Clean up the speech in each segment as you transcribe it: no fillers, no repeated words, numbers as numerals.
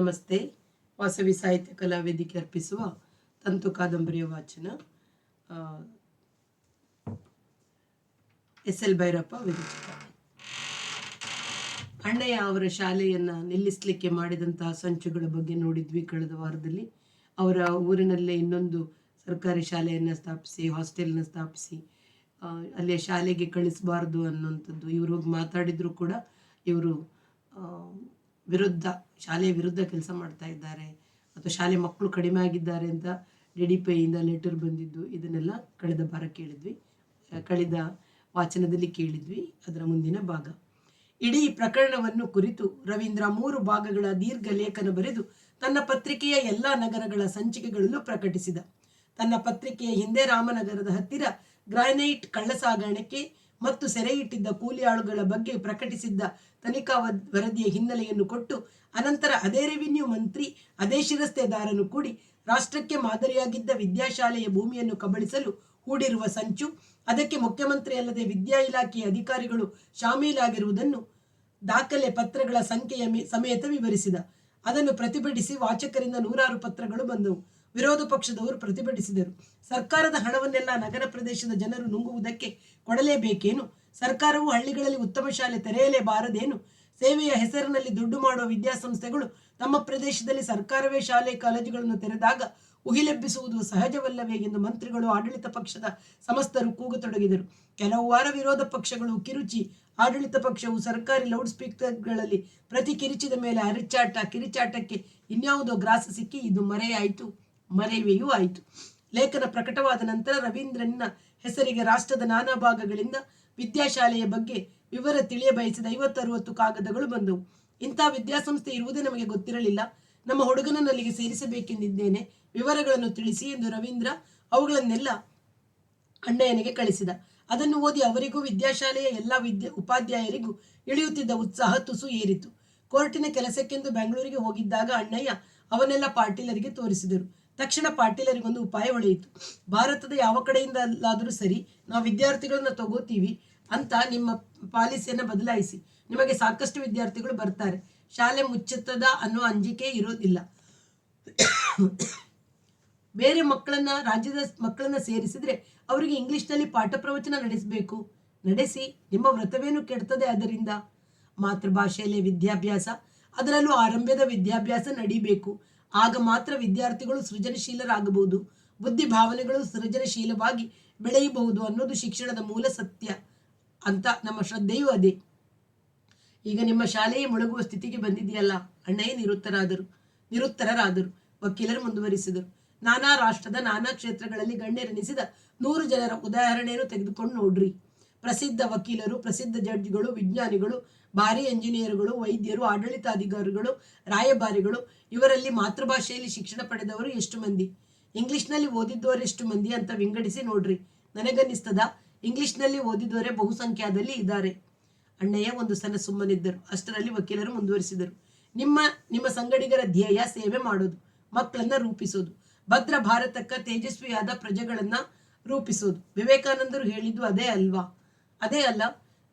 ನಮಸ್ತೆ. ವಾಸವಿ ಸಾಹಿತ್ಯ ಕಲಾ ವೇದಿಕೆ ಅರ್ಪಿಸುವ ತಂತು ಕಾದಂಬರಿಯ ವಾಚನ. ಎಸ್.ಎಲ್. ಭೈರಪ್ಪ ವಿರಚಿತ. ಅಣ್ಣಯ್ಯ ಅವರ ಶಾಲೆಯನ್ನು ನಿಲ್ಲಿಸಲಿಕ್ಕೆ ಮಾಡಿದಂತಹ ಸಂಚುಗಳ ಬಗ್ಗೆ ನೋಡಿದ್ವಿ ಕಳೆದ ವಾರದಲ್ಲಿ. ಅವರ ಊರಿನಲ್ಲೇ ಇನ್ನೊಂದು ಸರ್ಕಾರಿ ಶಾಲೆಯನ್ನು ಸ್ಥಾಪಿಸಿ, ಹಾಸ್ಟೆಲ್ನ ಸ್ಥಾಪಿಸಿ, ಅಲ್ಲಿಯ ಶಾಲೆಗೆ ಕಳಿಸಬಾರ್ದು ಅನ್ನುವಂಥದ್ದು ಇವರು ಮಾತಾಡಿದ್ರು ಕೂಡ ಇವರು ಶಾಲೆಯ ವಿರುದ್ಧ ಕೆಲಸ ಮಾಡ್ತಾ ಇದ್ದಾರೆ ಅಥವಾ ಶಾಲೆ ಮಕ್ಕಳು ಕಡಿಮೆ ಆಗಿದ್ದಾರೆ ಅಂತ DDPIಯಿಂದ ಲೆಟರ್ ಬಂದಿದ್ದು, ಇದನ್ನೆಲ್ಲ ಕಳೆದ ವಾರ ಕೇಳಿದ್ವಿ, ಕಳೆದ ವಾಚನದಲ್ಲಿ ಕೇಳಿದ್ವಿ. ಅದರ ಮುಂದಿನ ಭಾಗ. ಇಡೀ ಪ್ರಕರಣವನ್ನು ಕುರಿತು ರವೀಂದ್ರ 3 ಭಾಗಗಳ ದೀರ್ಘ ಲೇಖನ ಬರೆದು ತನ್ನ ಪತ್ರಿಕೆಯ ಎಲ್ಲ ನಗರಗಳ ಸಂಚಿಕೆಗಳಲ್ಲೂ ಪ್ರಕಟಿಸಿದ. ತನ್ನ ಪತ್ರಿಕೆಯ ಹಿಂದೆ ರಾಮನಗರದ ಹತ್ತಿರ ಗ್ರಾನೈಟ್ ಕಳ್ಳಸಾಗಾಣಿಕೆ ಮತ್ತು ಸೆರೆ ಇಟ್ಟಿದ್ದ ಕೂಲಿ ಆಳುಗಳ ಬಗ್ಗೆ ಪ್ರಕಟಿಸಿದ್ದ ತನಿಖಾ ವರದಿಯ ಹಿನ್ನೆಲೆಯನ್ನು ಕೊಟ್ಟು, ಅನಂತರ ಅದೇ ರೆವಿನ್ಯೂ ಮಂತ್ರಿ, ಅದೇ ಶಿರಸ್ತೆದಾರನು ಕೂಡಿ ರಾಷ್ಟ್ರಕ್ಕೆ ಮಾದರಿಯಾಗಿದ್ದ ವಿದ್ಯಾಶಾಲೆಯ ಭೂಮಿಯನ್ನು ಕಬಳಿಸಲು ಹೂಡಿರುವ ಸಂಚು, ಅದಕ್ಕೆ ಮುಖ್ಯಮಂತ್ರಿ ಅಲ್ಲದೆ ವಿದ್ಯಾ ಇಲಾಖೆಯ ಅಧಿಕಾರಿಗಳು ಶಾಮೀಲಾಗಿರುವುದನ್ನು ದಾಖಲೆ ಪತ್ರಗಳ ಸಂಖ್ಯೆಯ ಸಮೇತ ವಿವರಿಸಿದ. ಅದನ್ನು ಪ್ರತಿಭಟಿಸಿ ವಾಚಕರಿಂದ 100 ಪತ್ರಗಳು ಬಂದವು. ವಿರೋಧ ಪಕ್ಷದವರು ಪ್ರತಿಭಟಿಸಿದರು. ಸರ್ಕಾರದ ಹಣವನ್ನೆಲ್ಲ ನಗರ ಪ್ರದೇಶದ ಜನರು ನುಂಗುವುದಕ್ಕೆ ಕೊಡಲೇಬೇಕೇನು? ಸರ್ಕಾರವು ಹಳ್ಳಿಗಳಲ್ಲಿ ಉತ್ತಮ ಶಾಲೆ ತೆರೆಯಲೇಬಾರದೇನು? ಸೇವೆಯ ಹೆಸರಿನಲ್ಲಿ ದುಡ್ಡು ಮಾಡುವ ವಿದ್ಯಾಸಂಸ್ಥೆಗಳು ತಮ್ಮ ಪ್ರದೇಶದಲ್ಲಿ ಸರ್ಕಾರವೇ ಶಾಲೆ ಕಾಲೇಜುಗಳನ್ನು ತೆರೆದಾಗ ಉಹಿಲೆಬ್ಬಿಸುವುದು ಸಹಜವಲ್ಲವೇ ಎಂದು ಮಂತ್ರಿಗಳು, ಆಡಳಿತ ಪಕ್ಷದ ಸಮಸ್ತರು ಕೂಗತೊಡಗಿದರು. ಕೆಲವು ವಾರ ವಿರೋಧ ಪಕ್ಷಗಳು ಕಿರುಚಿ, ಆಡಳಿತ ಪಕ್ಷವು ಸರ್ಕಾರಿ ಲೌಡ್ ಸ್ಪೀಕರ್ಗಳಲ್ಲಿ ಪ್ರತಿ ಕಿರಿಚಿದ ಮೇಲೆ ಕಿರಿಚಾಟಕ್ಕೆ ಇನ್ಯಾವುದೋ ಗ್ರಾಸ ಸಿಕ್ಕಿ ಇದು ಮರೆವೆಯೂ ಆಯಿತು. ಲೇಖನ ಪ್ರಕಟವಾದ ನಂತರ ರವೀಂದ್ರನ ಹೆಸರಿಗೆ ರಾಷ್ಟ್ರದ ನಾನಾ ಭಾಗಗಳಿಂದ ವಿದ್ಯಾಶಾಲೆಯ ಬಗ್ಗೆ ವಿವರ ತಿಳಿಯ ಬಯಸಿದ 50-60 ಕಾಗದಗಳು ಬಂದವು. ಇಂಥ ವಿದ್ಯಾಸಂಸ್ಥೆ ಇರುವುದೇ ನಮಗೆ ಗೊತ್ತಿರಲಿಲ್ಲ. ನಮ್ಮ ಹುಡುಗನನ್ನು ಅಲ್ಲಿಗೆ ಸೇರಿಸಬೇಕೆಂದಿದ್ದೇನೆ, ವಿವರಗಳನ್ನು ತಿಳಿಸಿ ಎಂದು ರವೀಂದ್ರ ಅವುಗಳನ್ನೆಲ್ಲ ಅಣ್ಣಯ್ಯನಿಗೆ ಕಳಿಸಿದ. ಅದನ್ನು ಓದಿ ಅವರಿಗೂ ವಿದ್ಯಾಶಾಲೆಯ ಎಲ್ಲ ಉಪಾಧ್ಯಾಯರಿಗೂ ಇಳಿಯುತ್ತಿದ್ದ ಉತ್ಸಾಹ ತುಸು ಏರಿತು. ಕೋರ್ಟಿನ ಕೆಲಸಕ್ಕೆಂದು ಬೆಂಗಳೂರಿಗೆ ಹೋಗಿದ್ದಾಗ ಅಣ್ಣಯ್ಯ ಅವನ್ನೆಲ್ಲ ಪಾಟೀಲರಿಗೆ ತೋರಿಸಿದರು. ತಕ್ಷಣ ಪಾಟೀಲರಿಗೊಂದು ಉಪಾಯ ಹೊಳೆಯಿತು. ಭಾರತದ ಯಾವ ಕಡೆಯಿಂದಲಾದರೂ ಸರಿ, ನಾವು ವಿದ್ಯಾರ್ಥಿಗಳನ್ನ ತಗೋತೀವಿ ಅಂತ ನಿಮ್ಮ ಪಾಲಿಸಿಯನ್ನು ಬದಲಾಯಿಸಿ. ನಿಮಗೆ ಸಾಕಷ್ಟು ವಿದ್ಯಾರ್ಥಿಗಳು ಬರ್ತಾರೆ. ಶಾಲೆ ಮುಚ್ಚುತ್ತದ ಅನ್ನೋ ಅಂಜಿಕೆ ಇರೋದಿಲ್ಲ. ಬೇರೆ ರಾಜ್ಯದ ಮಕ್ಕಳನ್ನ ಸೇರಿಸಿದ್ರೆ ಅವರಿಗೆ ಇಂಗ್ಲಿಷ್ನಲ್ಲಿ ಪಾಠ ಪ್ರವಚನ ನಡೆಸಬೇಕು. ನಡೆಸಿ, ನಿಮ್ಮ ವ್ರತವೇನು ಕೆಡ್ತದೆ ಅದರಿಂದ? ಮಾತೃಭಾಷೆಯಲ್ಲೇ ವಿದ್ಯಾಭ್ಯಾಸ, ಅದರಲ್ಲೂ ಆರಂಭದ ವಿದ್ಯಾಭ್ಯಾಸ ನಡೀಬೇಕು. ಆಗ ಮಾತ್ರ ವಿದ್ಯಾರ್ಥಿಗಳು ಸೃಜನಶೀಲರಾಗಬಹುದು, ಬುದ್ಧಿ ಭಾವನೆಗಳು ಸೃಜನಶೀಲವಾಗಿ ಬೆಳೆಯಬಹುದು ಅನ್ನೋದು ಶಿಕ್ಷಣದ ಮೂಲ ಸತ್ಯ ಅಂತ ನಮ್ಮ ಶ್ರದ್ಧೆಯೂ ಅದೇ. ಈಗ ನಿಮ್ಮ ಶಾಲೆಯೇ ಮುಳುಗುವ ಸ್ಥಿತಿಗೆ ಬಂದಿದೆಯಲ್ಲ. ಅಣ್ಣಯ್ಯ ನಿರುತ್ತರರಾದರು. ವಕೀಲರು ಮುಂದುವರಿಸಿದರು. ನಾನಾ ರಾಷ್ಟ್ರದ ನಾನಾ ಕ್ಷೇತ್ರಗಳಲ್ಲಿ ಗಣ್ಯರೆನಿಸಿದ 100 ಜನರ ಉದಾಹರಣೆಯನ್ನು ತೆಗೆದುಕೊಂಡು ನೋಡ್ರಿ. ಪ್ರಸಿದ್ಧ ವಕೀಲರು, ಪ್ರಸಿದ್ಧ ಜಡ್ಜ್ಗಳು, ವಿಜ್ಞಾನಿಗಳು, ಭಾರಿ ಎಂಜಿನಿಯರ್ಗಳು, ವೈದ್ಯರು, ಆಡಳಿತಾಧಿಕಾರಿಗಳು, ರಾಯಭಾರಿಗಳು, ಇವರಲ್ಲಿ ಮಾತೃಭಾಷೆಯಲ್ಲಿ ಶಿಕ್ಷಣ ಪಡೆದವರು ಎಷ್ಟು ಮಂದಿ, ಇಂಗ್ಲಿಷ್ನಲ್ಲಿ ಓದಿದ್ದವರು ಎಷ್ಟು ಮಂದಿ ಅಂತ ವಿಂಗಡಿಸಿ ನೋಡ್ರಿ. ನನಗನ್ನಿಸ್ತದ ಇಂಗ್ಲಿಷ್ನಲ್ಲಿ ಓದಿದವರೇ ಬಹುಸಂಖ್ಯಾದಲ್ಲಿ ಇದ್ದಾರೆ. ಅಣ್ಣಯ್ಯ ಒಂದು ಸಲ ಸುಮ್ಮನಿದ್ದರು. ಅಷ್ಟರಲ್ಲಿ ವಕೀಲರು ಮುಂದುವರಿಸಿದರು. ನಿಮ್ಮ ಸಂಗಡಿಗರ ಧ್ಯೇಯ ಸೇವೆ ಮಾಡೋದು, ಮಕ್ಕಳನ್ನ ರೂಪಿಸೋದು, ಭದ್ರ ಭಾರತಕ್ಕ ತೇಜಸ್ವಿಯಾದ ಪ್ರಜೆಗಳನ್ನ ರೂಪಿಸೋದು. ವಿವೇಕಾನಂದರು ಹೇಳಿದ್ದು ಅದೇ ಅಲ್ಲ.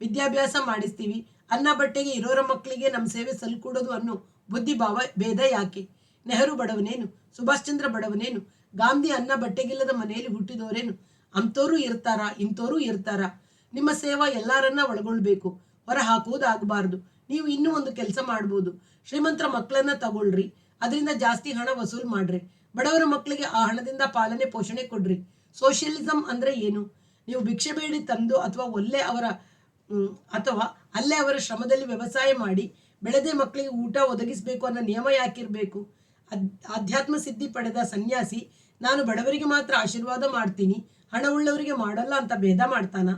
ವಿದ್ಯಾಭ್ಯಾಸ ಮಾಡಿಸ್ತೀವಿ, ಅನ್ನ ಬಟ್ಟೆಗೆ ಇರೋರ ಮಕ್ಕಳಿಗೆ ನಮ್ಮ ಸೇವೆ ಸಲ್ಕೊಡೋದು ಅನ್ನೋ ಬುದ್ಧಿಭಾವ ಭೇದ ಯಾಕೆ? ನೆಹರು ಬಡವನೇನು? ಸುಭಾಷ್ ಚಂದ್ರ ಬಡವನೇನು? ಗಾಂಧಿ ಅನ್ನ ಬಟ್ಟೆಗಿಲ್ಲದ ಮನೆಯಲ್ಲಿ ಹುಟ್ಟಿದವರೇನು? ಅಂಥವ್ರು ಇರ್ತಾರ, ಇಂಥವ್ರು ಇರ್ತಾರ. ನಿಮ್ಮ ಸೇವಾ ಎಲ್ಲರನ್ನ ಒಳಗೊಳ್ಬೇಕು, ಹೊರ ಹಾಕುವುದಾಗಬಾರ್ದು. ನೀವು ಇನ್ನೂ ಒಂದು ಕೆಲಸ ಮಾಡ್ಬೋದು. ಶ್ರೀಮಂತರ ಮಕ್ಕಳನ್ನ ತಗೊಳ್ರಿ, ಅದರಿಂದ ಜಾಸ್ತಿ ಹಣ ವಸೂಲ್ ಮಾಡ್ರಿ. ಬಡವರ ಮಕ್ಕಳಿಗೆ ಆ ಹಣದಿಂದ ಪಾಲನೆ ಪೋಷಣೆ ಕೊಡ್ರಿ. ಸೋಷಿಯಲಿಸಂ ಅಂದ್ರೆ ಏನು? ನೀವು ಭಿಕ್ಷೆ ಬೇಡಿ ತಂದು ಅಥವಾ ಅಲ್ಲೇ ಅವರ ಶ್ರಮದಲ್ಲಿ ವ್ಯವಸಾಯ ಮಾಡಿ ಬೆಳೆದೇ ಮಕ್ಕಳಿಗೆ ಊಟ ಒದಗಿಸಬೇಕು ಅನ್ನೋ ನಿಯಮ ಯಾಕಿರ್ಬೇಕು? ಆಧ್ಯಾತ್ಮ ಸಿದ್ಧಿ ಪಡೆದ ಸನ್ಯಾಸಿ ನಾನು ಬಡವರಿಗೆ ಮಾತ್ರ ಆಶೀರ್ವಾದ ಮಾಡ್ತೀನಿ, ಹಣ ಉಳ್ಳವರಿಗೆ ಮಾಡಲ್ಲ ಅಂತ ಭೇದ ಮಾಡ್ತಾನ?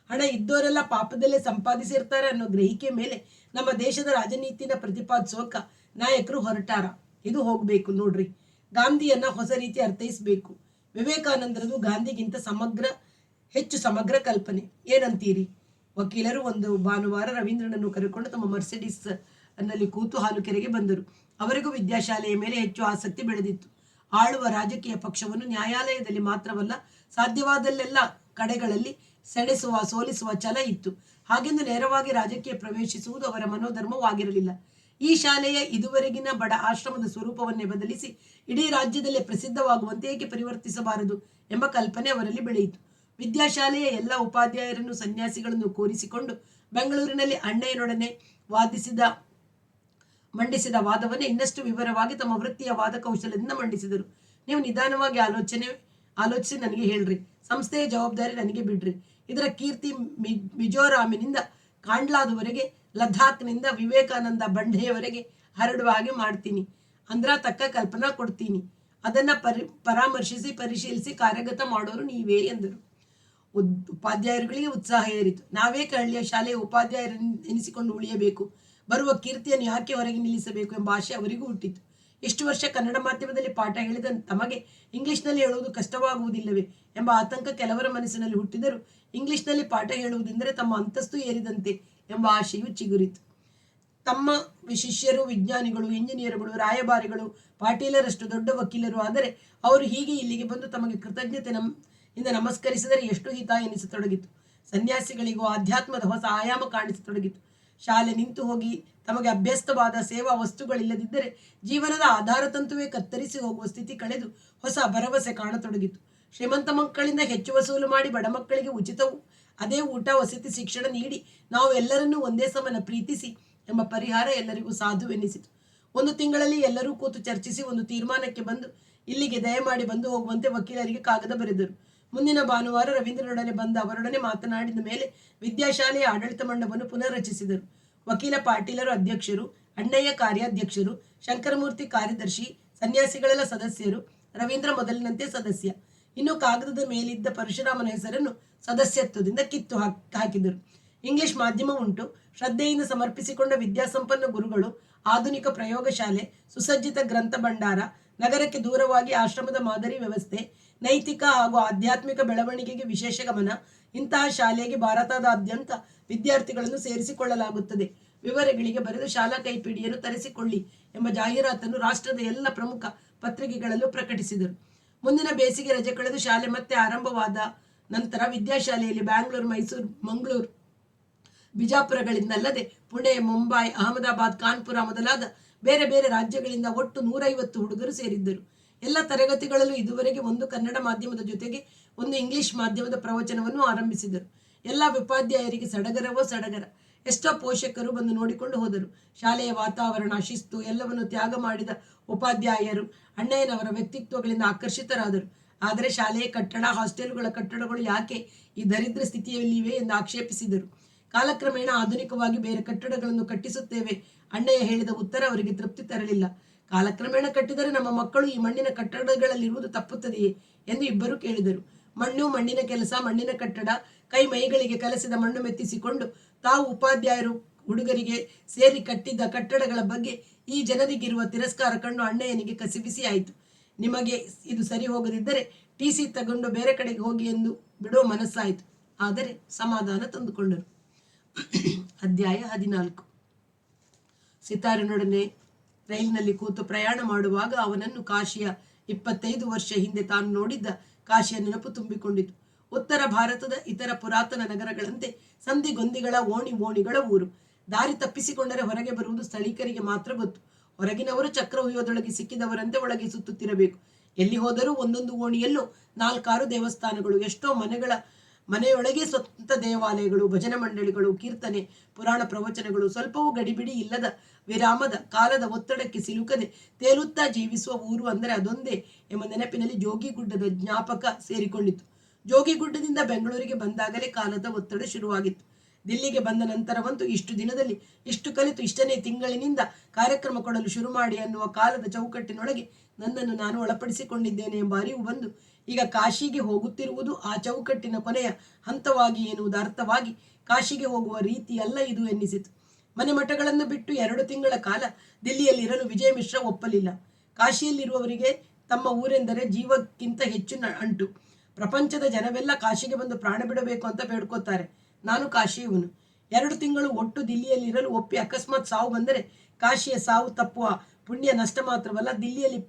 ಹಣ ಇದ್ದವರೆಲ್ಲ ಪಾಪದಲ್ಲೇ ಸಂಪಾದಿಸಿರ್ತಾರೆ ಅನ್ನೋ ಗ್ರಹಿಕೆ ಮೇಲೆ ನಮ್ಮ ದೇಶದ ರಾಜನೀತಿನ ಪ್ರತಿಪಾದಿಸೋಕ ನಾಯಕರು ಹೊರಟಾರ. ಇದು ಹೋಗ್ಬೇಕು ನೋಡ್ರಿ. ಗಾಂಧಿಯನ್ನ ಹೊಸ ರೀತಿ ಅರ್ಥೈಸಬೇಕು. ವಿವೇಕಾನಂದರದು ಗಾಂಧಿಗಿಂತ ಹೆಚ್ಚು ಸಮಗ್ರ ಕಲ್ಪನೆ. ಏನಂತೀರಿ? ವಕೀಲರು ಒಂದು ಭಾನುವಾರ ರವೀಂದ್ರನನ್ನು ಕರೆಕೊಂಡು ತಮ್ಮ ಮರ್ಸಿಡೀಸ್ ನಲ್ಲಿ ಕೂತು ಹಾಲುಕೆರೆಗೆ ಬಂದರು. ಅವರಿಗೂ ವಿದ್ಯಾಶಾಲೆಯ ಮೇಲೆ ಹೆಚ್ಚು ಆಸಕ್ತಿ ಬೆಳೆದಿತ್ತು. ಆಳುವ ರಾಜಕೀಯ ಪಕ್ಷವನ್ನು ನ್ಯಾಯಾಲಯದಲ್ಲಿ ಮಾತ್ರವಲ್ಲ, ಸಾಧ್ಯವಾದಲ್ಲೆಲ್ಲ ಕಡೆಗಳಲ್ಲಿ ಸೋಲಿಸುವ ಛಲ ಇತ್ತು. ಹಾಗೆಂದು ನೇರವಾಗಿ ರಾಜಕೀಯ ಪ್ರವೇಶಿಸುವುದು ಅವರ ಮನೋಧರ್ಮವಾಗಿರಲಿಲ್ಲ. ಈ ಶಾಲೆಯ ಇದುವರೆಗಿನ ಬಡ ಆಶ್ರಮದ ಸ್ವರೂಪವನ್ನೇ ಬದಲಿಸಿ ಇಡೀ ರಾಜ್ಯದಲ್ಲೇ ಪ್ರಸಿದ್ಧವಾಗುವಂತೆ ಏಕೆ ಪರಿವರ್ತಿಸಬಾರದು ಎಂಬ ಕಲ್ಪನೆ ಅವರಲ್ಲಿ ಬೆಳೆಯಿತು. ವಿದ್ಯಾಶಾಲೆಯ ಎಲ್ಲ ಉಪಾಧ್ಯಾಯರನ್ನು ಸನ್ಯಾಸಿಗಳನ್ನು ಕೋರಿಸಿಕೊಂಡು ಬೆಂಗಳೂರಿನಲ್ಲಿ ಅಣ್ಣಯ್ಯನೊಡನೆ ಮಂಡಿಸಿದ ವಾದವನ್ನೇ ಇನ್ನಷ್ಟು ವಿವರವಾಗಿ ತಮ್ಮ ವೃತ್ತಿಯ ವಾದ ಕೌಶಲ್ಯದಿಂದ ಮಂಡಿಸಿದರು. ನೀವು ನಿಧಾನವಾಗಿ ಆಲೋಚಿಸಿ ನನಗೆ ಹೇಳ್ರಿ. ಸಂಸ್ಥೆಯ ಜವಾಬ್ದಾರಿ ನನಗೆ ಬಿಡ್ರಿ. ಇದರ ಕೀರ್ತಿ ಮಿಜೋರಾಮಿನಿಂದ ಕಾಂಡ್ಲಾದವರೆಗೆ, ಲದ್ದಾಖ್ನಿಂದ ವಿವೇಕಾನಂದ ಬಂಡೆಯವರೆಗೆ ಹರಡುವ ಹಾಗೆ ಮಾಡ್ತೀನಿ. ಅಂದ್ರ ತಕ್ಕ ಕಲ್ಪನಾ ಕೊಡ್ತೀನಿ. ಅದನ್ನ ಪರಿಶೀಲಿಸಿ ಕಾರ್ಯಗತ ಮಾಡೋರು ನೀವೇ ಎಂದರು. ಉಪಾಧ್ಯಾಯರುಗಳಿಗೆ ಉತ್ಸಾಹ ಏರಿತು. ನಾವೇಕೆ ಹಳ್ಳಿಯ ಶಾಲೆಯ ಉಪಾಧ್ಯಾಯರ ಎನಿಸಿಕೊಂಡು ಉಳಿಯಬೇಕು? ಬರುವ ಕೀರ್ತಿಯನ್ನು ಯಾಕೆ ಹೊರಗೆ ನಿಲ್ಲಿಸಬೇಕು ಎಂಬ ಆಶೆ ಅವರಿಗೂ ಹುಟ್ಟಿತು. ಇಷ್ಟು ವರ್ಷ ಕನ್ನಡ ಮಾಧ್ಯಮದಲ್ಲಿ ಪಾಠ ಹೇಳಿದ ತಮಗೆ ಇಂಗ್ಲಿಷ್ನಲ್ಲಿ ಹೇಳುವುದು ಕಷ್ಟವಾಗುವುದಿಲ್ಲವೇ ಎಂಬ ಆತಂಕ ಕೆಲವರ ಮನಸ್ಸಿನಲ್ಲಿ ಹುಟ್ಟಿದರೂ ಇಂಗ್ಲಿಷ್ನಲ್ಲಿ ಪಾಠ ಹೇಳುವುದೆಂದರೆ ತಮ್ಮ ಅಂತಸ್ತು ಏರಿದಂತೆ ಎಂಬ ಆಶೆಯು ಚಿಗುರಿತು. ತಮ್ಮ ಶಿಷ್ಯರು ವಿಜ್ಞಾನಿಗಳು, ಇಂಜಿನಿಯರ್ಗಳು, ರಾಯಭಾರಿಗಳು, ಪಾಟೀಲರಷ್ಟು ದೊಡ್ಡ ವಕೀಲರು ಆದರೆ ಅವರು ಹೀಗೆ ಇಲ್ಲಿಗೆ ಬಂದು ತಮಗೆ ಕೃತಜ್ಞತೆಯಿಂದ ನಮಸ್ಕರಿಸಿದರೆ ಎಷ್ಟು ಹಿತ ಎನಿಸತೊಡಗಿತು. ಸನ್ಯಾಸಿಗಳಿಗೂ ಆಧ್ಯಾತ್ಮದ ಹೊಸ ಆಯಾಮ ಕಾಣಿಸತೊಡಗಿತು. ಶಾಲೆ ನಿಂತು ಹೋಗಿ ತಮಗೆ ಅಭ್ಯಸ್ತವಾದ ಸೇವಾ ವಸ್ತುಗಳಿಲ್ಲದಿದ್ದರೆ ಜೀವನದ ಆಧಾರ ತಂತುವೇ ಕತ್ತರಿಸಿ ಹೋಗುವ ಸ್ಥಿತಿ ಕಳೆದು ಹೊಸ ಭರವಸೆ ಕಾಣತೊಡಗಿತು. ಶ್ರೀಮಂತ ಮಕ್ಕಳಿಂದ ಹೆಚ್ಚು ವಸೂಲು ಮಾಡಿ ಬಡ ಮಕ್ಕಳಿಗೆ ಉಚಿತವು ಅದೇ ಊಟ, ವಸತಿ, ಶಿಕ್ಷಣ ನೀಡಿ ನಾವು ಎಲ್ಲರನ್ನೂ ಒಂದೇ ಸಮನ ಪ್ರೀತಿಸಿ ಎಂಬ ಪರಿಹಾರ ಎಲ್ಲರಿಗೂ ಸಾಧುವೆನಿಸಿತು. ಒಂದು ತಿಂಗಳಲ್ಲಿ ಎಲ್ಲರೂ ಕೂತು ಚರ್ಚಿಸಿ ಒಂದು ತೀರ್ಮಾನಕ್ಕೆ ಬಂದು ಇಲ್ಲಿಗೆ ದಯಮಾಡಿ ಬಂದು ಹೋಗುವಂತೆ ವಕೀಲರಿಗೆ ಕಾಗದ ಬರೆದರು. ಮುಂದಿನ ಭಾನುವಾರ ರವೀಂದ್ರನೊಡನೆ ಬಂದ ಅವರೊಡನೆ ಮಾತನಾಡಿದ ಮೇಲೆ ವಿದ್ಯಾಶಾಲೆಯ ಆಡಳಿತ ಮಂಡಪವನ್ನು ಪುನರ್ರಚಿಸಿದರು. ವಕೀಲ ಪಾಟೀಲರು ಅಧ್ಯಕ್ಷರು, ಅಣ್ಣಯ್ಯ ಕಾರ್ಯಾಧ್ಯಕ್ಷರು, ಶಂಕರಮೂರ್ತಿ ಕಾರ್ಯದರ್ಶಿ, ಸನ್ಯಾಸಿಗಳೆಲ್ಲ ಸದಸ್ಯರು, ರವೀಂದ್ರ ಮೊದಲಿನಂತೆ ಸದಸ್ಯ. ಇನ್ನು ಕಾಗದದ ಮೇಲಿದ್ದ ಪರಶುರಾಮನ ಹೆಸರನ್ನು ಸದಸ್ಯತ್ವದಿಂದ ಕಿತ್ತು ಹಾಕಿದರು. ಇಂಗ್ಲಿಷ್ ಮಾಧ್ಯಮ ಉಂಟು. ಶ್ರದ್ಧೆಯಿಂದ ಸಮರ್ಪಿಸಿಕೊಂಡ ವಿದ್ಯಾಸಂಪನ್ನ ಗುರುಗಳು, ಆಧುನಿಕ ಪ್ರಯೋಗಶಾಲೆ, ಸುಸಜ್ಜಿತ ಗ್ರಂಥ ಭಂಡಾರ, ನಗರಕ್ಕೆ ದೂರವಾಗಿ ಆಶ್ರಮದ ಮಾದರಿ ವ್ಯವಸ್ಥೆ, ನೈತಿಕ ಹಾಗೂ ಆಧ್ಯಾತ್ಮಿಕ ಬೆಳವಣಿಗೆಗೆ ವಿಶೇಷ ಗಮನ. ಇಂತಹ ಶಾಲೆಗೆ ಭಾರತದಾದ್ಯಂತ ವಿದ್ಯಾರ್ಥಿಗಳನ್ನು ಸೇರಿಸಿಕೊಳ್ಳಲಾಗುತ್ತದೆ. ವಿವರಗಳಿಗೆ ಬರೆದು ಶಾಲಾ ಕೈಪಿಡಿಯನ್ನು ತರಿಸಿಕೊಳ್ಳಿ ಎಂಬ ಜಾಹೀರಾತನ್ನು ರಾಷ್ಟ್ರದ ಎಲ್ಲ ಪ್ರಮುಖ ಪತ್ರಿಕೆಗಳಲ್ಲೂ ಪ್ರಕಟಿಸಿದರು. ಮುಂದಿನ ಬೇಸಿಗೆ ರಜೆ ಕಳೆದು ಶಾಲೆ ಮತ್ತೆ ಆರಂಭವಾದ ನಂತರ ವಿದ್ಯಾಶಾಲೆಯಲ್ಲಿ ಬ್ಯಾಂಗ್ಳೂರು, ಮೈಸೂರು, ಮಂಗಳೂರು, ಬಿಜಾಪುರಗಳಿಂದಲ್ಲದೆ ಪುಣೆ, ಮುಂಬೈ, ಅಹಮದಾಬಾದ್, ಕಾನ್ಪುರ ಮೊದಲಾದ ಬೇರೆ ಬೇರೆ ರಾಜ್ಯಗಳಿಂದ ಒಟ್ಟು 150 ಹುಡುಗರು ಸೇರಿದ್ದರು. ಎಲ್ಲ ತರಗತಿಗಳಲ್ಲೂ ಇದುವರೆಗೆ ಒಂದು ಕನ್ನಡ ಮಾಧ್ಯಮದ ಜೊತೆಗೆ ಒಂದು ಇಂಗ್ಲಿಷ್ ಮಾಧ್ಯಮದ ಪ್ರವಚನವನ್ನು ಆರಂಭಿಸಿದರು. ಎಲ್ಲ ಉಪಾಧ್ಯಾಯರಿಗೆ ಸಡಗರವೋ ಸಡಗರ. ಎಷ್ಟೋ ಪೋಷಕರು ಬಂದು ನೋಡಿಕೊಂಡು ಹೋದರು. ಶಾಲೆಯ ವಾತಾವರಣ, ಶಿಸ್ತು ಎಲ್ಲವನ್ನು ತ್ಯಾಗ ಮಾಡಿದ ಉಪಾಧ್ಯಾಯರು ಅಣ್ಣಯ್ಯನವರ ವ್ಯಕ್ತಿತ್ವಗಳಿಂದ ಆಕರ್ಷಿತರಾದರು. ಆದರೆ ಶಾಲೆಯ ಕಟ್ಟಡ, ಹಾಸ್ಟೆಲ್ಗಳ ಕಟ್ಟಡಗಳು ಯಾಕೆ ಈ ದರಿದ್ರ ಸ್ಥಿತಿಯಲ್ಲಿವೆ ಎಂದು ಆಕ್ಷೇಪಿಸಿದರು. ಕಾಲಕ್ರಮೇಣ ಆಧುನಿಕವಾಗಿ ಬೇರೆ ಕಟ್ಟಡಗಳನ್ನು ಕಟ್ಟಿಸುತ್ತೇವೆ ಅಣ್ಣಯ್ಯ ಹೇಳಿದ ಉತ್ತರ ಅವರಿಗೆ ತೃಪ್ತಿ ತರಲಿಲ್ಲ. ಕಾಲಕ್ರಮೇಣ ಕಟ್ಟಿದರೆ ನಮ್ಮ ಮಕ್ಕಳು ಈ ಮಣ್ಣಿನ ಕಟ್ಟಡಗಳಲ್ಲಿರುವುದು ತಪ್ಪುತ್ತದೆಯೇ ಎಂದು ಇಬ್ಬರು ಕೇಳಿದರು. ಮಣ್ಣು, ಮಣ್ಣಿನ ಕೆಲಸ, ಮಣ್ಣಿನ ಕಟ್ಟಡ, ಕೈ ಮೈಗಳಿಗೆ ಕಲಸಿದ ಮಣ್ಣು ಮೆತ್ತಿಸಿಕೊಂಡು ತಾವು ಉಪಾಧ್ಯಾಯರು ಹುಡುಗರಿಗೆ ಸೇರಿ ಕಟ್ಟಿದ್ದ ಕಟ್ಟಡಗಳ ಬಗ್ಗೆ ಈ ಜನರಿಗಿರುವ ತಿರಸ್ಕಾರ ಕಂಡು ಅಣ್ಣಯ್ಯನಿಗೆ ಕಸಿಬಿಸಿ ಆಯಿತು. ನಿಮಗೆ ಇದು ಸರಿ ಹೋಗದಿದ್ದರೆ TC ತಗೊಂಡು ಬೇರೆ ಕಡೆಗೆ ಹೋಗಿ ಎಂದು ಬಿಡುವ ಮನಸ್ಸಾಯಿತು. ಆದರೆ ಸಮಾಧಾನ ತಂದುಕೊಂಡರು. ಅಧ್ಯಾಯ 14. ಸಿತಾರನೊಡನೆ ರೈಲಿನಲ್ಲಿ ಕೂತು ಪ್ರಯಾಣ ಮಾಡುವಾಗ ಅವನನ್ನು ಕಾಶಿಯ 25 ವರ್ಷ ಹಿಂದೆ ತಾನು ನೋಡಿದ್ದ ಕಾಶಿಯ ನೆನಪು ತುಂಬಿಕೊಂಡಿತು. ಉತ್ತರ ಭಾರತದ ಇತರ ಪುರಾತನ ನಗರಗಳಂತೆ ಸಂಧಿಗೊಂದಿಗಳ ಓಣಿಗಳ ಊರು. ದಾರಿ ತಪ್ಪಿಸಿಕೊಂಡರೆ ಹೊರಗೆ ಬರುವುದು ಸ್ಥಳೀಕರಿಗೆ ಮಾತ್ರ ಗೊತ್ತು. ಹೊರಗಿನವರು ಚಕ್ರವ್ಯೂಹದೊಳಗೆ ಸಿಕ್ಕಿದವರಂತೆ ಒಳಗೆ ಸುತ್ತುತ್ತಿರಬೇಕು. ಎಲ್ಲಿ ಹೋದರೂ ಒಂದೊಂದು ಓಣಿಯಲ್ಲೂ 4-6 ದೇವಸ್ಥಾನಗಳು, ಎಷ್ಟೋ ಮನೆಯೊಳಗೆ ಸ್ವಂತ ದೇವಾಲಯಗಳು, ಭಜನೆ ಮಂಡಳಿಗಳು, ಕೀರ್ತನೆ, ಪುರಾಣ ಪ್ರವಚನಗಳು. ಸ್ವಲ್ಪವೂ ಗಡಿಬಿಡಿ ಇಲ್ಲದ, ವಿರಾಮದ, ಕಾಲದ ಒತ್ತಡಕ್ಕೆ ಸಿಲುಕದೆ ತೇಲುತ್ತಾ ಜೀವಿಸುವ ಊರು ಅಂದರೆ ಅದೊಂದೇ ಎಂಬ ನೆನಪಿನಲ್ಲಿ ಜೋಗಿಗುಡ್ಡದ ಜ್ಞಾಪಕ ಸೇರಿಕೊಂಡಿತು. ಜೋಗಿಗುಡ್ಡದಿಂದ ಬೆಂಗಳೂರಿಗೆ ಬಂದಾಗಲೇ ಕಾಲದ ಒತ್ತಡ ಶುರುವಾಗಿತ್ತು. ದಿಲ್ಲಿಗೆ ಬಂದ ನಂತರವಂತೂ ಇಷ್ಟು ದಿನದಲ್ಲಿ ಇಷ್ಟು ಕಲಿತು ಇಷ್ಟನೇ ತಿಂಗಳಿನಿಂದ ಕಾರ್ಯಕ್ರಮ ಕೊಡಲು ಶುರು ಮಾಡಿ ಅನ್ನುವ ಕಾಲದ ಚೌಕಟ್ಟಿನೊಳಗೆ ನನ್ನನ್ನು ನಾನು ಒಳಪಡಿಸಿಕೊಂಡಿದ್ದೇನೆ ಎಂಬ ಅರಿವು ಬಂದು ಈಗ ಕಾಶಿಗೆ ಹೋಗುತ್ತಿರುವುದು ಆ ಚೌಕಟ್ಟಿನ ಕೊನೆಯ ಹಂತವಾಗಿ ಎನ್ನುವುದು ಅರ್ಥವಾಗಿ ಕಾಶಿಗೆ ಹೋಗುವ ರೀತಿ ಅಲ್ಲ ಇದು ಎನ್ನಿಸಿತು. ಮನೆ ಮಠಗಳನ್ನು ಬಿಟ್ಟು 2 ತಿಂಗಳ ಕಾಲ ದಿಲ್ಲಿಯಲ್ಲಿರಲು ವಿಜಯ ಮಿಶ್ರಾ ಒಪ್ಪಲಿಲ್ಲ. ಕಾಶಿಯಲ್ಲಿರುವವರಿಗೆ ತಮ್ಮ ಊರೆಂದರೆ ಜೀವಕ್ಕಿಂತ ಹೆಚ್ಚು ಅಂಟು. ಪ್ರಪಂಚದ ಜನವೆಲ್ಲ ಕಾಶಿಗೆ ಬಂದು ಪ್ರಾಣ ಬಿಡಬೇಕು ಅಂತ ಬೇಡ್ಕೋತಾರೆ. ನಾನು ಕಾಶಿಯವನು. 2 ತಿಂಗಳು ಒಟ್ಟು ದಿಲ್ಲಿಯಲ್ಲಿರಲು ಒಪ್ಪಿ ಅಕಸ್ಮಾತ್ ಸಾವು ಬಂದರೆ ಕಾಶಿಯ ಸಾವು ತಪ್ಪುವ ಪುಣ್ಯ ನಷ್ಟ ಮಾತ್ರವಲ್ಲ, ದಿಲ್ಲಿಯಲ್ಲಿ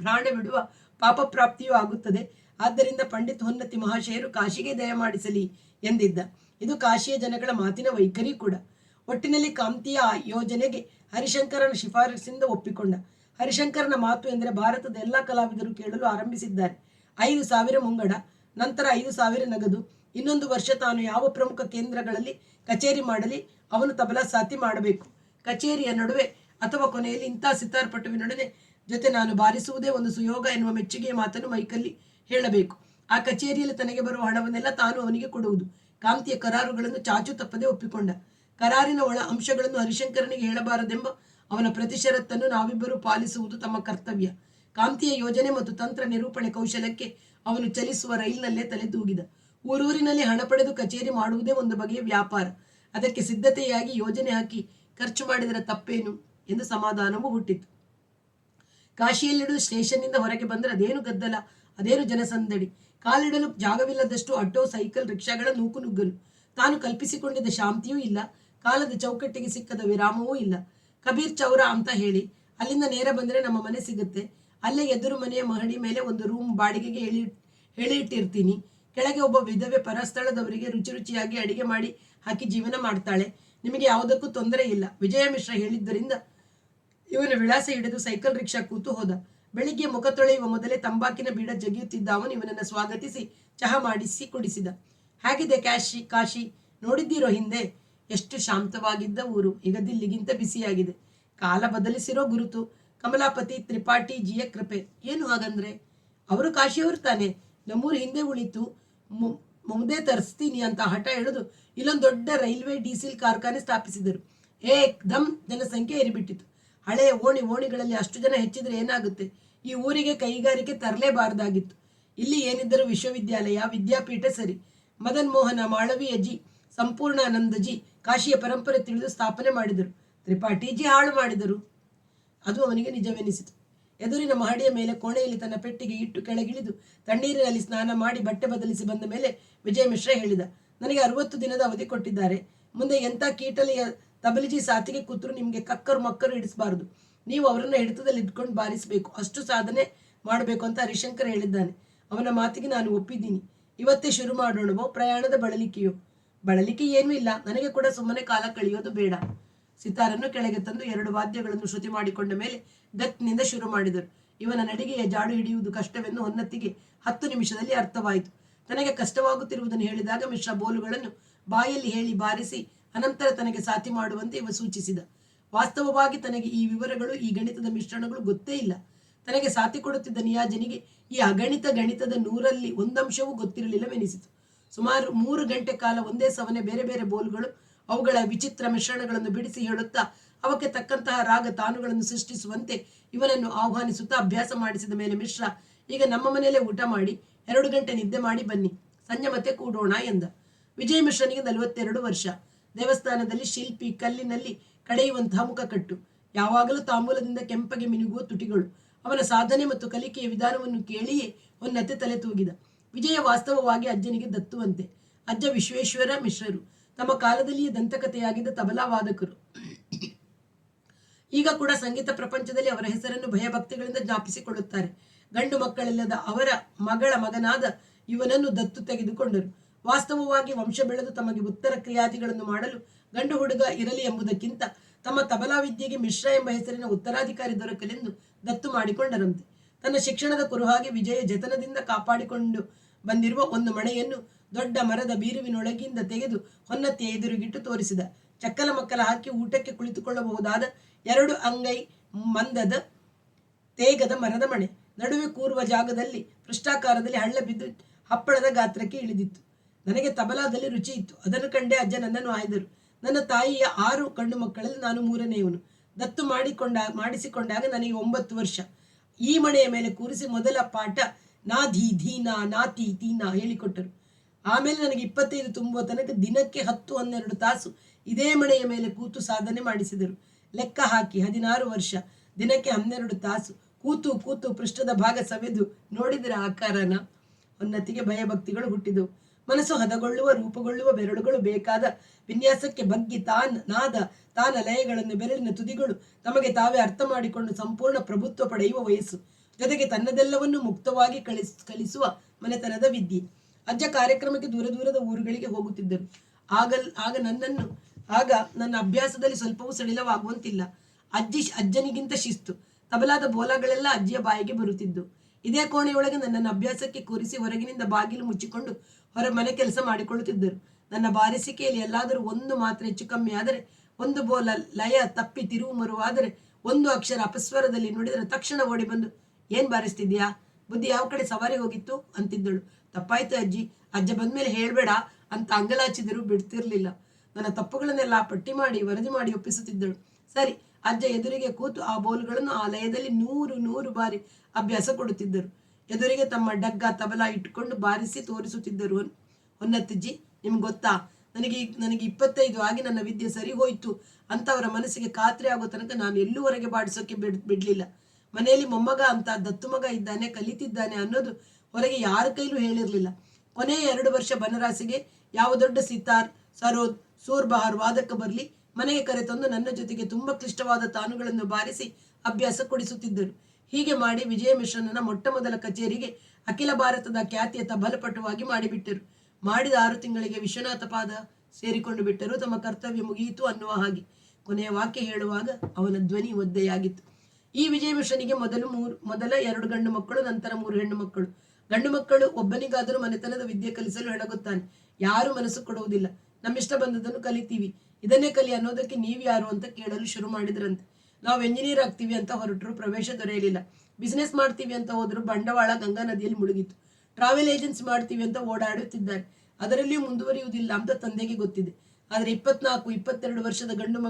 ಪ್ರಾಣ ಬಿಡುವ ಪಾಪ ಪ್ರಾಪ್ತಿಯೂ ಆಗುತ್ತದೆ. ಆದ್ದರಿಂದ ಪಂಡಿತ್ ಹೊನ್ನತಿ ಮಹಾಶಯರು ಕಾಶಿಗೆ ದಯಮಾಡಿಸಲಿ ಎಂದಿದ್ದ. ಇದು ಕಾಶಿಯ ಜನಗಳ ಮಾತಿನ ವೈಖರಿ ಕೂಡ. ಒಟ್ಟಿನಲ್ಲಿ ಕಾಂತಿಯ ಯೋಜನೆಗೆ ಹರಿಶಂಕರನ ಶಿಫಾರಸಿಂದ ಒಪ್ಪಿಕೊಂಡ. ಹರಿಶಂಕರನ ಮಾತು ಎಂದರೆ ಭಾರತದ ಎಲ್ಲ ಕಲಾವಿದರು ಕೇಳಲು ಆರಂಭಿಸಿದ್ದಾರೆ. 5,000 ಮುಂಗಡ, ನಂತರ 5,000 ನಗದು. ಇನ್ನೊಂದು ವರ್ಷ ತಾನು ಯಾವ ಪ್ರಮುಖ ಕೇಂದ್ರಗಳಲ್ಲಿ ಕಚೇರಿ ಮಾಡಲಿ ಅವನು ತಬಲಾ ಸಾತಿ ಮಾಡಬೇಕು. ಕಚೇರಿಯ ನಡುವೆ ಅಥವಾ ಕೊನೆಯಲ್ಲಿ ಇಂಥ ಸಿತಾರ್ ಪಟುವಿನೊಡನೆ ಜೊತೆ ನಾನು ಬಾರಿಸುವುದೇ ಒಂದು ಸುಯೋಗ ಎನ್ನುವ ಮೆಚ್ಚುಗೆಯ ಮಾತನ್ನು ಮೈಕಲ್ಲಿ ಹೇಳಬೇಕು. ಆ ಕಚೇರಿಯಲ್ಲಿ ತನಗೆ ಬರುವ ಹಣವನ್ನೆಲ್ಲ ತಾನು ಅವನಿಗೆ ಕೊಡುವುದು. ಕಾಂತಿಯ ಕರಾರುಗಳನ್ನು ಚಾಚು ತಪ್ಪದೆ ಒಪ್ಪಿಕೊಂಡ. ಕರಾರಿನ ಒಳ ಅಂಶಗಳನ್ನು ಹರಿಶಂಕರನಿಗೆ ಹೇಳಬಾರದೆಂಬ ಅವನ ಪ್ರತಿಷರತ್ತನ್ನು ನಾವಿಬ್ಬರು ಪಾಲಿಸುವುದು ತಮ್ಮ ಕರ್ತವ್ಯ. ಕಾಂತಿಯ ಯೋಜನೆ ಮತ್ತು ತಂತ್ರ ನಿರೂಪಣೆ ಕೌಶಲಕ್ಕೆ ಅವನು ಚಲಿಸುವ ರೈಲಿನಲ್ಲೇ ತಲೆದೂಗಿದ. ಊರೂರಿನಲ್ಲಿ ಹಣ ಪಡೆದು ಕಚೇರಿ ಮಾಡುವುದೇ ಒಂದು ಬಗೆಯ ವ್ಯಾಪಾರ. ಅದಕ್ಕೆ ಸಿದ್ಧತೆಯಾಗಿ ಯೋಜನೆ ಹಾಕಿ ಖರ್ಚು ಮಾಡಿದರೆ ತಪ್ಪೇನು ಎಂದು ಸಮಾಧಾನವೂ ಹುಟ್ಟಿತು. ಕಾಶಿಯಲ್ಲಿಡುವ ಸ್ಟೇಷನ್ನಿಂದ ಹೊರಗೆ ಬಂದರೆ ಅದೇನು ಗದ್ದಲ, ಅದೇನು ಜನಸಂದಡಿ. ಕಾಲಿಡಲು ಜಾಗವಿಲ್ಲದಷ್ಟು ಆಟೋ, ಸೈಕಲ್, ರಿಕ್ಷಾಗಳ ನೂಕುನುಗ್ಗಲು. ತಾನು ಕಲ್ಪಿಸಿಕೊಂಡಿದ್ದ ಶಾಂತಿಯೂ ಇಲ್ಲ, ಕಾಲದ ಚೌಕಟ್ಟಿಗೆ ಸಿಕ್ಕದ ವಿರಾಮವೂ ಇಲ್ಲ. ಕಬೀರ್ ಚೌರ ಅಂತ ಹೇಳಿ ಅಲ್ಲಿಂದ ನೇರ ಬಂದರೆ ನಮ್ಮ ಮನೆ ಸಿಗುತ್ತೆ. ಅಲ್ಲೇ ಎದುರು ಮನೆಯ ಮಹಡಿ ಮೇಲೆ ಒಂದು ರೂಮ್ ಬಾಡಿಗೆಗೆ ಹೇಳಿ ಇಟ್ಟಿರ್ತೀನಿ. ಕೆಳಗೆ ಒಬ್ಬ ವಿಧವೆ ಪರಸ್ಥಳದವರಿಗೆ ರುಚಿ ರುಚಿಯಾಗಿ ಅಡಿಗೆ ಮಾಡಿ ಹಾಕಿ ಜೀವನ ಮಾಡ್ತಾಳೆ. ನಿಮಗೆ ಯಾವುದಕ್ಕೂ ತೊಂದರೆ ಇಲ್ಲ. ವಿಜಯ ಮಿಶ್ರಾ ಹೇಳಿದ್ದರಿಂದ ಇವನ ವಿಳಾಸ ಹಿಡಿದು ಸೈಕಲ್ ರಿಕ್ಷಾ ಕೂತು ಹೋದ. ಬೆಳಿಗ್ಗೆ ಮುಖ ತೊಳೆಯುವ ಮೊದಲೇ ತಂಬಾಕಿನ ಬೀಡ ಜಗಿಯುತ್ತಿದ್ದ ಅವನು ಇವನನ್ನು ಸ್ವಾಗತಿಸಿ ಚಹಾ ಮಾಡಿಸಿ ಕುಡಿಸಿದ. ಹೇಗಿದೆ ಕಾಶಿ ನೋಡಿದ್ದೀರೋ ಹಿಂದೆ? ಎಷ್ಟು ಶಾಂತವಾಗಿದ್ದ ಊರು ಈಗ ದಿಲ್ಲಿಗಿಂತ ಬಿಸಿಯಾಗಿದೆ. ಕಾಲ ಬದಲಿಸಿರೋ ಗುರುತು. ಕಮಲಾಪತಿ ತ್ರಿಪಾಠಿ ಜಿಯ ಕೃಪೆ. ಏನು ಹಾಗಂದ್ರೆ? ಅವರು ಕಾಶಿಯವರು ತಾನೆ. ನಮ್ಮೂರು ಹಿಂದೆ ಉಳಿತು, ಮುಂದೆ ತರಿಸ್ತೀನಿ ಅಂತ ಹಠ ಹಿಡಿದು ಇಲ್ಲೊಂದು ದೊಡ್ಡ ರೈಲ್ವೆ ಡೀಸೆಲ್ ಕಾರ್ಖಾನೆ ಸ್ಥಾಪಿಸಿದರು. ಏಕ್ದಮ್ ಜನಸಂಖ್ಯೆ ಏರಿಬಿಟ್ಟಿತು. ಹಳೆಯ ಓಣಿಗಳಲ್ಲಿ ಅಷ್ಟು ಜನ ಹೆಚ್ಚಿದ್ರೆ ಏನಾಗುತ್ತೆ? ಈ ಊರಿಗೆ ಕೈಗಾರಿಕೆ ತರಲೇಬಾರದಾಗಿತ್ತು. ಇಲ್ಲಿ ಏನಿದ್ದರೂ ವಿಶ್ವವಿದ್ಯಾಲಯ, ವಿದ್ಯಾಪೀಠ ಸರಿ. ಮದನ್ ಮೋಹನ ಮಾಳವೀಯಜಿ, ಸಂಪೂರ್ಣಾನಂದಜಿ ಕಾಶಿಯ ಪರಂಪರೆ ತಿಳಿದು ಸ್ಥಾಪನೆ ಮಾಡಿದರು. ತ್ರಿಪಾಠಿಜಿ ಹಾಳು ಮಾಡಿದರು. ಅದು ಅವನಿಗೆ ನಿಜವೆನಿಸಿತು. ಎದುರಿನ ಮಹಡಿಯ ಮೇಲೆ ಕೋಣೆಯಲ್ಲಿ ತನ್ನ ಪೆಟ್ಟಿಗೆ ಇಟ್ಟು ಕೆಳಗಿಳಿದು ತಣ್ಣೀರಿನಲ್ಲಿ ಸ್ನಾನ ಮಾಡಿ ಬಟ್ಟೆ ಬದಲಿಸಿ ಬಂದ ಮೇಲೆ ವಿಜಯ ಮಿಶ್ರಾ ಹೇಳಿದ, ನನಗೆ 60 ದಿನದ ಅವಧಿ ಕೊಟ್ಟಿದ್ದಾರೆ. ಮುಂದೆ ಎಂಥ ಕೀಟಲಿಯ ತಬಲಿಜಿ ಸಾತಿಗೆ ಕೂತರು ನಿಮಗೆ ಕಕ್ಕರು ಮಕ್ಕರು ಹಿಡಿಸಬಾರದು. ನೀವು ಅವರನ್ನು ಹಿಡಿತದಲ್ಲಿ ಇಟ್ಕೊಂಡು ಬಾರಿಸಬೇಕು. ಅಷ್ಟು ಸಾಧನೆ ಮಾಡಬೇಕು ಅಂತ ಹರಿಶಂಕರ್ ಹೇಳಿದ್ದಾನೆ. ಅವನ ಮಾತಿಗೆ ನಾನು ಒಪ್ಪಿದ್ದೀನಿ. ಇವತ್ತೇ ಶುರು ಮಾಡೋಣವೋ? ಪ್ರಯಾಣದ ಬಳಲಿಕೆ ಏನೂ ಇಲ್ಲ. ನನಗೆ ಕೂಡ ಸುಮ್ಮನೆ ಕಾಲ ಕಳೆಯೋದು ಬೇಡ. ಸಿತಾರನ್ನು ಕೆಳಗೆ ತಂದು 2 ವಾದ್ಯಗಳನ್ನು ಶ್ರುತಿ ಮಾಡಿಕೊಂಡ ಮೇಲೆ ಗತ್ನಿಂದ ಶುರು ಮಾಡಿದರು. ಇವನ ನಡಿಗೆಯ ಜಾಡು ಹಿಡಿಯುವುದು ಕಷ್ಟವೆಂದು ಹೊನ್ನತ್ತಿಗೆ 10 ನಿಮಿಷದಲ್ಲಿ ಅರ್ಥವಾಯಿತು. ತನಗೆ ಕಷ್ಟವಾಗುತ್ತಿರುವುದನ್ನು ಹೇಳಿದಾಗ ಮಿಶ್ರಾ ಬೋಲುಗಳನ್ನು ಬಾಯಲ್ಲಿ ಹೇಳಿ ಬಾರಿಸಿ ಅನಂತರ ತನಗೆ ಸಾತಿ ಮಾಡುವಂತೆ ಇವ ಸೂಚಿಸಿದ. ವಾಸ್ತವವಾಗಿ ತನಗೆ ಈ ವಿವರಗಳು, ಈ ಗಣಿತದ ಮಿಶ್ರಣಗಳು ಗೊತ್ತೇ ಇಲ್ಲ. ತನಗೆ ಸಾತಿ ಕೊಡುತ್ತಿದ್ದ ನಿಯಾಜನಿಗೆ ಈ ಗಣಿತದ 100ರಲ್ಲಿ 1 ಅಂಶವೂ ಗೊತ್ತಿರಲಿಲ್ಲವೆನಿಸಿತು. ಸುಮಾರು 3 ಗಂಟೆ ಕಾಲ ಒಂದೇ ಸವನೆ ಬೇರೆ ಬೇರೆ ಬೋಲುಗಳು ಅವುಗಳ ವಿಚಿತ್ರ ಮಿಶ್ರಣಗಳನ್ನು ಬಿಡಿಸಿ ಹೇಳುತ್ತಾ ಅವಕ್ಕೆ ತಕ್ಕಂತಹ ರಾಗ ತಾನುಗಳನ್ನು ಸೃಷ್ಟಿಸುವಂತೆ ಇವನನ್ನು ಆಹ್ವಾನಿಸುತ್ತಾ ಅಭ್ಯಾಸ ಮಾಡಿಸಿದ ಮೇಲೆ ಮಿಶ್ರಾ, ಈಗ ನಮ್ಮ ಮನೆಯಲ್ಲೇ ಊಟ ಮಾಡಿ 2 ಗಂಟೆ ನಿದ್ದೆ ಮಾಡಿ ಬನ್ನಿ, ಸಂಜೆ ಮತ್ತೆ ಕೂಡೋಣ ಎಂದ. ವಿಜಯ ಮಿಶ್ರನಿಗೆ 42 ವರ್ಷ. ದೇವಸ್ಥಾನದಲ್ಲಿ ಶಿಲ್ಪಿ, ಕಲ್ಲಿನಲ್ಲಿ ಕಡೆಯುವಂತಹ ಮುಖಕಟ್ಟು, ಯಾವಾಗಲೂ ತಾಂಬೂಲದಿಂದ ಕೆಂಪಗೆ ಮಿನುಗುವ ತುಟಿಗಳು. ಅವನ ಸಾಧನೆ ಮತ್ತು ಕಲಿಕೆಯ ವಿಧಾನವನ್ನು ಕೇಳಿಯೇ ಹೊನ್ನತ್ತೆ ತಲೆ ತೂಗಿದ. ವಿಜಯ ವಾಸ್ತವವಾಗಿ ಅಜ್ಜನಿಗೆ ದತ್ತುವಂತೆ. ಅಜ್ಜ ವಿಶ್ವೇಶ್ವರ ಮಿಶ್ರರು ತಮ್ಮ ಕಾಲದಲ್ಲಿಯೇ ದಂತಕಥೆಯಾಗಿದ್ದ ತಬಲಾ ವಾದಕರು. ಈಗ ಕೂಡ ಸಂಗೀತ ಪ್ರಪಂಚದಲ್ಲಿ ಅವರ ಹೆಸರನ್ನು ಭಯಭಕ್ತಿಗಳಿಂದ ಜ್ಞಾಪಿಸಿಕೊಳ್ಳುತ್ತಾರೆ. ಗಂಡು ಮಕ್ಕಳಿಲ್ಲದ ಅವರ ಮಗಳ ಮಗನಾದ ಇವನನ್ನು ದತ್ತು ತೆಗೆದುಕೊಂಡರು. ವಾಸ್ತವವಾಗಿ ವಂಶ ಬೆಳೆದು ತಮಗೆ ಉತ್ತರ ಕ್ರಿಯಾದಿಗಳನ್ನು ಮಾಡಲು ಗಂಡು ಹುಡುಗ ಇರಲಿ ಎಂಬುದಕ್ಕಿಂತ ತಮ್ಮ ತಬಲಾ ವಿದ್ಯೆಗೆ ಮಿಶ್ರಾ ಎಂಬ ಹೆಸರಿನ ಉತ್ತರಾಧಿಕಾರಿ ದೊರಕಲೆಂದು ದತ್ತು ಮಾಡಿಕೊಂಡರಂತೆ. ತನ್ನ ಶಿಕ್ಷಣದ ಕುರುಹಾಗಿ ವಿಜಯ ಜತನದಿಂದ ಕಾಪಾಡಿಕೊಂಡು ಬಂದಿರುವ ಒಂದು ಮಣೆಯನ್ನು ದೊಡ್ಡ ಮರದ ಬೀರುವಿನೊಳಗಿಂದ ತೆಗೆದು ಹೊನ್ನತ್ತೆಯ ಎದುರುಗಿಟ್ಟು ತೋರಿಸಿದ. ಚಕ್ಕಲ ಮಕ್ಕಲ ಹಾಕಿ ಊಟಕ್ಕೆ ಕುಳಿತುಕೊಳ್ಳಬಹುದಾದ 2 ಅಂಗೈ ಮಂದದ ತೇಗದ ಮರದ ಮಣೆ. ನಡುವೆ ಕೂರುವ ಜಾಗದಲ್ಲಿ ಪೃಷ್ಠಾಕಾರದಲ್ಲಿ ಹಳ್ಳ ಬಿದ್ದು ಹಪ್ಪಳದ ಗಾತ್ರಕ್ಕೆ ಇಳಿದಿತ್ತು. ನನಗೆ ತಬಲಾದಲ್ಲಿ ರುಚಿ ಇತ್ತು. ಅದನ್ನು ಕಂಡೇ ಅಜ್ಜ ನನ್ನನ್ನು ಆಯ್ದರು. ನನ್ನ ತಾಯಿಯ 6 ಗಂಡು ಮಕ್ಕಳಲ್ಲಿ ನಾನು 3ನೇಯವನು. ದತ್ತು ಮಾಡಿಸಿಕೊಂಡಾಗ ನನಗೆ 9 ವರ್ಷ. ಈ ಮಣೆಯ ಮೇಲೆ ಕೂರಿಸಿ ಮೊದಲ ಪಾಠ ನಾಧಿ ಧೀನಾ ನಾತಿ ತೀನಾ ಹೇಳಿಕೊಟ್ಟರು. ಆಮೇಲೆ ನನಗೆ 25 ತುಂಬುವ ತನಕ ದಿನಕ್ಕೆ 10-12 ತಾಸು ಇದೇ ಮಣೆಯ ಮೇಲೆ ಕೂತು ಸಾಧನೆ ಮಾಡಿಸಿದರು. ಲೆಕ್ಕ ಹಾಕಿ 16 ವರ್ಷ, ದಿನಕ್ಕೆ 12 ತಾಸು ಕೂತು ಪೃಷ್ಠದ ಭಾಗ ಸವೆದು ನೋಡಿದರೆ ಆಕಾರನ. ಹೊನ್ನತಿಗೆ ಭಯಭಕ್ತಿಗಳು ಹುಟ್ಟಿದವು. ಮನಸ್ಸು ಹದಗೊಳ್ಳುವ, ರೂಪುಗೊಳ್ಳುವ, ಬೆರಳುಗಳು ಬೇಕಾದ ವಿನ್ಯಾಸಕ್ಕೆ ಬಗ್ಗಿ ತಾನ ಲಯಗಳನ್ನು ಬೆರಳಿನ ತುದಿಗಳು ತಮಗೆ ತಾವೇ ಅರ್ಥ ಮಾಡಿಕೊಂಡು ಸಂಪೂರ್ಣ ಪ್ರಭುತ್ವ ಪಡೆಯುವ ವಯಸ್ಸು. ಜೊತೆಗೆ ತನ್ನದೆಲ್ಲವನ್ನು ಮುಕ್ತವಾಗಿ ಕಲಿಸುವ ಮನೆತನದ ವಿದ್ಯೆ. ಅಜ್ಜ ಕಾರ್ಯಕ್ರಮಕ್ಕೆ ದೂರದ ಊರುಗಳಿಗೆ ಹೋಗುತ್ತಿದ್ದರು. ಆಗ ನನ್ನ ಅಭ್ಯಾಸದಲ್ಲಿ ಸ್ವಲ್ಪವೂ ಸಡಿಲವಾಗುವಂತಿಲ್ಲ. ಅಜ್ಜನಿಗಿಂತ ಶಿಸ್ತು. ತಬಲಾದ ಬೋಲಗಳೆಲ್ಲ ಅಜ್ಜಿಯ ಬಾಯಿಗೆ ಬರುತ್ತಿದ್ದು. ಇದೇ ಕೋಣೆಯೊಳಗೆ ನನ್ನನ್ನು ಅಭ್ಯಾಸಕ್ಕೆ ಕೂರಿಸಿ ಹೊರಗಿನಿಂದ ಬಾಗಿಲು ಮುಚ್ಚಿಕೊಂಡು ಮನೆ ಕೆಲಸ ಮಾಡಿಕೊಳ್ಳುತ್ತಿದ್ದರು. ನನ್ನ ಬಾರಿಸಿಕೆಯಲ್ಲಿ ಎಲ್ಲಾದರೂ ಒಂದು ಮಾತ್ರ ಹೆಚ್ಚು ಕಮ್ಮಿ ಆದರೆ, ಒಂದು ಬೋಲ ಲಯ ತಪ್ಪಿ ತಿರುವು ಮರುವಾದರೆ, ಒಂದು ಅಕ್ಷರ ಅಪಸ್ವರದಲ್ಲಿ ನುಡಿದರೆ ತಕ್ಷಣ ಓಡಿ ಬಂದು, ಏನ್ ಬಾರಿಸ್ತಿದ್ಯಾ, ಬುದ್ಧಿ ಯಾವ ಕಡೆ ಸವಾರಿ ಹೋಗಿತ್ತು ಅಂತಿದ್ದಳು. ತಪ್ಪಾಯ್ತು ಅಜ್ಜಿ, ಅಜ್ಜ ಬಂದ್ಮೇಲೆ ಹೇಳ್ಬೇಡ ಅಂತ ಅಂಗಲಾಚಿದರೂ ಬಿಡ್ತಿರ್ಲಿಲ್ಲ. ನನ್ನ ತಪ್ಪುಗಳನ್ನೆಲ್ಲ ಪಟ್ಟಿ ಮಾಡಿ ವರದಿ ಮಾಡಿ ಒಪ್ಪಿಸುತ್ತಿದ್ದಳು. ಸರಿ, ಅಜ್ಜ ಎದುರಿಗೆ ಕೂತು ಆ ಬೋಲ್ಗಳನ್ನು ಆ ಲಯದಲ್ಲಿ 100 ಬಾರಿ ಅಭ್ಯಾಸ ಕೊಡುತ್ತಿದ್ದರು. ಎದುರಿಗೆ ತಮ್ಮ ಡಗ್ಗ ತಬಲ ಇಟ್ಟುಕೊಂಡು ಬಾರಿಸಿ ತೋರಿಸುತ್ತಿದ್ದರು. ಹೊನ್ನತ್ತಜ್ಜಿ, ನಿಮ್ಗೆ ಗೊತ್ತಾ, ನನಗೆ 25 ಆಗಿ ನನ್ನ ವಿದ್ಯೆ ಸರಿ ಹೋಯ್ತು ಅಂತ ಅವರ ಮನಸ್ಸಿಗೆ ಖಾತ್ರಿ ಆಗೋ ತನಕ ನಾನು ಎಲ್ಲೂವರೆಗೆ ಬಾಡಿಸೋಕೆ ಬಿಡ್ಲಿಲ್ಲ. ಮನೆಯಲ್ಲಿ ಮೊಮ್ಮಗ ಅಂತ ದತ್ತು ಮಗ ಇದ್ದಾನೆ, ಕಲಿತಿದ್ದಾನೆ ಅನ್ನೋದು ಹೊರಗೆ ಯಾರ ಕೈಲೂ ಹೇಳಿರ್ಲಿಲ್ಲ. ಕೊನೆಯ 2 ವರ್ಷ ಬನರಾಸಿಗೆ ಯಾವ ದೊಡ್ಡ ಸಿತಾರ್, ಸರೋದ್, ಸೂರ್ಬಹಾರ್ ವಾದಕ ಬರಲಿ ಮನೆಗೆ ಕರೆತಂದು ನನ್ನ ಜೊತೆಗೆ ತುಂಬಾ ಕ್ಲಿಷ್ಟವಾದ ತಾನುಗಳನ್ನು ಬಾರಿಸಿ ಅಭ್ಯಾಸ ಕೊಡಿಸುತ್ತಿದ್ದರು. ಹೀಗೆ ಮಾಡಿ ವಿಜಯ ಮಿಶ್ರನನ್ನ ಮೊಟ್ಟ ಮೊದಲ ಕಚೇರಿಗೆ ಅಖಿಲ ಭಾರತದ ಖ್ಯಾತಿಯ ತಬಲಪಟುವಾಗಿ ಮಾಡಿಬಿಟ್ಟರು. ಮಾಡಿದ 6 ತಿಂಗಳಿಗೆ ವಿಶ್ವನಾಥ ಪಾದ ಸೇರಿಕೊಂಡು ಬಿಟ್ಟರು. ತಮ್ಮ ಕರ್ತವ್ಯ ಮುಗಿಯಿತು ಅನ್ನುವ ಹಾಗೆ. ಕೊನೆಯ ವಾಕ್ಯ ಹೇಳುವಾಗ ಅವನ ಧ್ವನಿ ಒದ್ದೆಯಾಗಿತ್ತು. ಈ ವಿಜಯ ಮಿಶ್ರನಿಗೆ ಮೊದಲ 2 ಗಂಡು ಮಕ್ಕಳು, ನಂತರ 3 ಹೆಣ್ಣು ಮಕ್ಕಳು. ಗಂಡು ಮಕ್ಕಳು ಒಬ್ಬನಿಗಾದರೂ ಮನೆತನದ ವಿದ್ಯೆ ಕಲಿಸಲು ಹೆಣಗುತ್ತಾನೆ. ಯಾರು ಮನಸ್ಸು ಕೊಡುವುದಿಲ್ಲ. ನಮ್ಮಿಷ್ಟ ಬಂದದನ್ನು ಕಲಿತೀವಿ, ಇದನ್ನೇ ಕಲಿ ಅನ್ನೋದಕ್ಕೆ ನೀವ್ಯಾರು ಅಂತ ಕೇಳಲು ಶುರು ಮಾಡಿದ್ರಂತೆ. ನಾವು ಎಂಜಿನಿಯರ್ ಆಗ್ತೀವಿ ಅಂತ ಹೊರಟರು, ಪ್ರವೇಶ ದೊರೆಯಲಿಲ್ಲ. ಬಿಸ್ನೆಸ್ ಮಾಡ್ತೀವಿ ಅಂತ ಹೋದ್ರು, ಬಂಡವಾಳ ಗಂಗಾ ನದಿಯಲ್ಲಿ ಮುಳುಗಿತು. ಟ್ರಾವೆಲ್ ಏಜೆನ್ಸಿ ಮಾಡ್ತೀವಿ ಅಂತ ಓಡಾಡುತ್ತಿದ್ದಾರೆ, ಅದರಲ್ಲಿಯೂ ಮುಂದುವರಿಯುವುದಿಲ್ಲ ಅಂತ ತಂದೆಗೆ ಗೊತ್ತಿದೆ. ಆದರೆ 24-22 ವರ್ಷದ ಗಂಡು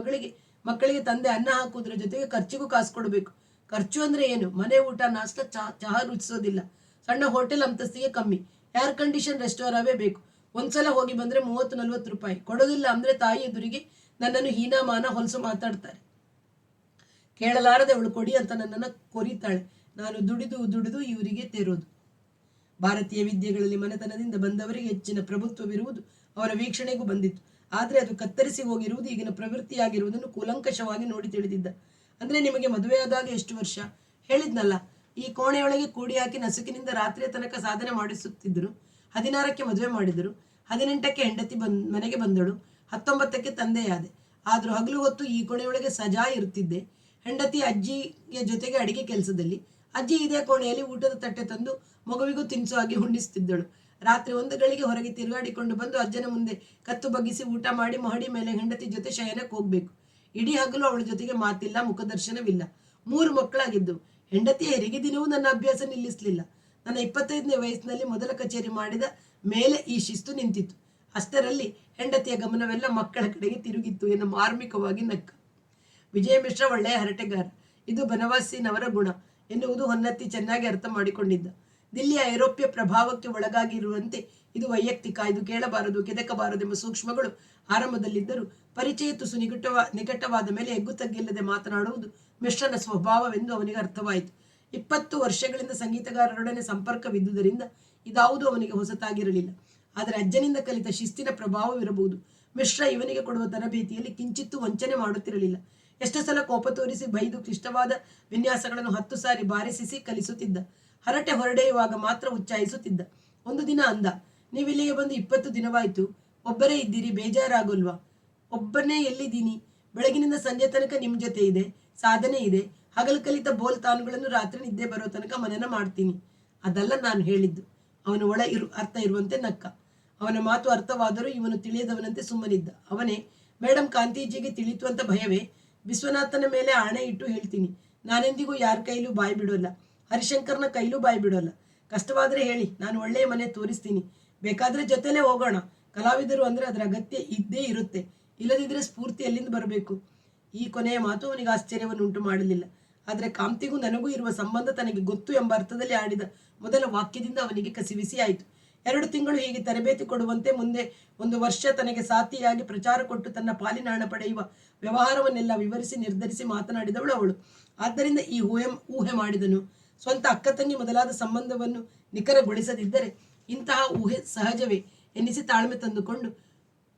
ಮಕ್ಕಳಿಗೆ ತಂದೆ ಅನ್ನ ಹಾಕುವುದರ ಜೊತೆಗೆ ಖರ್ಚಿಗೂ ಕಾಸು ಕೊಡಬೇಕು. ಖರ್ಚು ಅಂದ್ರೆ ಏನು? ಮನೆ ಊಟ, ನಾಷ್ಟ, ಚಹಾ ರುಚಿಸೋದಿಲ್ಲ. ಸಣ್ಣ ಹೋಟೆಲ್ ಅಂತಸ್ತಿಗೆ ಕಮ್ಮಿ, ಏರ್ ಕಂಡೀಷನ್ ರೆಸ್ಟೋರಾವೇ ಬೇಕು. ಒಂದ್ಸಲ ಹೋಗಿ ಬಂದ್ರೆ 30-40 ರೂಪಾಯಿ ಕೊಡೋದಿಲ್ಲ ಅಂದ್ರೆ ತಾಯಿ ಎದುರಿಗೆ ನನ್ನನ್ನು ಹೀನಾಮಾನ ಹೊಲಸು ಮಾತಾಡ್ತಾರೆ. ಕೇಳಲಾರದೆ ಅವಳು ಕೊಡಿ ಅಂತ ನನ್ನನ್ನು ಕೊರಿತಾಳೆ. ನಾನು ದುಡಿದು ಇವರಿಗೆ ತೆರೋದು. ಭಾರತೀಯ ವಿದ್ಯೆಗಳಲ್ಲಿ ಮನೆತನದಿಂದ ಬಂದವರಿಗೆ ಹೆಚ್ಚಿನ ಪ್ರಭುತ್ವವಿರುವುದು ಅವರ ವೀಕ್ಷಣೆಗೂ ಬಂದಿತ್ತು. ಆದ್ರೆ ಅದು ಕತ್ತರಿಸಿ ಹೋಗಿರುವುದು ಈಗಿನ ಪ್ರವೃತ್ತಿಯಾಗಿರುವುದನ್ನು ಕೂಲಂಕಷವಾಗಿ ನೋಡಿ ತಿಳಿದಿದ್ದ. ಅಂದ್ರೆ ನಿಮಗೆ ಮದುವೆಯಾದಾಗ ಎಷ್ಟು ವರ್ಷ? ಹೇಳಿದ್ನಲ್ಲ, ಈ ಕೋಣೆಯೊಳಗೆ ಕೂಡಿ ಹಾಕಿ ನಸುಕಿನಿಂದ ರಾತ್ರಿಯ ತನಕ ಸಾಧನೆ ಮಾಡಿಸುತ್ತಿದ್ದರು. 16ಕ್ಕೆ ಮದುವೆ ಮಾಡಿದರು, 18ಕ್ಕೆ ಹೆಂಡತಿ ಮನೆಗೆ ಬಂದಳು, 19ಕ್ಕೆ ತಂದೆಯಾದೆ. ಆದ್ರೂ ಹಗಲು ಹೊತ್ತು ಈ ಕೋಣೆಯೊಳಗೆ ಸಜಾ ಇರುತ್ತಿದ್ದೆ. ಹೆಂಡತಿ ಅಜ್ಜಿಯ ಜೊತೆಗೆ ಅಡಿಗೆ ಕೆಲಸದಲ್ಲಿ. ಅಜ್ಜಿ ಇದೇ ಕೋಣೆಯಲ್ಲಿ ಊಟದ ತಟ್ಟೆ ತಂದು ಮಗುವಿಗೂ ತಿನಿಸು ಆಗಿ ಉಣ್ಣಿಸುತ್ತಿದ್ದಳು. ರಾತ್ರಿ 1 ಗಳಿಗೆ ಹೊರಗೆ ತಿರುಗಾಡಿಕೊಂಡು ಬಂದು ಅಜ್ಜನ ಮುಂದೆ ಕತ್ತು ಬಗ್ಗಿಸಿ ಊಟ ಮಾಡಿ ಮಹಡಿ ಮೇಲೆ ಹೆಂಡತಿ ಜೊತೆ ಶಯನಕ್ಕೆ ಹೋಗ್ಬೇಕು. ಇಡೀ ಹಗಲು ಅವಳ ಜೊತೆಗೆ ಮಾತಿಲ್ಲ, ಮುಖದರ್ಶನವಿಲ್ಲ. 3 ಮಕ್ಕಳಾಗಿದ್ದು. ಹೆಂಡತಿಯ ಹೆರಿಗೆ ದಿನವೂ ನನ್ನ ಅಭ್ಯಾಸ ನಿಲ್ಲಿಸಲಿಲ್ಲ. ನನ್ನ 25ನೇ ವಯಸ್ಸಿನಲ್ಲಿ ಮೊದಲ ಕಚೇರಿ ಮಾಡಿದ ಮೇಲೆ ಈ ಶಿಸ್ತು ನಿಂತಿತ್ತು. ಅಷ್ಟರಲ್ಲಿ ಹೆಂಡತಿಯ ಗಮನವೆಲ್ಲ ಮಕ್ಕಳ ಕಡೆಗೆ ತಿರುಗಿತ್ತು ಎಂದು ಮಾರ್ಮಿಕವಾಗಿ ನಕ್ಕ. ವಿಜಯ ಮಿಶ್ರ ಒಳ್ಳೆಯ ಹರಟೆಗಾರ, ಇದು ಬನವಾಸಿನವರ ಗುಣ ಎನ್ನುವುದು ಹೊನ್ನತ್ತಿ ಚೆನ್ನಾಗಿ ಅರ್ಥ ಮಾಡಿಕೊಂಡಿದ್ದ. ದಿಲ್ಲಿಯ ಐರೋಪ್ಯ ಪ್ರಭಾವಕ್ಕೆ ಒಳಗಾಗಿರುವಂತೆ ಇದು ವೈಯಕ್ತಿಕ, ಇದು ಕೇಳಬಾರದು, ಕೆದಕಬಾರದೆಂಬ ಸೂಕ್ಷ್ಮಗಳು ಆರಂಭದಲ್ಲಿದ್ದರೂ ಪರಿಚಯ ತುಸು ನಿಕಟವಾದ ಮೇಲೆ ಎಗ್ಗು ತಗ್ಗಿಲ್ಲದೆ ಮಾತನಾಡುವುದು ಮಿಶ್ರನ ಸ್ವಭಾವವೆಂದು ಅವನಿಗೆ ಅರ್ಥವಾಯಿತು. 20 ವರ್ಷಗಳಿಂದ ಸಂಗೀತಗಾರರೊಡನೆ ಸಂಪರ್ಕವಿದ್ದುದರಿಂದ ಇದಾವುದು ಅವನಿಗೆ ಹೊಸತಾಗಿರಲಿಲ್ಲ. ಆದರೆ ಅಜ್ಜನಿಂದ ಕಲಿತ ಶಿಸ್ತಿನ ಪ್ರಭಾವವಿರಬಹುದು. ಮಿಶ್ರ ಇವನಿಗೆ ಕೊಡುವ ತರಬೇತಿಯಲ್ಲಿ ಕಿಂಚಿತ್ತೂ ವಂಚನೆ ಮಾಡುತ್ತಿರಲಿಲ್ಲ. ಎಷ್ಟು ಸಲ ಕೋಪ ತೋರಿಸಿ ಬೈದು ಕ್ಲಿಷ್ಟವಾದ ವಿನ್ಯಾಸಗಳನ್ನು 10 ಸಾರಿ ಬಾರಿಸಿಸಿ ಕಲಿಸುತ್ತಿದ್ದ. ಹರಟೆ ಹೊರಡೆಯುವಾಗ ಮಾತ್ರ ಉಚ್ಚಾಯಿಸುತ್ತಿದ್ದ. ಒಂದು ದಿನ ಅಂದ, ನೀವಿಲ್ಲಿಗೆ ಬಂದು 20 ದಿನವಾಯ್ತು, ಒಬ್ಬರೇ ಇದ್ದೀರಿ, ಬೇಜಾರಾಗೋಲ್ವಾ? ಒಬ್ಬನೇ ಎಲ್ಲಿದ್ದೀನಿ? ಬೆಳಗಿನಿಂದ ಸಂಜೆ ತನಕ ನಿಮ್ ಜೊತೆ ಇದೆ, ಸಾಧನೆ ಇದೆ. ಹಗಲು ಕಲಿತ ಬೋಲ್ ತಾನುಗಳನ್ನು ರಾತ್ರಿ ನಿದ್ದೆ ಬರೋ ತನಕ ಮನನ ಮಾಡ್ತೀನಿ. ಅದಲ್ಲ ನಾನು ಹೇಳಿದ್ದು. ಅವನು ಅರ್ಥ ಇರುವಂತೆ ನಕ್ಕ. ಅವನ ಮಾತು ಅರ್ಥವಾದರೂ ಇವನು ತಿಳಿಯದವನಂತೆ ಸುಮ್ಮನಿದ್ದ. ಅವನೇ, ಮೇಡಮ್ ಕಾಂತೀಜಿಗೆ ತಿಳಿತು ಅಂತ ಭಯವೇ? ವಿಶ್ವನಾಥನ ಮೇಲೆ ಆಣೆ ಇಟ್ಟು ಹೇಳ್ತೀನಿ, ನಾನೆಂದಿಗೂ ಯಾರ ಕೈಲೂ ಬಾಯಿ ಬಿಡೋಲ್ಲ, ಹರಿಶಂಕರ್ನ ಕೈಲೂ ಬಾಯಿ ಬಿಡೋಲ್ಲ. ಕಷ್ಟವಾದ್ರೆ ಹೇಳಿ, ನಾನು ಒಳ್ಳೆಯ ಮನೆ ತೋರಿಸ್ತೀನಿ, ಬೇಕಾದ್ರೆ ಜೊತೆಲೇ ಹೋಗೋಣ. ಕಲಾವಿದರು ಅಂದ್ರೆ ಅದರ ಅಗತ್ಯ ಇದ್ದೇ ಇರುತ್ತೆ, ಇಲ್ಲದಿದ್ರೆ ಸ್ಫೂರ್ತಿ ಎಲ್ಲಿಂದ ಬರಬೇಕು? ಈ ಕೊನೆಯ ಮಾತು ಅವನಿಗೆ ಆಶ್ಚರ್ಯವನ್ನು ಉಂಟು ಮಾಡಲಿಲ್ಲ. ಆದರೆ ಕಾಂತಿಗೂ ನನಗೂ ಇರುವ ಸಂಬಂಧ ತನಗೆ ಗೊತ್ತು ಎಂಬ ಅರ್ಥದಲ್ಲಿ ಆಡಿದ ಮೊದಲ ವಾಕ್ಯದಿಂದ ಅವನಿಗೆ ಕಸಿವಿಸಿ ಆಯಿತು. 2 ತಿಂಗಳು ಹೀಗೆ ತರಬೇತಿ ಕೊಡುವಂತೆ, ಮುಂದೆ 1 ವರ್ಷ ತನಗೆ ಸಾಥಿಯಾಗಿ ಪ್ರಚಾರ ಕೊಟ್ಟು ತನ್ನ ಪಾಲಿನ ಹಣ ಪಡೆಯುವ ವ್ಯವಹಾರವನ್ನೆಲ್ಲ ವಿವರಿಸಿ ನಿರ್ಧರಿಸಿ ಮಾತನಾಡಿದವಳು ಅವಳು. ಆದ್ದರಿಂದ ಈ ಊಹೆ ಮಾಡಿದನು. ಸ್ವಂತ ಅಕ್ಕ ತಂಗಿ ಮೊದಲಾದ ಸಂಬಂಧವನ್ನು ನಿಖರಗೊಳಿಸದಿದ್ದರೆ ಇಂತಹ ಊಹೆ ಸಹಜವೇ ಎನ್ನಿಸಿ ತಾಳ್ಮೆ ತಂದುಕೊಂಡು,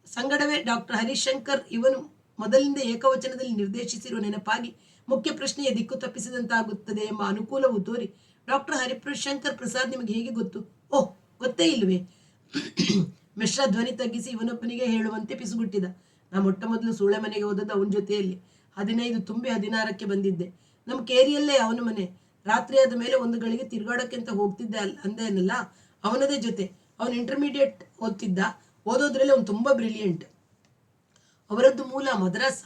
ಸಂಗಡವೇ ಡಾಕ್ಟರ್ ಹರಿಶಂಕರ್ ಇವನು ಮೊದಲಿಂದ ಏಕವಚನದಲ್ಲಿ ನಿರ್ದೇಶಿಸಿರುವ ನೆನಪಾಗಿ ಮುಖ್ಯ ಪ್ರಶ್ನೆಯ ದಿಕ್ಕು ತಪ್ಪಿಸಿದಂತಾಗುತ್ತದೆ ಎಂಬ ಅನುಕೂಲವು ತೋರಿ, ಡಾಕ್ಟರ್ ಹರಿಶಂಕರ್ ಪ್ರಸಾದ್ ನಿಮಗೆ ಹೇಗೆ ಗೊತ್ತು? ಓಹ್, ಗೊತ್ತೇ ಇಲ್ವೇ? ಮಿಶ್ರ ಧ್ವನಿ ತಗ್ಗಿಸಿ ಇವನೊಬ್ಬನಿಗೆ ಹೇಳುವಂತೆ ಪಿಸುಗುಟ್ಟಿದ. ನಾ ಮೊಟ್ಟ ಮೊದಲು ಸೂಳೆ ಮನೆಗೆ ಹೋದದ್ದು ಅವನ ಜೊತೆಯಲ್ಲಿ. 15 ತುಂಬಿ 16ಕ್ಕೆ ಬಂದಿದ್ದೆ. ನಮ್ಮ ಕೇರಿಯಲ್ಲೇ ಅವನ ಮನೆ. ರಾತ್ರಿ ಆದ ಮೇಲೆ ಒಂದು ಗಳಿಗೆ ತಿರುಗಾಡೋಕ್ಕೆ ಅಂತ ಹೋಗ್ತಿದ್ದೆ ಅಂದೇನಲ್ಲ, ಅವನದೇ ಜೊತೆ. ಅವನು ಇಂಟರ್ಮೀಡಿಯೇಟ್ ಓದ್ತಿದ್ದ. ಓದೋದ್ರಲ್ಲಿ ಅವನು ತುಂಬ ಬ್ರಿಲಿಯಂಟ್. ಅವರದ್ದು ಮೂಲ ಮದ್ರಾಸ.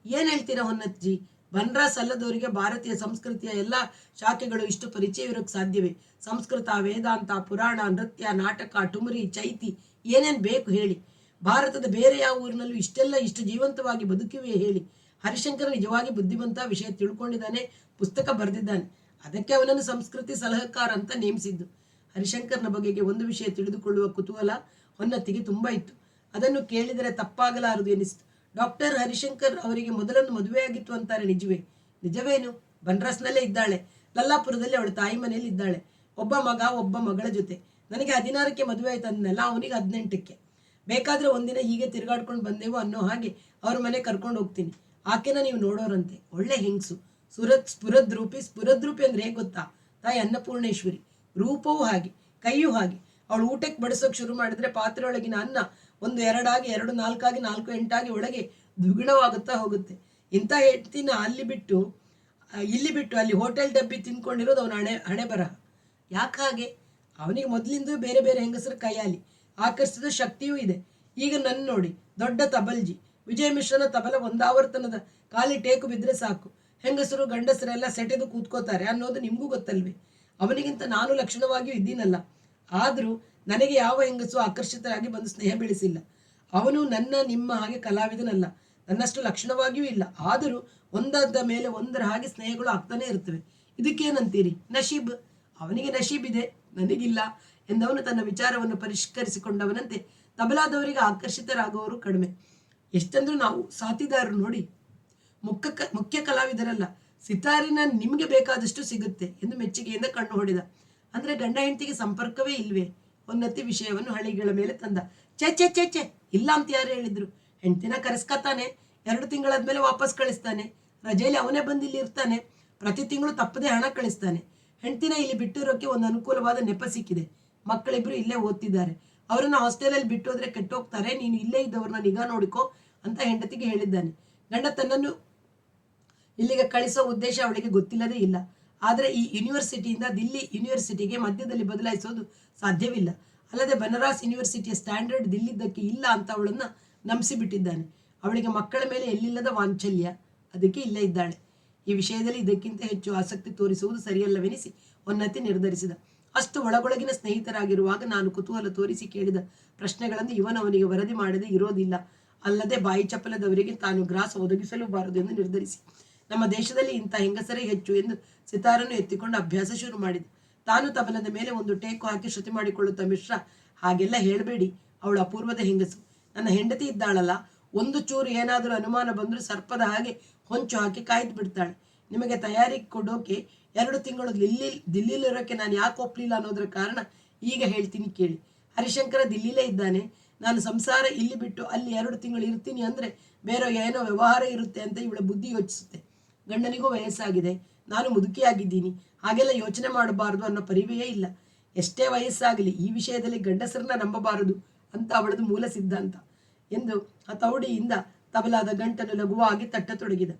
ಏನು ಹೇಳ್ತೀರಾ ಹೊನ್ನಜ್ಜಿ? ಬನ್ರಾಸ್ ಅಲ್ಲದವರಿಗೆ ಭಾರತೀಯ ಸಂಸ್ಕೃತಿಯ ಎಲ್ಲ ಶಾಖೆಗಳು ಇಷ್ಟು ಪರಿಚಯವಿರೋಕ್ಕೆ ಸಾಧ್ಯವೇ? ಸಂಸ್ಕೃತ, ವೇದಾಂತ, ಪುರಾಣ, ನೃತ್ಯ, ನಾಟಕ, ಟುಮರಿ, ಚೈತಿ, ಏನೇನು ಬೇಕು ಹೇಳಿ? ಭಾರತದ ಬೇರೆ ಯಾವ ಊರಿನಲ್ಲೂ ಇಷ್ಟು ಜೀವಂತವಾಗಿ ಬದುಕಿವೆ ಹೇಳಿ? ಹರಿಶಂಕರ ನಿಜವಾಗಿ ಬುದ್ಧಿವಂತ, ವಿಷಯ ತಿಳ್ಕೊಂಡಿದ್ದಾನೆ, ಪುಸ್ತಕ ಬರೆದಿದ್ದಾನೆ. ಅದಕ್ಕೆ ಅವನನ್ನು ಸಂಸ್ಕೃತಿ ಸಲಹಕಾರ ಅಂತ ನೇಮಿಸಿದ್ದು. ಹರಿಶಂಕರ್ನ ಬಗೆಗೆ ಒಂದು ವಿಷಯ ತಿಳಿದುಕೊಳ್ಳುವ ಕುತೂಹಲ ಹೊನ್ನತ್ತಿಗೆ ತುಂಬ ಇತ್ತು. ಅದನ್ನು ಕೇಳಿದರೆ ತಪ್ಪಾಗಲಾರದು ಎನಿಸಿತು. ಡಾಕ್ಟರ್ ಹರಿಶಂಕರ್ ಅವರಿಗೆ ಮೊದಲೊಂದು ಮದುವೆಯಾಗಿತ್ತು ಅಂತಾರೆ, ನಿಜವೇ? ನಿಜವೇನು? ಬನ್ರಾಸ್ನಲ್ಲೇ ಇದ್ದಾಳೆ. ಲಲ್ಲಾಪುರದಲ್ಲಿ ಅವಳ ತಾಯಿ ಮನೆಯಲ್ಲಿ ಇದ್ದಾಳೆ. ಒಬ್ಬ ಮಗ, ಒಬ್ಬ ಮಗಳ ಜೊತೆ. ನನಗೆ 16ಕ್ಕೆ ಮದುವೆ ಆಯ್ತು ಅಂದನಲ್ಲ, ಅವನಿಗೆ 18ಕ್ಕೆ. ಬೇಕಾದ್ರೆ ಒಂದಿನ ಹೀಗೆ ತಿರುಗಾಡ್ಕೊಂಡು ಬಂದೆವು ಅನ್ನೋ ಹಾಗೆ ಅವ್ರ ಮನೆ ಕರ್ಕೊಂಡು ಹೋಗ್ತೀನಿ. ಆಕೆನ ನೀವು ನೋಡೋರಂತೆ. ಒಳ್ಳೆ ಹೆಂಗಸು. ಸ್ಫುರದ್ರೂಪಿ ಅಂದ್ರೆ ಹೇಗೆ ಗೊತ್ತಾ? ತಾಯಿ ಅನ್ನಪೂರ್ಣೇಶ್ವರಿ. ರೂಪವೂ ಹಾಗೆ, ಕೈಯೂ ಹಾಗೆ. ಅವಳು ಊಟಕ್ಕೆ ಬಡಿಸೋಕೆ ಶುರು ಮಾಡಿದ್ರೆ ಪಾತ್ರೆ ಒಳಗಿನ ಅನ್ನ 1 2 ಆಗಿ 2 4 ಆಗಿ 4 8 ಆಗಿ ಒಳಗೆ ದ್ವಿಗುಣವಾಗುತ್ತಾ ಹೋಗುತ್ತೆ. ಇಂಥ ಹೆಂಡ್ತಿನ ಇಲ್ಲಿ ಬಿಟ್ಟು ಅಲ್ಲಿ ಹೋಟೆಲ್ ಡಬ್ಬಿ ತಿನ್ಕೊಂಡಿರೋದು ಅವನ ಹಣೆ ಬರಹ. ಯಾಕೆ ಹಾಗೆ? ಅವನಿಗೆ ಮೊದಲಿಂದ ಬೇರೆ ಬೇರೆ ಹೆಂಗಸರ ಕೈಯಾಲಿ ಆಕರ್ಷಿಸಿದ ಶಕ್ತಿಯೂ ಇದೆ. ಈಗ ನನ್ನ ನೋಡಿ, ದೊಡ್ಡ ತಬಲ್ಜಿ. ವಿಜಯ ಮಿಶ್ರನ ತಬಲ ಒಂದಾವರ್ತನದ ಖಾಲಿ ಟೇಕು ಬಿದ್ದರೆ ಸಾಕು, ಹೆಂಗಸರು ಗಂಡಸರೆಲ್ಲ ಸೆಟೆದು ಕೂತ್ಕೋತಾರೆ ಅನ್ನೋದು ನಿಮಗೂ ಗೊತ್ತಲ್ವೇ? ಅವನಿಗಿಂತ ನಾನು ಲಕ್ಷಣವಾಗಿಯೂ ಇದ್ದೀನಲ್ಲ. ಆದರೂ ನನಗೆ ಯಾವ ಹೆಂಗಸು ಆಕರ್ಷಿತರಾಗಿ ಬಂದು ಸ್ನೇಹ ಬೆಳೆಸಿಲ್ಲ. ಅವನು ನಿಮ್ಮ ಹಾಗೆ ಕಲಾವಿದನಲ್ಲ, ನನ್ನಷ್ಟು ಲಕ್ಷಣವಾಗಿಯೂ ಇಲ್ಲ. ಆದರೂ ಒಂದಾದ ಮೇಲೆ ಒಂದರ ಹಾಗೆ ಸ್ನೇಹಗಳು ಆಗ್ತಾನೆ ಇರ್ತವೆ. ಇದಕ್ಕೇನಂತೀರಿ? ನಶೀಬ್. ಅವನಿಗೆ ನಶೀಬಿದೆ, ನನಗಿಲ್ಲ ಎಂದವನು ತನ್ನ ವಿಚಾರವನ್ನು ಪರಿಷ್ಕರಿಸಿಕೊಂಡವನಂತೆ ತಬಲಾದವರಿಗೆ ಆಕರ್ಷಿತರಾಗುವವರು ಕಡಿಮೆ. ಎಷ್ಟಂದ್ರೂ ನಾವು ಸಾಥಿದಾರರು ನೋಡಿ, ಮುಖ್ಯ ಕಲಾವಿದರಲ್ಲ. ಸಿತಾರಿನ ನಿಮಗೆ ಬೇಕಾದಷ್ಟು ಸಿಗುತ್ತೆ ಎಂದು ಮೆಚ್ಚುಗೆಯಿಂದ ಕಣ್ಣು ಹೊಡೆದ. ಅಂದ್ರೆ ಗಂಡ ಹೆಂಡತಿಗೆ ಸಂಪರ್ಕವೇ ಇಲ್ವೇ? ಹೊನ್ನತ್ತಿ ವಿಷಯವನ್ನು ಹಳಿಗಳ ಮೇಲೆ ತಂದ. ಚೆ ಇಲ್ಲ ಅಂತ ಯಾರು ಹೇಳಿದ್ರು? ಹೆಂಡತಿನ ಕರೆಸ್ಕತಾನೆ, 2 ತಿಂಗಳಾದ್ಮೇಲೆ ವಾಪಸ್ ಕಳಿಸ್ತಾನೆ. ರಜೆಯಲ್ಲಿ ಅವನೇ ಬಂದು ಇಲ್ಲಿ ಇರ್ತಾನೆ. ಪ್ರತಿ ತಿಂಗಳು ತಪ್ಪದೆ ಹಣ ಕಳಿಸ್ತಾನೆ. ಹೆಂಡತಿನ ಇಲ್ಲಿ ಬಿಟ್ಟಿರೋಕೆ ಒಂದು ಅನುಕೂಲವಾದ ನೆಪ ಸಿಕ್ಕಿದೆ. ಮಕ್ಕಳಿಬ್ರು ಇಲ್ಲೇ ಓದ್ತಿದ್ದಾರೆ. ಅವರನ್ನ ಹಾಸ್ಟೆಲಲ್ಲಿ ಬಿಟ್ಟೋದ್ರೆ ಕೆಟ್ಟೋಗ್ತಾರೆ. ನೀನು ಇಲ್ಲೇ ಇದ್ದವ್ರನ್ನ ನಿಗಾ ನೋಡಿಕೋ ಅಂತ ಹೆಂಡತಿಗೆ ಹೇಳಿದ್ದಾನೆ. ಗಂಡ ತನ್ನನ್ನು ಇಲ್ಲಿಗೆ ಕಳಿಸೋ ಉದ್ದೇಶ ಅವಳಿಗೆ ಗೊತ್ತಿಲ್ಲದೇ ಇಲ್ಲ. ಆದರೆ ಈ ಯೂನಿವರ್ಸಿಟಿಯಿಂದ ದಿಲ್ಲಿ ಯೂನಿವರ್ಸಿಟಿಗೆ ಮಧ್ಯದಲ್ಲಿ ಬದಲಾಯಿಸೋದು ಸಾಧ್ಯವಿಲ್ಲ. ಅಲ್ಲದೆ ಬನಾರಸ್ ಯೂನಿವರ್ಸಿಟಿಯ ಸ್ಟ್ಯಾಂಡರ್ಡ್ ದಿಲ್ಲಿದ್ದಕ್ಕೆ ಇಲ್ಲ ಅಂತ ಅವಳನ್ನು ನಂಬಿಸಿಬಿಟ್ಟಿದ್ದಾನೆ. ಅವಳಿಗೆ ಮಕ್ಕಳ ಮೇಲೆ ಎಲ್ಲಿಲ್ಲದ ವಾಂಚಲ್ಯ. ಅದಕ್ಕೆ ಇಲ್ಲೇ ಇದ್ದಾಳೆ. ಈ ವಿಷಯದಲ್ಲಿ ಇದಕ್ಕಿಂತ ಹೆಚ್ಚು ಆಸಕ್ತಿ ತೋರಿಸುವುದು ಸರಿಯಲ್ಲವೆನಿಸಿ ಹೊನ್ನತ್ತಿ ನಿರ್ಧರಿಸಿದ. ಅಷ್ಟು ಒಳಗೊಳಗಿನ ಸ್ನೇಹಿತರಾಗಿರುವಾಗ ನಾನು ಕುತೂಹಲ ತೋರಿಸಿ ಕೇಳಿದ ಪ್ರಶ್ನೆಗಳನ್ನು ಇವನವನಿಗೆ ವರದಿ ಮಾಡದೆ ಇರೋದಿಲ್ಲ. ಅಲ್ಲದೆ ಬಾಯಿ ಚಪ್ಪಲದವರಿಗೆ ತಾನು ಗ್ರಾಸ ಒದಗಿಸಲೂಬಾರದು ಎಂದು ನಿರ್ಧರಿಸಿ ನಮ್ಮ ದೇಶದಲ್ಲಿ ಇಂಥ ಹೆಂಗಸರೇ ಹೆಚ್ಚು ಎಂದು ಸಿತಾರನ್ನು ಎತ್ತಿಕೊಂಡು ಅಭ್ಯಾಸ ಶುರು ಮಾಡಿದ. ತಾನು ತಬಲದ ಮೇಲೆ ಒಂದು ಟೇಕು ಹಾಕಿ ಶ್ರುತಿ ಮಾಡಿಕೊಳ್ಳುತ್ತಾ ಮಿಶ್ರ, ಹಾಗೆಲ್ಲ ಹೇಳಬೇಡಿ, ಅವಳು ಅಪೂರ್ವದ ಹೆಂಗಸು. ನನ್ನ ಹೆಂಡತಿ ಇದ್ದಾಳಲ್ಲ, ಒಂದು ಚೂರು ಏನಾದರೂ ಅನುಮಾನ ಬಂದರೂ ಸರ್ಪದ ಹಾಗೆ ಹೊಂಚು ಹಾಕಿ ಕಾಯ್ದು ಬಿಡ್ತಾಳೆ. ನಿಮಗೆ ತಯಾರಿ ಕೊಡೋಕೆ 2 ತಿಂಗಳು ದಿಲ್ಲಿಲಿರೋಕ್ಕೆ ನಾನು ಯಾಕೆ ಒಪ್ಪಲಿಲ್ಲ ಅನ್ನೋದ್ರ ಕಾರಣ ಈಗ ಹೇಳ್ತೀನಿ ಕೇಳಿ. ಹರಿಶಂಕರ ದಿಲ್ಲಿಲೇ ಇದ್ದಾನೆ. ನಾನು ಸಂಸಾರ ಇಲ್ಲಿ ಬಿಟ್ಟು ಅಲ್ಲಿ 2 ತಿಂಗಳು ಇರ್ತೀನಿ ಅಂದರೆ ಬೇರೆ ಏನೋ ವ್ಯವಹಾರ ಇರುತ್ತೆ ಅಂತ ಇವಳ ಬುದ್ಧಿ ಯೋಚಿಸುತ್ತೆ. ಗಂಡನಿಗೂ ವಯಸ್ಸಾಗಿದೆ, ನಾನು ಮುದುಕಿಯಾಗಿದ್ದೀನಿ, ಹಾಗೆಲ್ಲ ಯೋಚನೆ ಮಾಡಬಾರದು ಅನ್ನೋ ಪರಿವೆಯೇ ಇಲ್ಲ. ಎಷ್ಟೇ ವಯಸ್ಸಾಗಲಿ ಈ ವಿಷಯದಲ್ಲಿ ಗಂಡಸರನ್ನ ನಂಬಬಾರದು ಅಂತ ಅವಳದು ಮೂಲ ಸಿದ್ಧಾಂತ ಎಂದು ಹತೌಡಿಯಿಂದ ತಬಲಾದ ಗಂಟನ್ನು ಲಘುವಾಗಿ ತಟ್ಟತೊಡಗಿದ.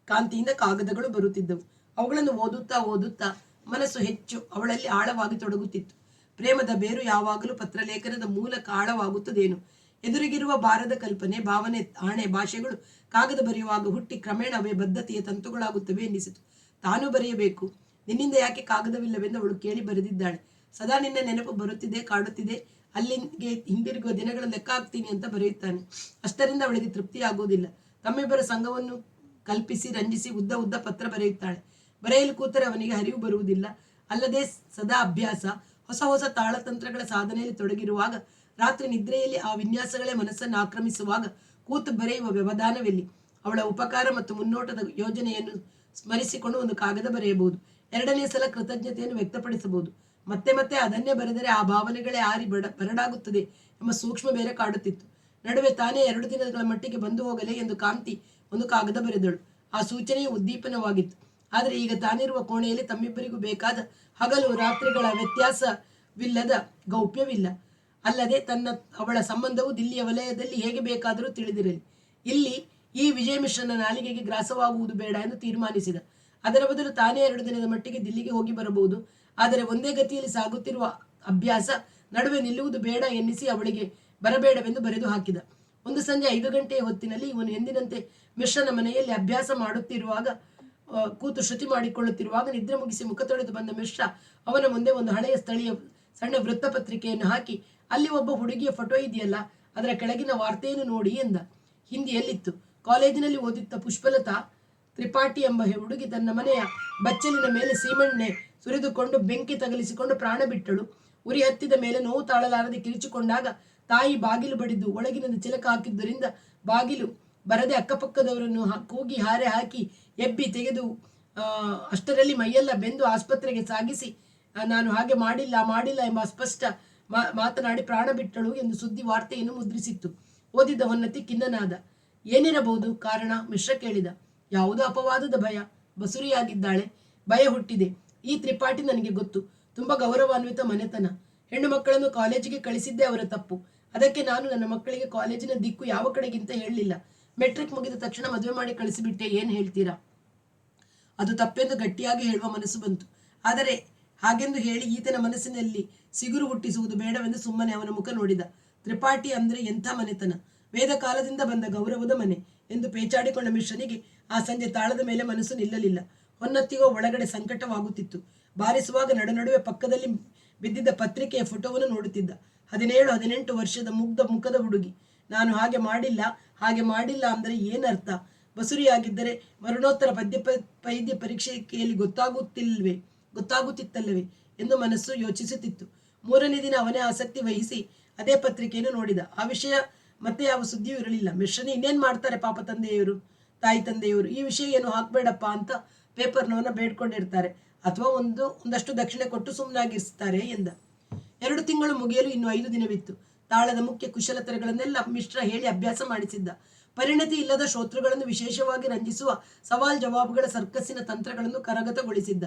ಕಾಂತಿಯಿಂದ ಕಾಗದಗಳು ಬರುತ್ತಿದ್ದವು. ಅವುಗಳನ್ನು ಓದುತ್ತಾ ಮನಸ್ಸು ಹೆಚ್ಚು ಅವಳಲ್ಲಿ ಆಳವಾಗಿ ತೊಡಗುತ್ತಿತ್ತು. ಪ್ರೇಮದ ಬೇರು ಯಾವಾಗಲೂ ಪತ್ರಲೇಖನದ ಮೂಲಕ ಆಳವಾಗುತ್ತದೇನು? ಎದುರಿಗಿರುವ ಭಾರದ ಕಲ್ಪನೆ, ಭಾವನೆ, ಆಣೆ, ಭಾಷೆಗಳು ಕಾಗದ ಬರೆಯುವಾಗ ಹುಟ್ಟಿ ಕ್ರಮೇಣ ಅವೇ ಬದ್ಧತೆಯ ತಂತುಗಳಾಗುತ್ತವೆ ಎನ್ನಿಸಿತು. ತಾನು ಬರೆಯಬೇಕು, ನಿನ್ನಿಂದ ಯಾಕೆ ಕಾಗದವಿಲ್ಲವೆಂದು ಅವಳು ಕೇಳಿ ಬರೆದಿದ್ದಾಳೆ. ಸದಾ ನಿನ್ನ ನೆನಪು ಬರುತ್ತಿದೆ, ಕಾಡುತ್ತಿದೆ, ಅಲ್ಲಿಗೆ ಹಿಂದಿರುಗುವ ದಿನಗಳ ಲೆಕ್ಕ ಹಾಕ್ತೀನಿ ಅಂತ ಬರೆಯುತ್ತಾನೆ. ಅಷ್ಟರಿಂದ ಅವಳಿಗೆ ತೃಪ್ತಿಯಾಗುವುದಿಲ್ಲ. ತಮ್ಮಿಬ್ಬರ ಸಂಘವನ್ನು ಕಲ್ಪಿಸಿ ರಂಜಿಸಿ ಉದ್ದ ಪತ್ರ ಬರೆಯುತ್ತಾಳೆ. ಬರೆಯಲು ಕೂತರೆ ಅವನಿಗೆ ಹರಿವು ಬರುವುದಿಲ್ಲ. ಅಲ್ಲದೆ ಸದಾ ಅಭ್ಯಾಸ, ಹೊಸ ತಾಳತಂತ್ರಗಳ ಸಾಧನೆಯಲ್ಲಿ ತೊಡಗಿರುವಾಗ, ರಾತ್ರಿ ನಿದ್ರೆಯಲ್ಲಿ ಆ ವಿನ್ಯಾಸಗಳೇ ಮನಸ್ಸನ್ನು ಆಕ್ರಮಿಸುವಾಗ ಕೂತು ಬರೆಯುವ ವ್ಯವಧಾನವೆಲ್ಲಿ? ಅವಳ ಉಪಕಾರ ಮತ್ತು ಮುನ್ನೋಟದ ಯೋಜನೆಯನ್ನು ಸ್ಮರಿಸಿಕೊಂಡು ಒಂದು ಕಾಗದ ಬರೆಯಬಹುದು. 2ನೇ ಸಲ ಕೃತಜ್ಞತೆಯನ್ನು ವ್ಯಕ್ತಪಡಿಸಬಹುದು. ಮತ್ತೆ ಅದನ್ನೇ ಬರೆದರೆ ಆ ಭಾವನೆಗಳೇ ಆರಿ ಬರಡಾಗುತ್ತದೆ ಎಂಬ ಸೂಕ್ಷ್ಮ ಬೇರೆ ಕಾಡುತ್ತಿತ್ತು. ನಡುವೆ ತಾನೇ 2 ದಿನಗಳ ಮಟ್ಟಿಗೆ ಬಂದು ಹೋಗಲೇ ಎಂದು ಕಾಂತಿ ಒಂದು ಕಾಗದ ಬರೆದಳು. ಆ ಸೂಚನೆಯು ಉದ್ದೀಪನವಾಗಿತ್ತು. ಆದರೆ ಈಗ ತಾನಿರುವ ಕೋಣೆಯಲ್ಲಿ ತಮ್ಮಿಬ್ಬರಿಗೂ ಬೇಕಾದ ಹಗಲು ರಾತ್ರಿಗಳ ವ್ಯತ್ಯಾಸವಿಲ್ಲದ ಗೌಪ್ಯವಿಲ್ಲ. ಅಲ್ಲದೆ ಅವಳ ಸಂಬಂಧವು ದಿಲ್ಲಿಯ ವಲಯದಲ್ಲಿ ಹೇಗೆ ಬೇಕಾದರೂ ತಿಳಿದಿರಲಿ. ಇಲ್ಲಿ ಈ ವಿಜಯ ಮಿಶ್ರನ ನಾಲಿಗೆಗೆ ಗ್ರಾಸವಾಗುವುದು ಬೇಡ ಎಂದು ತೀರ್ಮಾನಿಸಿದ. ಅದರ ಬದಲು ತಾನೇ 2 ದಿನದ ಮಟ್ಟಿಗೆ ದಿಲ್ಲಿಗೆ ಹೋಗಿ ಬರಬಹುದು. ಆದರೆ ಒಂದೇ ಗತಿಯಲ್ಲಿ ಸಾಗುತ್ತಿರುವ ಅಭ್ಯಾಸ ನಡುವೆ ನಿಲ್ಲುವುದು ಬೇಡ ಎನ್ನಿಸಿ ಅವಳಿಗೆ ಬರಬೇಡವೆಂದು ಬರೆದು ಹಾಕಿದ. ಒಂದು ಸಂಜೆ 5 ಗಂಟೆಯ ಹೊತ್ತಿನಲ್ಲಿ ಇವನು ಎಂದಿನಂತೆ ಮಿಶ್ರನ ಮನೆಯಲ್ಲಿ ಅಭ್ಯಾಸ ಮಾಡುತ್ತಿರುವಾಗ ಕೂತು ಶ್ರುತಿ ಮಾಡಿಕೊಳ್ಳುತ್ತಿರುವಾಗ ನಿದ್ರೆ ಮುಗಿಸಿ ಮುಖ ತೊಳೆದು ಬಂದ ಮಿಶ್ರ ಅವನ ಮುಂದೆ ಒಂದು ಹಳೆಯ ಸ್ಥಳೀಯ ಸಣ್ಣ ವೃತ್ತಪತ್ರಿಕೆಯನ್ನು ಹಾಕಿ, ಅಲ್ಲಿ ಒಬ್ಬ ಹುಡುಗಿಯ ಫೋಟೋ ಇದೆಯಲ್ಲ, ಅದರ ಕೆಳಗಿನ ವಾರ್ತೆಯನ್ನು ನೋಡಿ ಎಂದ. ಹಿಂದಿಯಲ್ಲಿತ್ತು. ಕಾಲೇಜಿನಲ್ಲಿ ಓದಿದ್ದ ಪುಷ್ಪಲತಾ ತ್ರಿಪಾಠಿ ಎಂಬ ಹುಡುಗಿ ತನ್ನ ಮನೆಯ ಬಚ್ಚಲಿನ ಮೇಲೆ ಸೀಮೆಣ್ಣೆ ಸುರಿದುಕೊಂಡು ಬೆಂಕಿ ತಗಲಿಸಿಕೊಂಡು ಪ್ರಾಣ ಬಿಟ್ಟಳು. ಉರಿ ಹತ್ತಿದ ಮೇಲೆ ನೋವು ತಾಳಲಾರದೆ ಕಿರಿಚಿಕೊಂಡಾಗ ತಾಯಿ ಬಾಗಿಲು ಬಡಿದು ಒಳಗಿನಿಂದ ಚಿಲಕ ಹಾಕಿದ್ದರಿಂದ ಬಾಗಿಲು ಬರದೆ ಅಕ್ಕಪಕ್ಕದವರನ್ನು ಕೂಗಿ ಹಾರೆ ಹಾಕಿ ಎಬ್ಬಿ ತೆಗೆದು ಅಷ್ಟರಲ್ಲಿ ಮೈಯೆಲ್ಲ ಬೆಂದು ಆಸ್ಪತ್ರೆಗೆ ಸಾಗಿಸಿ ನಾನು ಹಾಗೆ ಮಾಡಿಲ್ಲ ಎಂಬ ಅಸ್ಪಷ್ಟ ಮಾತನಾಡಿ ಪ್ರಾಣ ಬಿಟ್ಟಳು ಎಂದು ಸುದ್ದಿ ವಾರ್ತೆಯನ್ನು ಮುದ್ರಿಸಿತ್ತು. ಓದಿದ ಹೊನ್ನತಿ ಖಿನ್ನನಾದ. ಏನಿರಬಹುದು ಕಾರಣ? ಮಿಶ್ರ ಕೇಳಿದ. ಯಾವುದೋ ಅಪವಾದದ ಭಯ. ಬಸುರಿಯಾಗಿದ್ದಾಳೆ. ಭಯ ಹುಟ್ಟಿದೆ. ಈ ತ್ರಿಪಾಠಿ ನನಗೆ ಗೊತ್ತು. ತುಂಬ ಗೌರವಾನ್ವಿತ ಮನೆತನ. ಹೆಣ್ಣು ಮಕ್ಕಳನ್ನು ಕಾಲೇಜಿಗೆ ಕಳಿಸಿದ್ದೇ ಅವರ ತಪ್ಪು. ಅದಕ್ಕೆ ನಾನು ನನ್ನ ಮಕ್ಕಳಿಗೆ ಕಾಲೇಜಿನ ದಿಕ್ಕು ಯಾವ ಕಡೆಗಿಂತ ಹೇಳಲಿಲ್ಲ. ಮೆಟ್ರಿಕ್ ಮುಗಿದ ತಕ್ಷಣ ಮದುವೆ ಮಾಡಿ ಕಳಿಸಿಬಿಟ್ಟೆ. ಏನು ಹೇಳ್ತೀರಾ? ಅದು ತಪ್ಪೆಂದು ಗಟ್ಟಿಯಾಗಿ ಹೇಳುವ ಮನಸ್ಸು ಬಂತು. ಆದರೆ ಹಾಗೆಂದು ಹೇಳಿ ಈತನ ಮನಸ್ಸಿನಲ್ಲಿ ಸಿಗುರು ಹುಟ್ಟಿಸುವುದು ಬೇಡವೆಂದು ಸುಮ್ಮನೆ ಅವನ ಮುಖ ನೋಡಿದ. ತ್ರಿಪಾಠಿ ಅಂದ್ರೆ ಎಂಥ ಮನೆತನ! ವೇದ ಕಾಲದಿಂದ ಬಂದ ಗೌರವದ ಮನೆ ಎಂದು ಪೇಚಾಡಿಕೊಂಡ ಮಿಶ್ರನಿಗೆ ಆ ಸಂಜೆ ತಾಳದ ಮೇಲೆ ಮನಸ್ಸು ನಿಲ್ಲಲಿಲ್ಲ. ಹೊನ್ನತ್ತಿಗೋ ಒಳಗಡೆ ಸಂಕಟವಾಗುತ್ತಿತ್ತು. ಬಾರಿಸುವಾಗ ನಡುವೆ ಪಕ್ಕದಲ್ಲಿ ಬಿದ್ದಿದ್ದ ಪತ್ರಿಕೆಯ ಫೋಟೋವನ್ನು ನೋಡುತ್ತಿದ್ದ. 17-18 ವರ್ಷದ ಮುಖದ ಹುಡುಗಿ. ನಾನು ಹಾಗೆ ಮಾಡಿಲ್ಲ ಅಂದರೆ ಏನರ್ಥ? ಬಸುರಿಯಾಗಿದ್ದರೆ ಮರಣೋತ್ತರ ವೈದ್ಯ ಪರೀಕ್ಷೆಯಲ್ಲಿ ಗೊತ್ತಾಗುತ್ತಿತ್ತಲ್ಲವೇ ಎಂದು ಮನಸ್ಸು ಯೋಚಿಸುತ್ತಿತ್ತು. 3ನೇ ದಿನ ಅವನೇ ಆಸಕ್ತಿ ವಹಿಸಿ ಅದೇ ಪತ್ರಿಕೆಯನ್ನು ನೋಡಿದ. ಆ ವಿಷಯ ಮತ್ತೆ ಯಾವ ಸುದ್ದಿಯೂ ಇರಲಿಲ್ಲ. ಮಿಶ್ರನೇ ಇನ್ನೇನ್ ಮಾಡ್ತಾರೆ ಪಾಪ ತಾಯಿ ತಂದೆಯವರು, ಈ ವಿಷಯ ಏನು ಹಾಕ್ಬೇಡಪ್ಪ ಅಂತ ಪೇಪರ್ನವನ್ನ ಬೇಡ್ಕೊಂಡಿರ್ತಾರೆ, ಅಥವಾ ಒಂದಷ್ಟು ದಕ್ಷಿಣೆ ಕೊಟ್ಟು ಸುಮ್ಮನಾಗಿರ್ತಾರೆ ಎಂದ. 2 ತಿಂಗಳು ಮುಗಿಯಲು ಇನ್ನು 5 ದಿನವಿತ್ತು. ತಾಳದ ಮುಖ್ಯ ಕುಶಲತೆಗಳನ್ನೆಲ್ಲ ಮಿಶ್ರ ಹೇಳಿ ಅಭ್ಯಾಸ ಮಾಡಿಸಿದ್ದ. ಪರಿಣತಿ ಇಲ್ಲದ ಶ್ರೋತೃಗಳನ್ನು ವಿಶೇಷವಾಗಿ ರಂಜಿಸುವ ಸವಾಲ್ ಜವಾಬ್ಗಳ ಸರ್ಕಸ್ಸಿನ ತಂತ್ರಗಳನ್ನು ಕರಗತಗೊಳಿಸಿದ್ದ.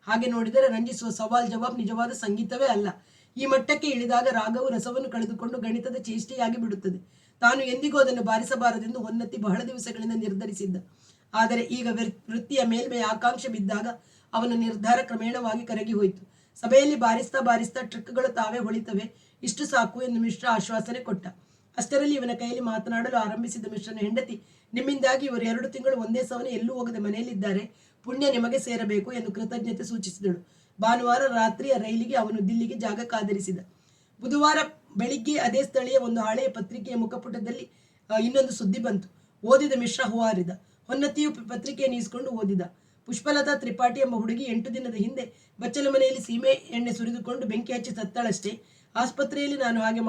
ಹಾಗೆ ನೋಡಿದರೆ ರಂಜಿಸುವ ಸವಾಲ್ ಜವಾಬ್ ನಿಜವಾದ ಸಂಗೀತವೇ ಅಲ್ಲ. ಈ ಮಟ್ಟಕ್ಕೆ ಇಳಿದಾಗ ರಾಗವು ರಸವನ್ನು ಕಳೆದುಕೊಂಡು ಗಣಿತದ ಚೇಷ್ಟೆಯಾಗಿ ಬಿಡುತ್ತದೆ. ತಾನು ಎಂದಿಗೂ ಅದನ್ನು ಬಾರಿಸಬಾರದೆಂದು ಹೊನ್ನತಿ ಬಹಳ ದಿವಸಗಳಿಂದ ನಿರ್ಧರಿಸಿದ್ದ. ಆದರೆ ಈಗ ವೃತ್ತಿಯ ಮೇಲ್ಮೆಯ ಆಕಾಂಕ್ಷೆ ಬಿದ್ದಾಗ ಅವನ ನಿರ್ಧಾರ ಕ್ರಮೇಣವಾಗಿ ಕರಗಿ ಹೋಯಿತು. ಸಭೆಯಲ್ಲಿ ಬಾರಿಸ್ತಾ ಟ್ರಿಕ್ಗಳು ತಾವೇ ಹೊಳಿತವೆ, ಇಷ್ಟು ಸಾಕು ಎಂದು ಮಿಶ್ರ ಆಶ್ವಾಸನೆ ಕೊಟ್ಟ. ಅಷ್ಟರಲ್ಲಿ ಇವನ ಕೈಯಲ್ಲಿ ಮಾತನಾಡಲು ಆರಂಭಿಸಿದ ಮಿಶ್ರನ ಹೆಂಡತಿ, ನಿಮ್ಮಿಂದಾಗಿ ಇವರು 2 ತಿಂಗಳು ಒಂದೇ ಸವನೆ ಎಲ್ಲೂ ಹೋಗದೆ ಮನೆಯಲ್ಲಿದ್ದಾರೆ, ಪುಣ್ಯ ನಿಮಗೆ ಸೇರಬೇಕು ಎಂದು ಕೃತಜ್ಞತೆ ಸೂಚಿಸಿದಳು. ಭಾನುವಾರ ರಾತ್ರಿಯ ರೈಲಿಗೆ ಅವನು ದಿಲ್ಲಿಗೆ ಜಾಗ ಕಾದಿರಿಸಿದ. ಬುಧವಾರ ಬೆಳಿಗ್ಗೆ ಅದೇ ಸ್ಥಳೀಯ ಒಂದು ಹಳೆಯ ಪತ್ರಿಕೆಯ ಮುಖಪುಟದಲ್ಲಿ ಇನ್ನೊಂದು ಸುದ್ದಿ ಬಂತು. ಓದಿದ ಮಿಶ್ರ ಹುವಾರಿದ. ಹೊನ್ನತಿಯು ಪತ್ರಿಕೆಯನ್ನು ಈಸ್ಕೊಂಡು ಓದಿದ. ಪುಷ್ಪಲತಾ ತ್ರಿಪಾಠಿ ಎಂಬ ಹುಡುಗಿ 8 ದಿನದ ಹಿಂದೆ ಬಚ್ಚಲ ಮನೆಯಲ್ಲಿ ಸೀಮೆ ಎಣ್ಣೆ ಸುರಿದುಕೊಂಡು ಬೆಂಕಿ ಹಚ್ಚಿ ಸತ್ತಳಷ್ಟೇ. ಆಸ್ಪತ್ರೆಯಲ್ಲಿ ನಾನು ಹಾಗೆ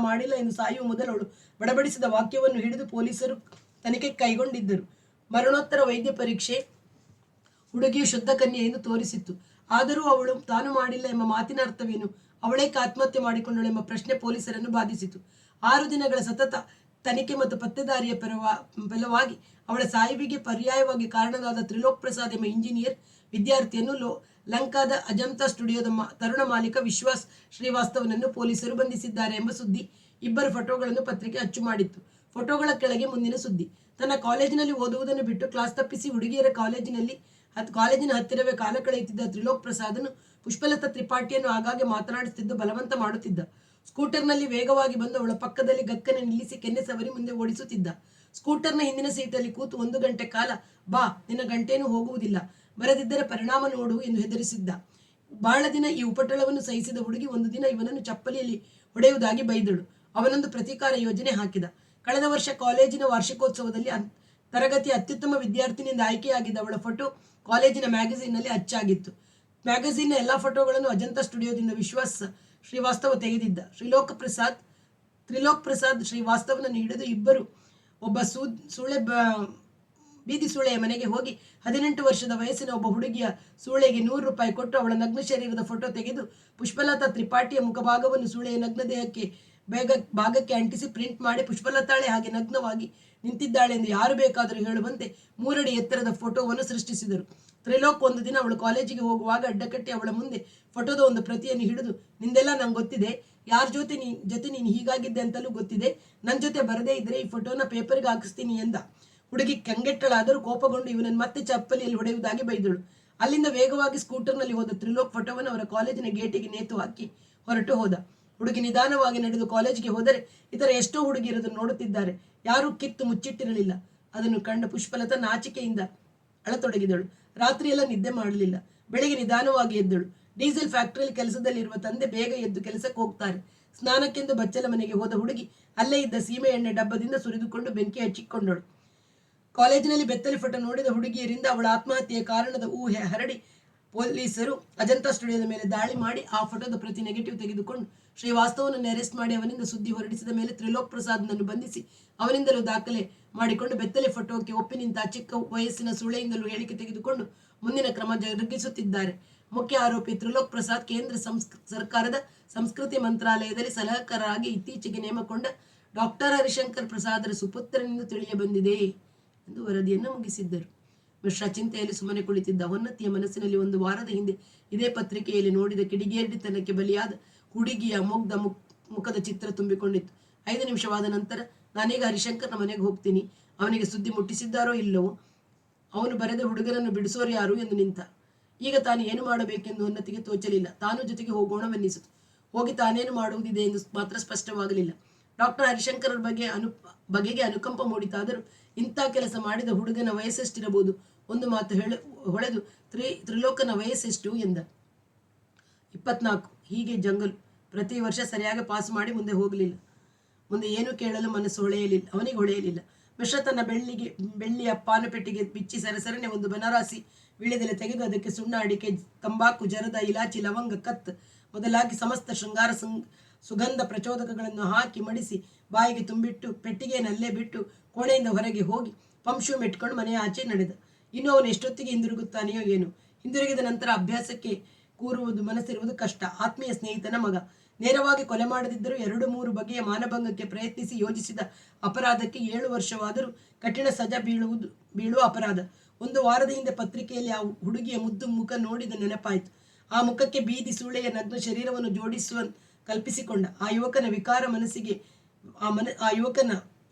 ಮಾಡಿಲ್ಲ ಎಂದು ಸಾಯುವ ಮೊದಲವಳು ಬಡಬಡಿಸಿದ ವಾಕ್ಯವನ್ನು ಹಿಡಿದು ಪೊಲೀಸರು ತನಿಖೆ ಕೈಗೊಂಡಿದ್ದರು. ಮರಣೋತ್ತರ ವೈದ್ಯ ಪರೀಕ್ಷೆ ಹುಡುಗಿಯು ಶುದ್ಧ ಕನ್ಯೆ ಎಂದು ತೋರಿಸಿತ್ತು. ಆದರೂ ಅವಳು ತಾನು ಮಾಡಿಲ್ಲ ಎಂಬ ಮಾತಿನ ಅರ್ಥವೇನು? ಅವಳೇಕೆ ಆತ್ಮಹತ್ಯೆ ಮಾಡಿಕೊಂಡಳು ಎಂಬ ಪ್ರಶ್ನೆ ಪೊಲೀಸರನ್ನು ಬಾಧಿಸಿತು. 6 ದಿನಗಳ ಸತತ ತನಿಖೆ ಮತ್ತು ಪತ್ತೆದಾರಿಯ ಫಲವಾಗಿ ಅವಳ ಸಾವಿಗೆ ಪರ್ಯಾಯವಾಗಿ ಕಾರಣನಾದ ತ್ರಿಲೋಕ್ ಪ್ರಸಾದ್ ಎಂಬ ಇಂಜಿನಿಯರ್ ವಿದ್ಯಾರ್ಥಿಯನ್ನು ಲಂಕಾದ ಅಜಂತಾ ಸ್ಟುಡಿಯೋದ ತರುಣ ಮಾಲೀಕ ವಿಶ್ವಾಸ್ ಶ್ರೀವಾಸ್ತವನನ್ನು ಪೊಲೀಸರು ಬಂಧಿಸಿದ್ದಾರೆ ಎಂಬ ಸುದ್ದಿ 2 ಫೋಟೋಗಳನ್ನು ಪತ್ರಿಕೆ ಅಚ್ಚು ಮಾಡಿತ್ತು. ಫೋಟೋಗಳ ಕೆಳಗೆ ಮುಂದಿನ ಸುದ್ದಿ. ತನ್ನ ಕಾಲೇಜಿನಲ್ಲಿ ಓದುವುದನ್ನು ಬಿಟ್ಟು ಕ್ಲಾಸ್ ತಪ್ಪಿಸಿ ಹುಡುಗಿಯರ ಕಾಲೇಜಿನ ಹತ್ತಿರವೇ ಕಾಲ ಕಳೆಯುತ್ತಿದ್ದ ತ್ರಿಲೋಕ್ ಪ್ರಸಾದನು ಪುಷ್ಪಲತಾ ತ್ರಿಪಾಠಿಯನ್ನು ಆಗಾಗ್ಗೆ ಮಾತನಾಡಿಸುತ್ತಿದ್ದು ಬಲವಂತ ಮಾಡುತ್ತಿದ್ದ. ಸ್ಕೂಟರ್ನಲ್ಲಿ ವೇಗವಾಗಿ ಬಂದು ಅವಳ ಪಕ್ಕದಲ್ಲಿ ಗಕ್ಕನೆ ನಿಲ್ಲಿಸಿ ಕೆನ್ನೆ ಸವರಿ ಮುಂದೆ ಓಡಿಸುತ್ತಿದ್ದ. ಸ್ಕೂಟರ್ನ ಹಿಂದಿನ ಸೀಟಲ್ಲಿ ಕೂತು 1 ಗಂಟೆ ಕಾಲ, ಬಾ, ನಿನ್ನ ಗಂಟೇನೂ ಹೋಗುವುದಿಲ್ಲ, ಬರದಿದ್ದರೆ ಪರಿಣಾಮ ನೋಡು ಎಂದು ಹೆದರಿಸಿದ್ದ. ಬಹಳ ದಿನ ಈ ಉಪಟಳವನ್ನು ಸಹಿಸಿದ ಹುಡುಗಿ ಒಂದು ದಿನ ಇವನನ್ನು ಚಪ್ಪಲಿಯಲ್ಲಿ ಹೊಡೆಯುವುದಾಗಿ ಬೈದಳು. ಅವನೊಂದು ಪ್ರತೀಕಾರ ಯೋಜನೆ ಹಾಕಿದ. ಕಳೆದ ವರ್ಷ ಕಾಲೇಜಿನ ವಾರ್ಷಿಕೋತ್ಸವದಲ್ಲಿ ತರಗತಿಯ ಅತ್ಯುತ್ತಮ ವಿದ್ಯಾರ್ಥಿನಿಯಿಂದ ಆಯ್ಕೆಯಾಗಿದ್ದ ಅವಳ ಫೋಟೋ ಕಾಲೇಜಿನ ಮ್ಯಾಗಝೀನ್ನಲ್ಲಿ ಅಚ್ಚಾಗಿತ್ತು. ಮ್ಯಾಗಝೀನ್ನ ಎಲ್ಲಾ ಫೋಟೋಗಳನ್ನು ಅಜಂತಾ ಸ್ಟುಡಿಯೋದಿಂದ ವಿಶ್ವಾಸ್ ಶ್ರೀವಾಸ್ತವ ತೆಗೆದಿದ್ದ. ತ್ರಿಲೋಕ್ ಪ್ರಸಾದ್ ಶ್ರೀವಾಸ್ತವನನ್ನು ಹಿಡಿದು ಇಬ್ಬರು ಒಬ್ಬ ಬೀದಿ ಸೂಳೆಯ ಮನೆಗೆ ಹೋಗಿ 18 ವರ್ಷದ ವಯಸ್ಸಿನ ಒಬ್ಬ ಹುಡುಗಿಯ ಸೂಳೆಗೆ 100 ರೂಪಾಯಿ ಕೊಟ್ಟು ಅವಳ ನಗ್ನ ಶರೀರದ ಫೋಟೋ ತೆಗೆದು ಪುಷ್ಪಲತಾ ತ್ರಿಪಾಠಿಯ ಮುಖಭಾಗವನ್ನು ಸೂಳೆಯ ನಗ್ನ ದೇಹಕ್ಕೆ ಭಾಗಕ್ಕೆ ಅಂಟಿಸಿ ಪ್ರಿಂಟ್ ಮಾಡಿ ಪುಷ್ಪಲತಾಳೆ ಹಾಗೆ ನಗ್ನವಾಗಿ ನಿಂತಿದ್ದಾಳೆ ಎಂದು ಯಾರು ಬೇಕಾದರೂ ಹೇಳುವಂತೆ 3 ಅಡಿ ಎತ್ತರದ ಫೋಟೋವನ್ನು ಸೃಷ್ಟಿಸಿದರು. ತ್ರಿಲೋಕ್ ಒಂದು ದಿನ ಅವಳು ಕಾಲೇಜಿಗೆ ಹೋಗುವಾಗ ಅಡ್ಡಕಟ್ಟಿ ಅವಳ ಮುಂದೆ ಫೋಟೋದ ಒಂದು ಪ್ರತಿಯನ್ನು ಹಿಡಿದು, ನಿಂದೆಲ್ಲ ನಂಗೆ ಗೊತ್ತಿದೆ, ಯಾರ ಜೊತೆ ನೀನು ಹೀಗಾಗಿದ್ದೆ ಅಂತಲೂ ಗೊತ್ತಿದೆ, ನನ್ನ ಜೊತೆ ಬರದೇ ಇದ್ರೆ ಈ ಫೋಟೋನ ಪೇಪರ್ಗೆ ಹಾಕಿಸ್ತೀನಿ ಎಂದ. ಹುಡುಗಿ ಕಂಗೆಟ್ಟಳಾದರೂ ಕೋಪಗೊಂಡು ಇವನನ್ನು ಮತ್ತೆ ಚಪ್ಪಲಿಯಲ್ಲಿ ಹೊಡೆಯುವುದಾಗಿ ಬೈದಳು. ಅಲ್ಲಿಂದ ವೇಗವಾಗಿ ಸ್ಕೂಟರ್ನಲ್ಲಿ ಹೋದ ತ್ರಿಲೋಕ್ ಫೋಟೋವನ್ನು ಅವರ ಕಾಲೇಜಿನ ಗೇಟಿಗೆ ನೇತು ಹಾಕಿ ಹೊರಟು ಹೋದ. ಹುಡುಗಿ ನಿಧಾನವಾಗಿ ನಡೆದು ಕಾಲೇಜಿಗೆ ಹೋದರೆ ಇತರ ಎಷ್ಟೋ ಹುಡುಗಿಯರನ್ನು ನೋಡುತ್ತಿದ್ದಾರೆ. ಯಾರೂ ಕಿತ್ತು ಮುಚ್ಚಿಟ್ಟಿರಲಿಲ್ಲ. ಅದನ್ನು ಕಂಡ ಪುಷ್ಪಲತಾ ನಾಚಿಕೆಯಿಂದ ಅಳತೊಡಗಿದಳು. ರಾತ್ರಿಯೆಲ್ಲ ನಿದ್ದೆ ಮಾಡಲಿಲ್ಲ. ಬೆಳಿಗ್ಗೆ ನಿಧಾನವಾಗಿ ಎದ್ದಳು. ಡೀಸೆಲ್ ಫ್ಯಾಕ್ಟರಿಯಲ್ಲಿ ಕೆಲಸದಲ್ಲಿರುವ ತಂದೆ ಬೇಗ ಎದ್ದು ಕೆಲಸಕ್ಕೆ ಹೋಗ್ತಾರೆ. ಸ್ನಾನಕ್ಕೆಂದು ಬಚ್ಚಲ ಮನೆಗೆ ಹೋದ ಹುಡುಗಿ ಅಲ್ಲೇ ಇದ್ದ ಸೀಮೆ ಎಣ್ಣೆ ಡಬ್ಬದಿಂದ ಸುರಿದುಕೊಂಡು ಬೆಂಕಿ ಹಚ್ಚಿಕೊಂಡಳು. ಕಾಲೇಜಿನಲ್ಲಿ ಬೆತ್ತಲೆ ಫೋಟೋ ನೋಡಿದ ಹುಡುಗಿಯರಿಂದ ಅವಳ ಆತ್ಮಹತ್ಯೆಯ ಕಾರಣದ ಊಹೆ ಹರಡಿ ಪೊಲೀಸರು ಅಜಂತಾ ಸ್ಟುಡಿಯೋದ ಮೇಲೆ ದಾಳಿ ಮಾಡಿ ಆ ಫೋಟೋದ ಪ್ರತಿ ನೆಗೆಟಿವ್ ತೆಗೆದುಕೊಂಡು ಶ್ರೀವಾಸ್ತವನನ್ನು ಅರೆಸ್ಟ್ ಮಾಡಿ ಅವನಿಂದ ಸುದ್ದಿ ಹೊರಡಿಸಿದ ಮೇಲೆ ತ್ರಿಲೋಕ್ ಪ್ರಸಾದ್ನನ್ನು ಬಂಧಿಸಿ ಅವನಿಂದಲೂ ದಾಖಲೆ ಮಾಡಿಕೊಂಡು ಬೆತ್ತಲೆ ಫೋಟೋಕ್ಕೆ ಒಪ್ಪಿ ನಿಂತ ಚಿಕ್ಕ ವಯಸ್ಸಿನ ಸುಳೆಯಿಂದಲೂ ಹೇಳಿಕೆ ತೆಗೆದುಕೊಂಡು ಮುಂದಿನ ಕ್ರಮ ಜರುಗಿಸುತ್ತಿದ್ದಾರೆ. ಮುಖ್ಯ ಆರೋಪಿ ತ್ರಿಲೋಕ್ ಪ್ರಸಾದ್ ಕೇಂದ್ರ ಸರ್ಕಾರದ ಸಂಸ್ಕೃತಿ ಮಂತ್ರಾಲಯದಲ್ಲಿ ಸಲಹಕಾರರಾಗಿ ಇತ್ತೀಚೆಗೆ ನೇಮಕೊಂಡ ಡಾಕ್ಟರ್ ಹರಿಶಂಕರ್ ಪ್ರಸಾದರ ಸುಪುತ್ರನೆಂದು ತಿಳಿಯ ಬಂದಿದೆ ಎಂದು ವರದಿಯನ್ನು ಮುಗಿಸಿದ್ದರು. ಮಿಶ್ರಾ ಚಿಂತೆಯಲ್ಲಿ ಸುಮ್ಮನೆ ಕುಳಿತಿದ್ದ. ಹೊನ್ನತಿಯ ಮನಸ್ಸಿನಲ್ಲಿ ಒಂದು ವಾರದ ಹಿಂದೆ ಇದೇ ಪತ್ರಿಕೆಯಲ್ಲಿ ನೋಡಿದ ಕಿಡಿಗೇಡಿತನಕ್ಕೆ ಬಲಿಯಾದ ಹುಡುಗಿಯ ಮುಗ್ಧ ಮುಖದ ಚಿತ್ರ ತುಂಬಿಕೊಂಡಿತ್ತು. 5 ನಿಮಿಷವಾದ ನಂತರ ನಾನೀಗ ಹರಿಶಂಕರ್ನ ಮನೆಗೆ ಹೋಗ್ತೀನಿ, ಅವನಿಗೆ ಸುದ್ದಿ ಮುಟ್ಟಿಸಿದ್ದಾರೋ ಇಲ್ಲವೋ, ಅವನು ಬರೆದ ಹುಡುಗನನ್ನು ಬಿಡಿಸೋರು ಯಾರು ಎಂದು ನಿಂತ. ಈಗ ತಾನು ಏನು ಮಾಡಬೇಕೆಂದು ಹೊನ್ನತಿಗೆ ತೋಚಲಿಲ್ಲ. ತಾನು ಜೊತೆಗೆ ಹೋಗೋಣವೆನ್ನಿಸಿತು. ಹೋಗಿ ತಾನೇನು ಮಾಡುವುದಿದೆ ಎಂದು ಮಾತ್ರ ಸ್ಪಷ್ಟವಾಗಲಿಲ್ಲ. ಡಾಕ್ಟರ್ ಹರಿಶಂಕರ್ ಬಗೆಗೆ ಅನುಕಂಪ ಮೂಡಿತಾದರೂ ಇಂಥ ಕೆಲಸ ಮಾಡಿದ ಹುಡುಗನ ವಯಸ್ಸೆಷ್ಟಿರಬಹುದು? ಒಂದು ಮಾತು ಹೊಳೆದು ತ್ರಿಲೋಕನ ವಯಸ್ಸೆಷ್ಟು ಎಂದ. 24. ಹೀಗೆ ಜಂಗಲ್. ಪ್ರತಿ ವರ್ಷ ಸರಿಯಾಗಿ ಪಾಸ್ ಮಾಡಿ ಮುಂದೆ ಹೋಗಲಿಲ್ಲ. ಮುಂದೆ ಏನು ಕೇಳಲು ಮನಸ್ಸು ಅವನಿಗೆ ಹೊಳೆಯಲಿಲ್ಲ. ಮಿಶ್ರ ತನ್ನ ಬೆಳ್ಳಿಯ ಪಾನಪೆಟ್ಟಿಗೆ ಬಿಚ್ಚಿ ಸರಸರನೆ ಒಂದು ಬನಾರಸಿ ವೀಳ್ಯದೆಲೆ ತೆಗೆದು ಅದಕ್ಕೆ ಸುಣ್ಣ, ಅಡಿಕೆ, ತಂಬಾಕು, ಜರದ, ಇಲಾಚಿ, ಲವಂಗ, ಕತ್ ಮೊದಲಾಗಿ ಸಮಸ್ತ ಶೃಂಗಾರ ಸುಗಂಧ ಪ್ರಚೋದಕಗಳನ್ನು ಹಾಕಿ ಮಡಿಸಿ ಬಾಯಿಗೆ ತುಂಬಿಟ್ಟು ಪೆಟ್ಟಿಗೆಯನ್ನಲ್ಲೇ ಬಿಟ್ಟು ಕೋಣೆಯಿಂದ ಹೊರಗೆ ಹೋಗಿ ಪಂಶು ಇಟ್ಕೊಂಡು ಮನೆಯ ಆಚೆ ನಡೆದ. ಇನ್ನು ಅವನು ಎಷ್ಟೊತ್ತಿಗೆ ಹಿಂದಿರುಗುತ್ತಾನೆಯೋ ಏನು. ಹಿಂದಿರುಗಿದ ನಂತರ ಅಭ್ಯಾಸಕ್ಕೆ ಕೂರುವುದು ಮನಸ್ಸಿರುವುದು ಕಷ್ಟ. ಆತ್ಮೀಯ ಸ್ನೇಹಿತನ ಮಗ. ನೇರವಾಗಿ ಕೊಲೆ ಮಾಡದಿದ್ದರೂ 2-3 ಬಗೆಯ ಮಾನಭಂಗಕ್ಕೆ ಪ್ರಯತ್ನಿಸಿ ಯೋಜಿಸಿದ ಅಪರಾಧಕ್ಕೆ 7 ವರ್ಷವಾದರೂ ಕಠಿಣ ಸಜಾ ಬೀಳುವ ಅಪರಾಧ. ಒಂದು ವಾರದ ಹಿಂದೆ ಪತ್ರಿಕೆಯಲ್ಲಿ ಆ ಹುಡುಗಿಯ ಮುದ್ದು ಮುಖ ನೋಡಿದ ನೆನಪಾಯಿತು. ಆ ಮುಖಕ್ಕೆ ಬೀದಿ ಸೂಳೆಯ ನಗ್ನ ಶರೀರವನ್ನು ಜೋಡಿಸುವ ಕಲ್ಪಿಸಿಕೊಂಡ. ಆ ಯುವಕನ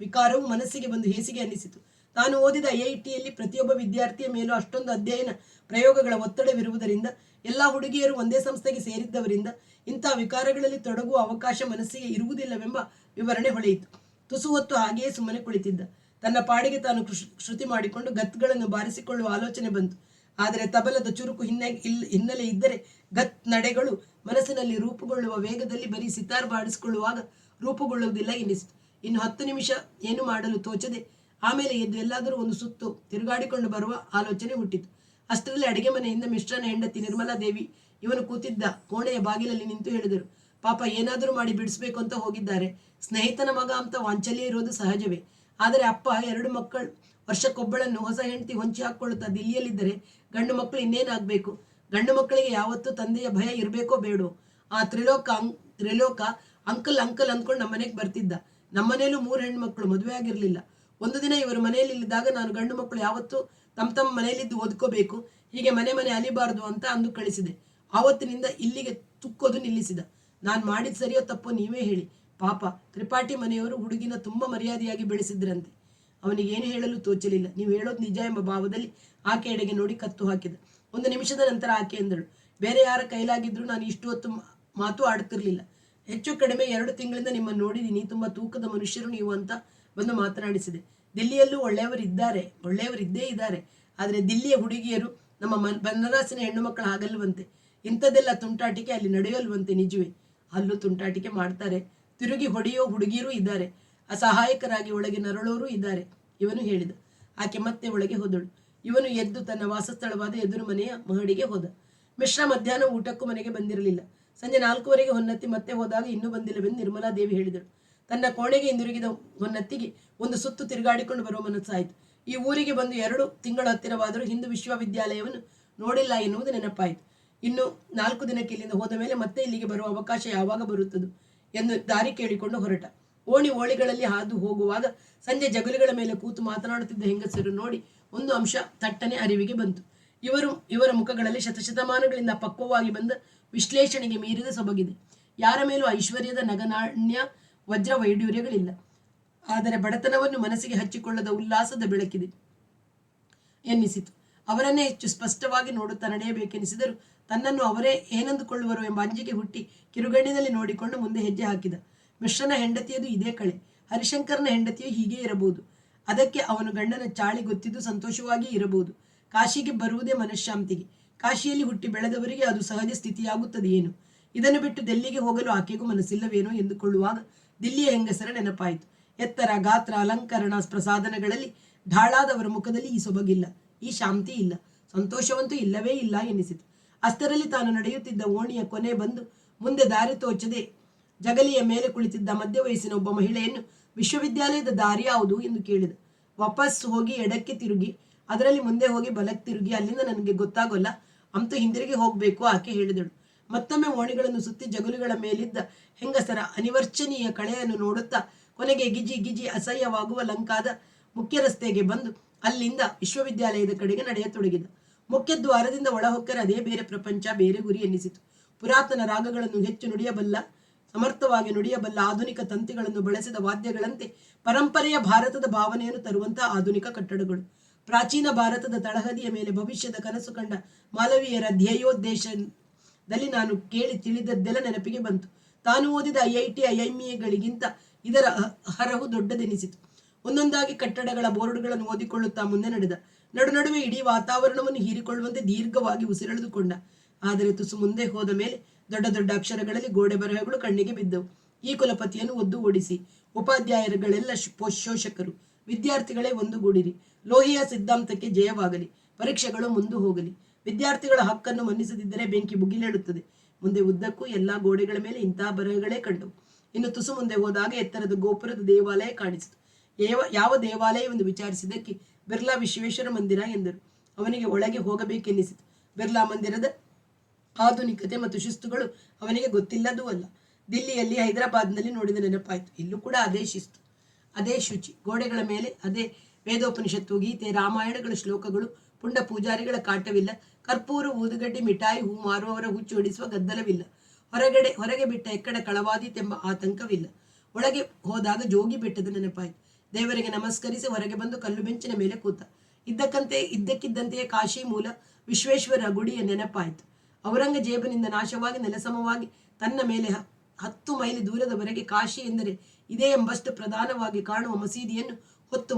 ವಿಕಾರವು ಮನಸ್ಸಿಗೆ ಬಂದು ಹೇಸಿಗೆ ಅನ್ನಿಸಿತು. ತಾನು ಓದಿದ IITಯಲ್ಲಿ ಪ್ರತಿಯೊಬ್ಬ ವಿದ್ಯಾರ್ಥಿಯ ಮೇಲೂ ಅಷ್ಟೊಂದು ಅಧ್ಯಯನ ಪ್ರಯೋಗಗಳ ಒತ್ತಡವಿರುವುದರಿಂದ, ಎಲ್ಲ ಹುಡುಗಿಯರು ಒಂದೇ ಸಂಸ್ಥೆಗೆ ಸೇರಿದ್ದವರಿಂದ ಇಂಥ ವಿಕಾರಗಳಲ್ಲಿ ತೊಡಗುವ ಅವಕಾಶ ಮನಸ್ಸಿಗೆ ಇರುವುದಿಲ್ಲವೆಂಬ ವಿವರಣೆ ಹೊಳೆಯಿತು. ತುಸು ಹೊತ್ತು ಹಾಗೆಯೇ ಸುಮ್ಮನೆ ಕುಳಿತಿದ್ದ. ತನ್ನ ಪಾಡಿಗೆ ತಾನು ಶ್ರುತಿ ಮಾಡಿಕೊಂಡು ಗತ್ಗಳನ್ನು ಬಾರಿಸಿಕೊಳ್ಳುವ ಆಲೋಚನೆ ಬಂತು. ಆದರೆ ತಬಲದ ಚುರುಕು ಹಿನ್ನೆಲೆ ಇದ್ದರೆ ಗತ್ ನಡೆಗಳು ಮನಸ್ಸಿನಲ್ಲಿ ರೂಪುಗೊಳ್ಳುವ ವೇಗದಲ್ಲಿ ಬರೀ ಸಿತಾರ್ ಬಾಡಿಸಿಕೊಳ್ಳುವಾಗ ರೂಪುಗೊಳ್ಳುವುದಿಲ್ಲ ಎನ್ನಿಸಿತು. ಇನ್ನು 10 ನಿಮಿಷ ಏನು ಮಾಡಲು ತೋಚದೆ ಆಮೇಲೆ ಎದ್ದು ಎಲ್ಲಾದರೂ ಒಂದು ಸುತ್ತು ತಿರುಗಾಡಿಕೊಂಡು ಬರುವ ಆಲೋಚನೆ ಹುಟ್ಟಿತು. ಅಷ್ಟರಲ್ಲಿ ಅಡಿಗೆ ಮನೆಯಿಂದ ಮಿಶ್ರನ ಹೆಂಡತಿ ನಿರ್ಮಲಾದೇವಿ ಇವನು ಕೂತಿದ್ದ ಕೋಣೆಯ ಬಾಗಿಲಲ್ಲಿ ನಿಂತು ಹೇಳಿದರು, ಪಾಪ ಏನಾದರೂ ಮಾಡಿ ಬಿಡಿಸ್ಬೇಕು ಅಂತ ಹೋಗಿದ್ದಾರೆ. ಸ್ನೇಹಿತನ ಮಗ ಅಂತ ವಾಂಚಲ್ಯ ಇರೋದು ಸಹಜವೇ. ಆದರೆ ಅಪ್ಪ 2 ಮಕ್ಕಳು ವರ್ಷಕ್ಕೊಬ್ಬಳನ್ನು ಹೊಸ ಹೆಂಡತಿ ಹೊಂಚಿ ಹಾಕ್ಕೊಳ್ಳುತ್ತಾ ದಿಲ್ಲಿಯಲ್ಲಿದ್ದರೆ ಗಂಡು ಮಕ್ಕಳು ಇನ್ನೇನಾಗಬೇಕು? ಗಂಡು ಮಕ್ಕಳಿಗೆ ಯಾವತ್ತೂ ತಂದೆಯ ಭಯ ಇರಬೇಕೋ ಬೇಡೋ? ಆ ತ್ರಿಲೋಕ ಅಂಕಲ್ ಅಂದ್ಕೊಂಡು ನಮ್ಮ ಮನೆಗೆ ಬರ್ತಿದ್ದ. ನಮ್ಮನೇಲೂ 3 ಹೆಣ್ಮಕ್ಳು, ಮದುವೆ ಆಗಿರಲಿಲ್ಲ. ಒಂದು ದಿನ ಇವರು ಮನೆಯಲ್ಲಿ ಇಲ್ಲಿದ್ದಾಗ ನಾನು ಗಂಡು ಮಕ್ಕಳು ಯಾವತ್ತೂ ತಮ್ಮ ಮನೆಯಲ್ಲಿದ್ದು ಓದ್ಕೋಬೇಕು, ಹೀಗೆ ಮನೆ ಅಲಿಬಾರ್ದು ಅಂತ ಅಂದು ಕಳಿಸಿದೆ. ಆವತ್ತಿನಿಂದ ಇಲ್ಲಿಗೆ ತುಕ್ಕೋದು ನಿಲ್ಲಿಸಿದ. ನಾನು ಮಾಡಿದ ಸರಿಯೋ ತಪ್ಪೋ ನೀವೇ ಹೇಳಿ. ಪಾಪ ತ್ರಿಪಾಠಿ ಮನೆಯವರು ಹುಡುಗಿನ ತುಂಬ ಮರ್ಯಾದೆಯಾಗಿ ಬೆಳೆಸಿದ್ರಂತೆ. ಅವನಿಗೇನು ಹೇಳಲು ತೋಚಲಿಲ್ಲ. ನೀವು ಹೇಳೋದು ನಿಜ ಎಂಬ ಭಾವದಲ್ಲಿ ಆಕೆ ಎಡೆಗೆ ನೋಡಿ ಕತ್ತು ಹಾಕಿದ. 1 ನಿಮಿಷದ ನಂತರ ಆಕೆ ಎಂದಳು, ಬೇರೆ ಯಾರ ಕೈಲಾಗಿದ್ರು ನಾನು ಇಷ್ಟು ಹೊತ್ತು ಮಾತು ಆಡುತ್ತಿರಲಿಲ್ಲ. ಹೆಚ್ಚು ಕಡಿಮೆ 2 ತಿಂಗಳಿಂದ ನಿಮ್ಮನ್ನು ನೋಡಿದ್ದೀನಿ. ತುಂಬ ತೂಕದ ಮನುಷ್ಯರು ನೀವು ಅಂತ ಬಂದು ಮಾತನಾಡಿಸಿದೆ. ದಿಲ್ಲಿಯಲ್ಲೂ ಒಳ್ಳೆಯವರಿದ್ದೇ ಇದ್ದಾರೆ. ಆದರೆ ದಿಲ್ಲಿಯ ಹುಡುಗಿಯರು ನಮ್ಮ ಬನಾರಸಿನ ಹೆಣ್ಣು ಮಕ್ಕಳು ಆಗಲ್ವಂತೆ. ಇಂಥದ್ದೆಲ್ಲ ತುಂಟಾಟಿಕೆ ಅಲ್ಲಿ ನಡೆಯಲ್ವಂತೆ. ನಿಜವೇ? ಅಲ್ಲೂ ತುಂಟಾಟಿಕೆ ಮಾಡ್ತಾರೆ. ತಿರುಗಿ ಹೊಡೆಯೋ ಹುಡುಗಿಯರೂ ಇದ್ದಾರೆ. ಅಸಹಾಯಕರಾಗಿ ಒಳಗೆ ನರಳೋರು ಇದ್ದಾರೆ ಇವನು ಹೇಳಿದ. ಆಕೆ ಮತ್ತೆ ಒಳಗೆ ಹೋದಳು. ಇವನು ಎದ್ದು ತನ್ನ ವಾಸಸ್ಥಳವಾದ ಎದುರು ಮನೆಯ ಮಹಡಿಗೆ ಹೋದ. ಮಿಶ್ರಾ ಮಧ್ಯಾಹ್ನ ಊಟಕ್ಕೂ ಮನೆಗೆ ಬಂದಿರಲಿಲ್ಲ. ಸಂಜೆ 4:15 ಹೊನ್ನತ್ತಿ ಮತ್ತೆ ಹೋದಾಗ ಇನ್ನೂ ಬಂದಿಲ್ಲವೆಂದು ನಿರ್ಮಲಾದೇವಿ ಹೇಳಿದಳು. ತನ್ನ ಕೋಣೆಗೆ ಹಿಂದಿರುಗಿದ ಹೊನ್ನತ್ತಿಗೆ ಒಂದು ಸುತ್ತು ತಿರುಗಾಡಿಕೊಂಡು ಬರುವ ಮನಸ್ಸಾಯಿತು. ಈ ಊರಿಗೆ ಬಂದು 2 ತಿಂಗಳ ಹತ್ತಿರವಾದರೂ ಹಿಂದೂ ವಿಶ್ವವಿದ್ಯಾಲಯವನ್ನು ನೋಡಿಲ್ಲ ಎನ್ನುವುದು ನೆನಪಾಯಿತು. ಇನ್ನು 4 ದಿನಕ್ಕೆ ಇಲ್ಲಿಂದ ಹೋದ ಮೇಲೆ ಮತ್ತೆ ಇಲ್ಲಿಗೆ ಬರುವ ಅವಕಾಶ ಯಾವಾಗ ಬರುತ್ತದೋ ಎಂದು ದಾರಿ ಕೇಳಿಕೊಂಡು ಹೊರಟ. ಓಣಿಗಳಲ್ಲಿ ಹಾದು ಹೋಗುವಾಗ ಸಂಜೆ ಜಗಲಿಗಳ ಮೇಲೆ ಕೂತು ಮಾತನಾಡುತ್ತಿದ್ದ ಹೆಂಗಸರು ನೋಡಿ ಒಂದು ಅಂಶ ತಟ್ಟನೆ ಅರಿವಿಗೆ ಬಂತು. ಇವರ ಮುಖಗಳಲ್ಲಿ ಶತಶತಮಾನಗಳಿಂದ ಪಕ್ವವಾಗಿ ಬಂದ ವಿಶ್ಲೇಷಣೆಗೆ ಮೀರಿದ ಸೊಬಗಿದೆ. ಯಾರ ಮೇಲೂ ಐಶ್ವರ್ಯದ ನಗನಾಣ್ಯ ವಜ್ರ ವೈಡೂರ್ಯಗಳಿಲ್ಲ. ಆದರೆ ಬಡತನವನ್ನು ಮನಸ್ಸಿಗೆ ಹಚ್ಚಿಕೊಳ್ಳದ ಉಲ್ಲಾಸದ ಬೆಳಕಿದೆ ಎನ್ನಿಸಿತು. ಅವರನ್ನೇ ಹೆಚ್ಚು ಸ್ಪಷ್ಟವಾಗಿ ನೋಡುತ್ತಾ ನಡೆಯಬೇಕೆನಿಸಿದರೂ ತನ್ನನ್ನು ಅವರೇ ಏನಂದುಕೊಳ್ಳುವರು ಎಂಬ ಅಂಜಿಕೆ ಹುಟ್ಟಿ ಕಿರುಗಣ್ಣಿನಲ್ಲಿ ನೋಡಿಕೊಂಡು ಮುಂದೆ ಹೆಜ್ಜೆ ಹಾಕಿದ. ಮಿಶ್ರನ ಹೆಂಡತಿಯದು ಇದೇ ಕಳೆ. ಹರಿಶಂಕರನ ಹೆಂಡತಿಯು ಹೀಗೆ ಇರಬಹುದು. ಅದಕ್ಕೆ ಅವನು ಗಂಡನ ಚಾಳಿ ಗೊತ್ತಿದ್ದು ಸಂತೋಷವಾಗಿ ಇರಬಹುದು. ಕಾಶಿಗೆ ಬರುವುದೇ ಮನಃಶಾಂತಿಗೆ. ಕಾಶಿಯಲ್ಲಿ ಹುಟ್ಟಿ ಬೆಳೆದವರಿಗೆ ಅದು ಸಹಜ ಸ್ಥಿತಿಯಾಗುತ್ತದೆಯೇನು? ಇದನ್ನು ಬಿಟ್ಟು ದಿಲ್ಲಿಗೆ ಹೋಗಲು ಆಕೆಗೂ ಮನಸ್ಸಿಲ್ಲವೇನೋ ಎಂದುಕೊಳ್ಳುವಾಗ ದಿಲ್ಲಿಯ ಹೆಂಗಸರ ನೆನಪಾಯಿತು. ಎತ್ತರ, ಗಾತ್ರ, ಅಲಂಕರಣ, ಪ್ರಸಾದನಗಳಲ್ಲಿ ಢಾಳಾದವರ ಮುಖದಲ್ಲಿ ಈ ಸೊಬಗಿಲ್ಲ, ಈ ಶಾಂತಿ ಇಲ್ಲ, ಸಂತೋಷವಂತೂ ಇಲ್ಲವೇ ಇಲ್ಲ ಎನ್ನಿಸಿತು. ಅಷ್ಟರಲ್ಲಿ ತಾನು ನಡೆಯುತ್ತಿದ್ದ ಓಣಿಯ ಕೊನೆ ಬಂದು ಮುಂದೆ ದಾರಿ ತೋಚದೆ ಜಗಲಿಯ ಮೇಲೆ ಕುಳಿತಿದ್ದ ಮಧ್ಯವಯಸ್ಸಿನ ಒಬ್ಬ ಮಹಿಳೆಯನ್ನು ವಿಶ್ವವಿದ್ಯಾಲಯದ ದಾರಿ ಯಾವುದು ಎಂದು ಕೇಳಿದ. ವಾಪಸ್ ಹೋಗಿ ಎಡಕ್ಕೆ ತಿರುಗಿ, ಅದರಲ್ಲಿ ಮುಂದೆ ಹೋಗಿ ಬಲಕ್ಕೆ ತಿರುಗಿ, ಅಲ್ಲಿಂದ ನನಗೆ ಗೊತ್ತಾಗೋಲ್ಲ, ಅಂತೂ ಹಿಂದಿರುಗಿ ಹೋಗಬೇಕು ಆಕೆ ಹೇಳಿದಳು. ಮತ್ತೊಮ್ಮೆ ಓಣಿಗಳನ್ನು ಸುತ್ತಿ ಜಗಲುಗಳ ಮೇಲಿದ್ದ ಹೆಂಗಸರ ಅನಿವರ್ಚನೀಯ ಕಳೆಯನ್ನು ನೋಡುತ್ತಾ ಕೊನೆಗೆ ಗಿಜಿ ಗಿಜಿ ಅಸಹ್ಯವಾಗುವ ಲಂಕಾದ ಮುಖ್ಯ ರಸ್ತೆಗೆ ಬಂದು ಅಲ್ಲಿಂದ ವಿಶ್ವವಿದ್ಯಾಲಯದ ಕಡೆಗೆ ನಡೆಯತೊಡಗಿದ. ಮುಖ್ಯ ದ್ವಾರದಿಂದ ಒಳಹೊಕ್ಕರೆ ಅದೇ ಬೇರೆ ಪ್ರಪಂಚ, ಬೇರೆ ಗುರಿ ಎನ್ನಿಸಿತು. ಪುರಾತನ ರಾಗಗಳನ್ನು ಹೆಚ್ಚು ನುಡಿಯಬಲ್ಲ, ಸಮರ್ಥವಾಗಿ ನುಡಿಯಬಲ್ಲ ಆಧುನಿಕ ತಂತಿಗಳನ್ನು ಬಳಸಿದ ವಾದ್ಯಗಳಂತೆ ಪರಂಪರೆಯ ಭಾರತದ ಭಾವನೆಯನ್ನು ತರುವಂತಹ ಆಧುನಿಕ ಕಟ್ಟಡಗಳು. ಪ್ರಾಚೀನ ಭಾರತದ ತಳಹದಿಯ ಮೇಲೆ ಭವಿಷ್ಯದ ಕನಸು ಕಂಡ ಮಾಲವೀಯರ ಧ್ಯೇಯೋದ್ದೇಶದಲ್ಲಿ ನಾನು ಕೇಳಿ ತಿಳಿದದ್ದೆಲ್ಲ ನೆನಪಿಗೆ ಬಂತು. ತಾನು ಓದಿದ IIT IIMAಗಳಿಗಿಂತ ಇದರ ಹರಹು ದೊಡ್ಡದೆನಿಸಿತು. ಒಂದೊಂದಾಗಿ ಕಟ್ಟಡಗಳ ಬೋರ್ಡ್ಗಳನ್ನು ಓದಿಕೊಳ್ಳುತ್ತಾ ಮುಂದೆ ನಡೆದ. ನಡುವೆ ಇಡೀ ವಾತಾವರಣವನ್ನು ಹೀರಿಕೊಳ್ಳುವಂತೆ ದೀರ್ಘವಾಗಿ ಉಸಿರೆಳೆದುಕೊಂಡ. ಆದರೆ ತುಸು ಮುಂದೆ ಹೋದ ಮೇಲೆ ದೊಡ್ಡ ದೊಡ್ಡ ಅಕ್ಷರಗಳಲ್ಲಿ ಗೋಡೆ ಬರಹಗಳು ಕಣ್ಣಿಗೆ ಬಿದ್ದವು. ಈ ಕುಲಪತಿಯನ್ನು ಒದ್ದು ಓಡಿಸಿ, ಉಪಾಧ್ಯಾಯರುಗಳೆಲ್ಲ ಪೋಷಕರು, ವಿದ್ಯಾರ್ಥಿಗಳೇ ಒಂದುಗೂಡಿರಿ. ಲೋಹಿಯ ಸಿದ್ಧಾಂತಕ್ಕೆ ಜಯವಾಗಲಿ. ಪರೀಕ್ಷೆಗಳು ಮುಂದೆ ಹೋಗಲಿ. ವಿದ್ಯಾರ್ಥಿಗಳ ಹಕ್ಕನ್ನು ಮನ್ನಿಸದಿದ್ದರೆ ಬೆಂಕಿ ಮುಗಿಲೇಳುತ್ತದೆ. ಮುಂದೆ ಉದ್ದಕ್ಕೂ ಎಲ್ಲಾ ಗೋಡೆಗಳ ಮೇಲೆ ಇಂತಹ ಬರಹಗಳೇ ಕಂಡವು. ಇನ್ನು ತುಸು ಮುಂದೆ ಹೋದಾಗ ಎತ್ತರದ ಗೋಪುರದ ದೇವಾಲಯ ಕಾಣಿಸಿತು. ಯಾವ ದೇವಾಲಯವೆಂದು ವಿಚಾರಿಸಿದ್ದಕ್ಕೆ ಬಿರ್ಲಾ ವಿಶ್ವೇಶ್ವರ ಮಂದಿರ ಎಂದರು. ಅವನಿಗೆ ಒಳಗೆ ಹೋಗಬೇಕೆನ್ನಿಸಿತು. ಬಿರ್ಲಾ ಮಂದಿರದ ಆಧುನಿಕತೆ ಮತ್ತು ಶಿಸ್ತುಗಳು ಅವನಿಗೆ ಗೊತ್ತಿಲ್ಲದೂ ಅಲ್ಲ. ದಿಲ್ಲಿಯಲ್ಲಿ, ಹೈದರಾಬಾದ್ನಲ್ಲಿ ನೋಡಿದ ನೆನಪಾಯಿತು. ಇಲ್ಲೂ ಕೂಡ ಅದೇ ಶಿಸ್ತು, ಅದೇ ಶುಚಿ. ಗೋಡೆಗಳ ಮೇಲೆ ಅದೇ ವೇದೋಪನಿಷತ್ತು, ಗೀತೆ, ರಾಮಾಯಣಗಳ ಶ್ಲೋಕಗಳು. ಪುಂಡ ಪೂಜಾರಿಗಳ ಕಾಟವಿಲ್ಲ. ಕರ್ಪೂರ, ಊದುಗಡ್ಡಿ, ಮಿಠಾಯಿ, ಹೂ ಮಾರುವವರ ಹುಚ್ಚು ಹೊಡಿಸುವ ಗದ್ದಲವಿಲ್ಲ. ಹೊರಗೆ ಬಿಟ್ಟ ಎಕ್ಕಡ ಕಳವಾದೀತೆಂಬ ಆತಂಕವಿಲ್ಲ. ಒಳಗೆ ಹೋದಾಗ ಜೋಗಿ ಬೆಟ್ಟದ ನೆನಪಾಯಿತು. ದೇವರಿಗೆ ನಮಸ್ಕರಿಸಿ ಹೊರಗೆ ಬಂದು ಕಲ್ಲು ಬೆಂಚಿನ ಮೇಲೆ ಕೂತ. ಇದ್ದಕ್ಕಿದ್ದಂತೆಯೇ ಕಾಶಿ ಮೂಲ ವಿಶ್ವೇಶ್ವರ ಗುಡಿಯ ನೆನಪಾಯಿತು. ಔರಂಗಜೇಬನಿಂದ ನಾಶವಾಗಿ ನೆಲಸಮವಾಗಿ ತನ್ನ ಮೇಲೆ 10 ಮೈಲಿ ದೂರದವರೆಗೆ ಕಾಶಿ ಎಂದರೆ ಇದೇ ಎಂಬಷ್ಟು ಪ್ರಧಾನವಾಗಿ ಕಾಣುವ ಮಸೀದಿಯನ್ನು ಹೊತ್ತು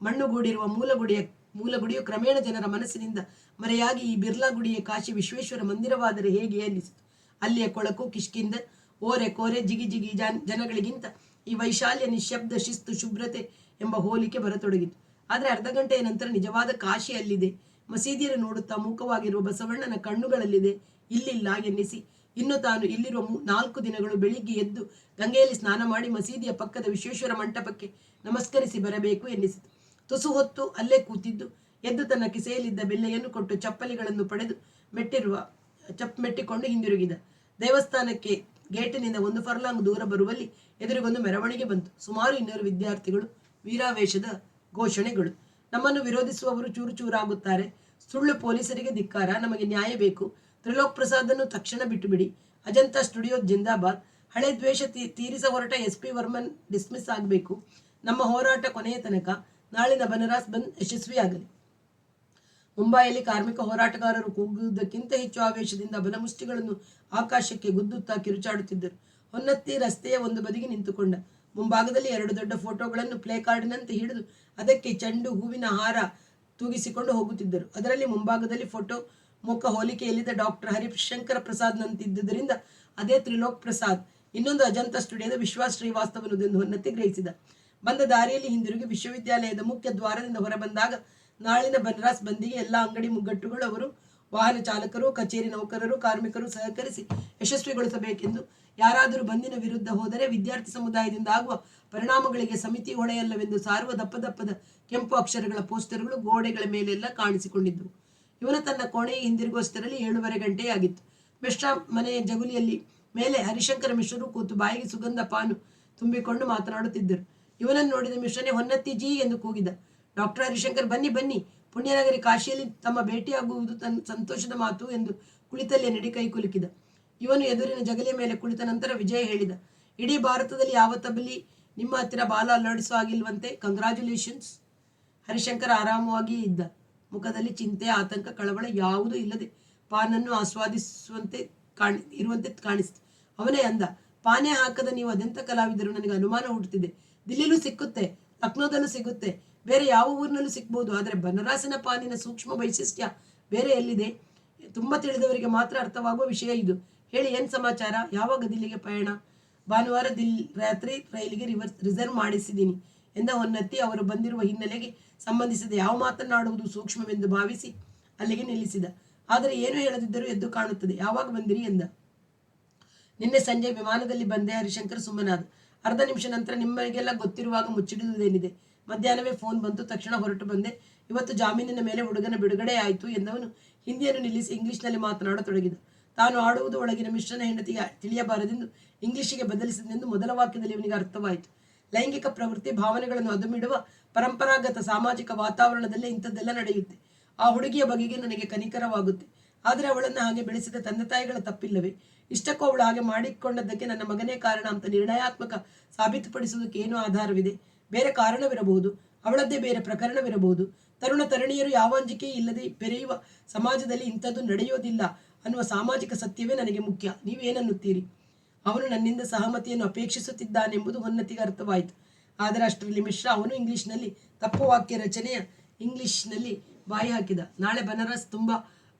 ಮಣ್ಣುಗೂಡಿರುವ ಮೂಲಗುಡಿಯು ಕ್ರಮೇಣ ಜನರ ಮನಸ್ಸಿನಿಂದ ಮರೆಯಾಗಿ ಈ ಬಿರ್ಲಾ ಗುಡಿಯ ಕಾಶಿ ವಿಶ್ವೇಶ್ವರ ಮಂದಿರವಾದರೆ ಹೇಗೆ ಎನ್ನಿಸಿತು. ಅಲ್ಲಿಯ ಕೊಳಕು, ಕಿಷ್ಕಿಂದ, ಓರೆ ಕೋರೆ, ಜಿಗಿ ಜಿಗಿ ಜನಗಳಿಗಿಂತ ಈ ವೈಶಾಲ್ಯ, ನಿಶ್ಶಬ್ದ, ಶಿಸ್ತು, ಶುಭ್ರತೆ ಎಂಬ ಹೋಲಿಕೆ ಬರತೊಡಗಿತು. ಆದರೆ ಅರ್ಧ ಗಂಟೆಯ ನಂತರ ನಿಜವಾದ ಕಾಶಿ ಅಲ್ಲಿದೆ. ಮಸೀದಿಯನ್ನು ನೋಡುತ್ತಾ ಮೂಕವಾಗಿರುವ ಬಸವಣ್ಣನ ಕಣ್ಣುಗಳಲ್ಲಿದೆ, ಇಲ್ಲಿಲ್ಲ ಎನ್ನಿಸಿ ಇನ್ನು ತಾನು ಇಲ್ಲಿರುವ 4 ದಿನಗಳು ಬೆಳಿಗ್ಗೆ ಎದ್ದು ಗಂಗೆಯಲ್ಲಿ ಸ್ನಾನ ಮಾಡಿ ಮಸೀದಿಯ ಪಕ್ಕದ ವಿಶ್ವೇಶ್ವರ ಮಂಟಪಕ್ಕೆ ನಮಸ್ಕರಿಸಿ ಬರಬೇಕು ಎನ್ನಿಸಿತು. ತುಸು ಹೊತ್ತು ಅಲ್ಲೇ ಕೂತಿದ್ದು ಎದ್ದು ತನ್ನ ಕಿಸೆಯಲ್ಲಿದ್ದ ಬೆಲ್ಲೆಯನ್ನು ಕೊಟ್ಟು ಚಪ್ಪಲಿಗಳನ್ನು ಪಡೆದು ಮೆಟ್ಟಿಕೊಂಡು ಹಿಂದಿರುಗಿದ. ದೇವಸ್ಥಾನಕ್ಕೆ ಗೇಟಿನಿಂದ 1 ಫರ್ಲಾಂಗ್ ದೂರ ಬರುವಲ್ಲಿ ಎದುರಿಗೊಂದು ಮೆರವಣಿಗೆ ಬಂತು. ಸುಮಾರು 200 ವಿದ್ಯಾರ್ಥಿಗಳು. ವೀರಾವೇಶದ ಘೋಷಣೆಗಳು. ನಮ್ಮನ್ನು ವಿರೋಧಿಸುವವರು ಚೂರು ಚೂರಾಗುತ್ತಾರೆ. ಸುಳ್ಳು ಪೊಲೀಸರಿಗೆ ಧಿಕ್ಕಾರ. ನಮಗೆ ನ್ಯಾಯ ಬೇಕು. ತ್ರಿಲೋಕ್ ಪ್ರಸಾದನ್ನು ತಕ್ಷಣ ಬಿಟ್ಟು ಬಿಡಿ. ಅಜಂತಾ ಸ್ಟುಡಿಯೋ ಜಿಂದಾಬಾದ್. ಹಳೆ ದ್ವೇಷ ತೀರಿಸ ಹೊರಟ SP ವರ್ಮನ್ ಡಿಸ್ಮಿಸ್ ಆಗಬೇಕು. ನಮ್ಮ ಹೋರಾಟ ಕೊನೆಯ ತನಕ. ನಾಳಿನ ಬನರಾಸ್ ಬಂದ್ ಯಶಸ್ವಿಯಾಗಲಿ. ಮುಂಬೈಯಲ್ಲಿ ಕಾರ್ಮಿಕ ಹೋರಾಟಗಾರರು ಕೂಗುವುದಕ್ಕಿಂತ ಹೆಚ್ಚು ಆವೇಶದಿಂದ ಬಲಮುಷ್ಟಿಗಳನ್ನು ಆಕಾಶಕ್ಕೆ ಗುದ್ದುತ್ತಾ ಕಿರುಚಾಡುತ್ತಿದ್ದರು. ಹೊನ್ನತ್ತಿ ರಸ್ತೆಯ ಒಂದು ಬದಿಗೆ ನಿಂತುಕೊಂಡ. ಮುಂಭಾಗದಲ್ಲಿ 2 ದೊಡ್ಡ ಫೋಟೋಗಳನ್ನು ಪ್ಲೇ ಕಾರ್ಡಿನಂತೆ ಹಿಡಿದು ಅದಕ್ಕೆ ಚೆಂಡು ಹೂವಿನ ಹಾರ ತೂಗಿಸಿಕೊಂಡು ಹೋಗುತ್ತಿದ್ದರು. ಅದರಲ್ಲಿ ಮುಂಭಾಗದಲ್ಲಿ ಫೋಟೋ ಮುಖ ಹೋಲಿಕೆಯಲ್ಲಿದ್ದ ಡಾಕ್ಟರ್ ಹರಿಶಂಕರ ಪ್ರಸಾದ್ನಂತಿದ್ದುದರಿಂದ ಅದೇ ತ್ರಿಲೋಕ್ ಪ್ರಸಾದ್. ಇನ್ನೊಂದು ಅಜಂತಾ ಸ್ಟುಡಿಯೋದ ವಿಶ್ವಾಸ್ ಶ್ರೀವಾಸ್ತವನದೆಂದು ಹೊನ್ನತ್ತಿ ಗ್ರಹಿಸಿದ. ಬಂದ ದಾರಿಯಲ್ಲಿ ಹಿಂದಿರುಗಿ ವಿಶ್ವವಿದ್ಯಾಲಯದ ಮುಖ್ಯ ದ್ವಾರದಿಂದ ಹೊರಬಂದಾಗ ನಾಳಿನ ಬನರಾಸ್ ಬಂದಿಗೆ ಎಲ್ಲ ಅಂಗಡಿ ಮುಗ್ಗಟ್ಟುಗಳು, ಅವರು ವಾಹನ ಚಾಲಕರು, ಕಚೇರಿ ನೌಕರರು, ಕಾರ್ಮಿಕರು ಸಹಕರಿಸಿ ಯಶಸ್ವಿಗೊಳಿಸಬೇಕೆಂದು, ಯಾರಾದರೂ ಬಂದಿನ ವಿರುದ್ಧ ಹೋದರೆ ವಿದ್ಯಾರ್ಥಿ ಸಮುದಾಯದಿಂದ ಆಗುವ ಪರಿಣಾಮಗಳಿಗೆ ಸಮಿತಿ ಹೊಣೆಯಲ್ಲವೆಂದು ಸಾರುವ ದಪ್ಪದ ಕೆಂಪು ಅಕ್ಷರಗಳ ಪೋಸ್ಟರ್ಗಳು ಗೋಡೆಗಳ ಮೇಲೆಲ್ಲ ಕಾಣಿಸಿಕೊಂಡಿದ್ದವು. ಇವನು ತನ್ನ ಕೋಣೆಗೆ ಹಿಂದಿರುಗುವಷ್ಟರಲ್ಲಿ 7:30 ಗಂಟೆಯಾಗಿತ್ತು. ಮಿಶ್ರಾ ಮನೆಯ ಜಗುಲಿಯಲ್ಲಿ ಮೇಲೆ ಹರಿಶಂಕರ ಮಿಶ್ರರು ಕೂತು ಬಾಯಿಗೆ ಸುಗಂಧ ಪಾನು ತುಂಬಿಕೊಂಡು ಮಾತನಾಡುತ್ತಿದ್ದರು. ಇವನನ್ನು ನೋಡಿದ ಮಿಶ್ರನೇ ಹೊನ್ನತ್ತಿಜಿ ಎಂದು ಕೂಗಿದ. ಡಾಕ್ಟರ್ ಹರಿಶಂಕರ್, ಬನ್ನಿ, ಪುಣ್ಯನಗರಿ ಕಾಶಿಯಲ್ಲಿ ತಮ್ಮ ಭೇಟಿಯಾಗುವುದು ಸಂತೋಷದ ಮಾತು ಎಂದು ಕುಳಿತಲ್ಲೇ ನಡಿ ಕೈ ಕುಲುಕಿದ. ಇವನು ಎದುರಿನ ಜಗಲಿಯ ಮೇಲೆ ಕುಳಿತ ನಂತರ ವಿಜಯ ಹೇಳಿದ. ಇಡೀ ಭಾರತದಲ್ಲಿ ಯಾವ ತಬಲಿ ನಿಮ್ಮ ಹತ್ತಿರ ಬಾಲ ಅಲ್ಲಾಡಿಸೋ ಆಗಿಲ್ವಂತೆ, ಕಂಗ್ರ್ಯಾಚುಲೇಷನ್ಸ್. ಹರಿಶಂಕರ್ ಆರಾಮವಾಗಿಯೇ ಇದ್ದ. ಮುಖದಲ್ಲಿ ಚಿಂತೆ, ಆತಂಕ, ಕಳವಳ ಯಾವುದೂ ಇಲ್ಲದೆ ಪಾನನ್ನು ಆಸ್ವಾದಿಸುವಂತೆ ಇರುವಂತೆ ಕಾಣಿಸ್ತು. ಅವನೇ ಅಂದ, ಪಾನೇ ಹಾಕದ ನೀವು ಅದೆಂಥ ಕಲಾವಿದರು, ನನಗೆ ಅನುಮಾನ ಹುಟ್ಟುತ್ತಿದೆ. ದಿಲ್ಲಿಲೂ ಸಿಕ್ಕುತ್ತೆ, ಲಕ್ನೋದಲ್ಲೂ ಸಿಗುತ್ತೆ, ಬೇರೆ ಯಾವ ಊರಿನಲ್ಲೂ ಸಿಗ್ಬೋದು. ಆದರೆ ಬನರಾಸಿನ ಪಾನಿನ ಸೂಕ್ಷ್ಮ ವೈಶಿಷ್ಟ್ಯ ಬೇರೆ ಎಲ್ಲಿದೆ? ತುಂಬ ತಿಳಿದವರಿಗೆ ಮಾತ್ರ ಅರ್ಥವಾಗುವ ವಿಷಯ ಇದು. ಹೇಳಿ, ಏನು ಸಮಾಚಾರ? ಯಾವಾಗ ದಿಲ್ಲಿಗೆ ಪಯಣ? ಭಾನುವಾರ ರಾತ್ರಿ ರೈಲಿಗೆ ರಿಸರ್ವ್ ಮಾಡಿಸಿದ್ದೀನಿ ಎಂದ ಹೊನ್ನತ್ತಿ. ಅವರು ಬಂದಿರುವ ಹಿನ್ನೆಲೆಗೆ ಸಂಬಂಧಿಸಿದ ಯಾವ ಮಾತನಾಡುವುದು ಸೂಕ್ಷ್ಮವೆಂದು ಭಾವಿಸಿ ಅಲ್ಲಿಗೆ ನಿಲ್ಲಿಸಿದ. ಆದರೆ ಏನು ಹೇಳದಿದ್ದರೂ ಎದ್ದು ಕಾಣುತ್ತದೆ. ಯಾವಾಗ ಬಂದಿರಿ ಎಂದ. ನಿನ್ನೆ ಸಂಜೆ ವಿಮಾನದಲ್ಲಿ ಬಂದೆ. ಹರಿಶಂಕರ್ ಸುಮ್ಮನಾದ. ಅರ್ಧ ನಿಮಿಷ ನಂತರ, ನಿಮಗೆಲ್ಲ ಗೊತ್ತಿರುವಾಗ ಮುಚ್ಚಿಡುವುದೇನಿದೆ? ಮಧ್ಯಾಹ್ನವೇ ಫೋನ್ ಬಂತು, ತಕ್ಷಣ ಹೊರಟು ಬಂದೆ. ಇವತ್ತು ಜಾಮೀನಿನ ಮೇಲೆ ಹುಡುಗನ ಬಿಡುಗಡೆ ಆಯಿತು ಎಂದವನು ಹಿಂದಿಯನ್ನು ನಿಲ್ಲಿಸಿ ಇಂಗ್ಲಿಷ್ನಲ್ಲಿ ಮಾತನಾಡತೊಡಗಿದ. ತಾನು ಆಡುವುದು ಒಳಗಿನ ಮಿಶ್ರನ ಹೆಂಡತಿಗೆ ತಿಳಿಯಬಾರದೆಂದು ಇಂಗ್ಲಿಷಿಗೆ ಬದಲಿಸಿದೆಂದು ಮೊದಲ ವಾಕ್ಯದಲ್ಲಿ ಇವನಿಗೆ ಅರ್ಥವಾಯಿತು. ಲೈಂಗಿಕ ಪ್ರವೃತ್ತಿ ಭಾವನೆಗಳನ್ನು ಅದುಮಿಡುವ ಪರಂಪರಾಗತ ಸಾಮಾಜಿಕ ವಾತಾವರಣದಲ್ಲೇ ಇಂಥದ್ದೆಲ್ಲ ನಡೆಯುತ್ತೆ. ಆ ಹುಡುಗಿಯ ಬಗೆಗೆ ನನಗೆ ಕನಿಕರವಾಗುತ್ತೆ. ಆದರೆ ಅವಳನ್ನು ಹಾಗೆ ಬೆಳೆಸಿದ ತಂದೆ ತಾಯಿಗಳ ತಪ್ಪಿಲ್ಲವೇ? ಇಷ್ಟಕ್ಕೂ ಅವಳು ಹಾಗೆ ಮಾಡಿಕೊಂಡದ್ದಕ್ಕೆ ನನ್ನ ಮಗನೇ ಕಾರಣ ಅಂತ ನಿರ್ಣಯಾತ್ಮಕ ಸಾಬೀತುಪಡಿಸುವುದಕ್ಕೆ ಏನೂ ಆಧಾರವಿದೆ? ಬೇರೆ ಕಾರಣವಿರಬಹುದು, ಅವಳದ್ದೇ ಬೇರೆ ಪ್ರಕರಣವಿರಬಹುದು. ತರುಣ ತರುಣಿಯರು ಯಾವ ಅಂಜಿಕೆ ಇಲ್ಲದೆ ಬೆರೆಯುವ ಸಮಾಜದಲ್ಲಿ ಇಂಥದ್ದು ನಡೆಯೋದಿಲ್ಲ ಅನ್ನುವ ಸಾಮಾಜಿಕ ಸತ್ಯವೇ ನನಗೆ ಮುಖ್ಯ. ನೀವೇನನ್ನುತ್ತೀರಿ? ಅವನು ನನ್ನಿಂದ ಸಹಮತಿಯನ್ನು ಅಪೇಕ್ಷಿಸುತ್ತಿದ್ದಾನೆಂಬುದು ಹೊನ್ನತಿಗೆ ಅರ್ಥವಾಯಿತು. ಆದರೆ ಅಷ್ಟರಲ್ಲಿ ಮಿಶ್ರ ಅವನು ಇಂಗ್ಲಿಷ್ನಲ್ಲಿ ತಪ್ಪು ವಾಕ್ಯ ರಚನೆಯ ಇಂಗ್ಲಿಷ್ನಲ್ಲಿ ಬಾಯಿ ಹಾಕಿದ. ನಾಳೆ ಬನಾರಸ್ ತುಂಬ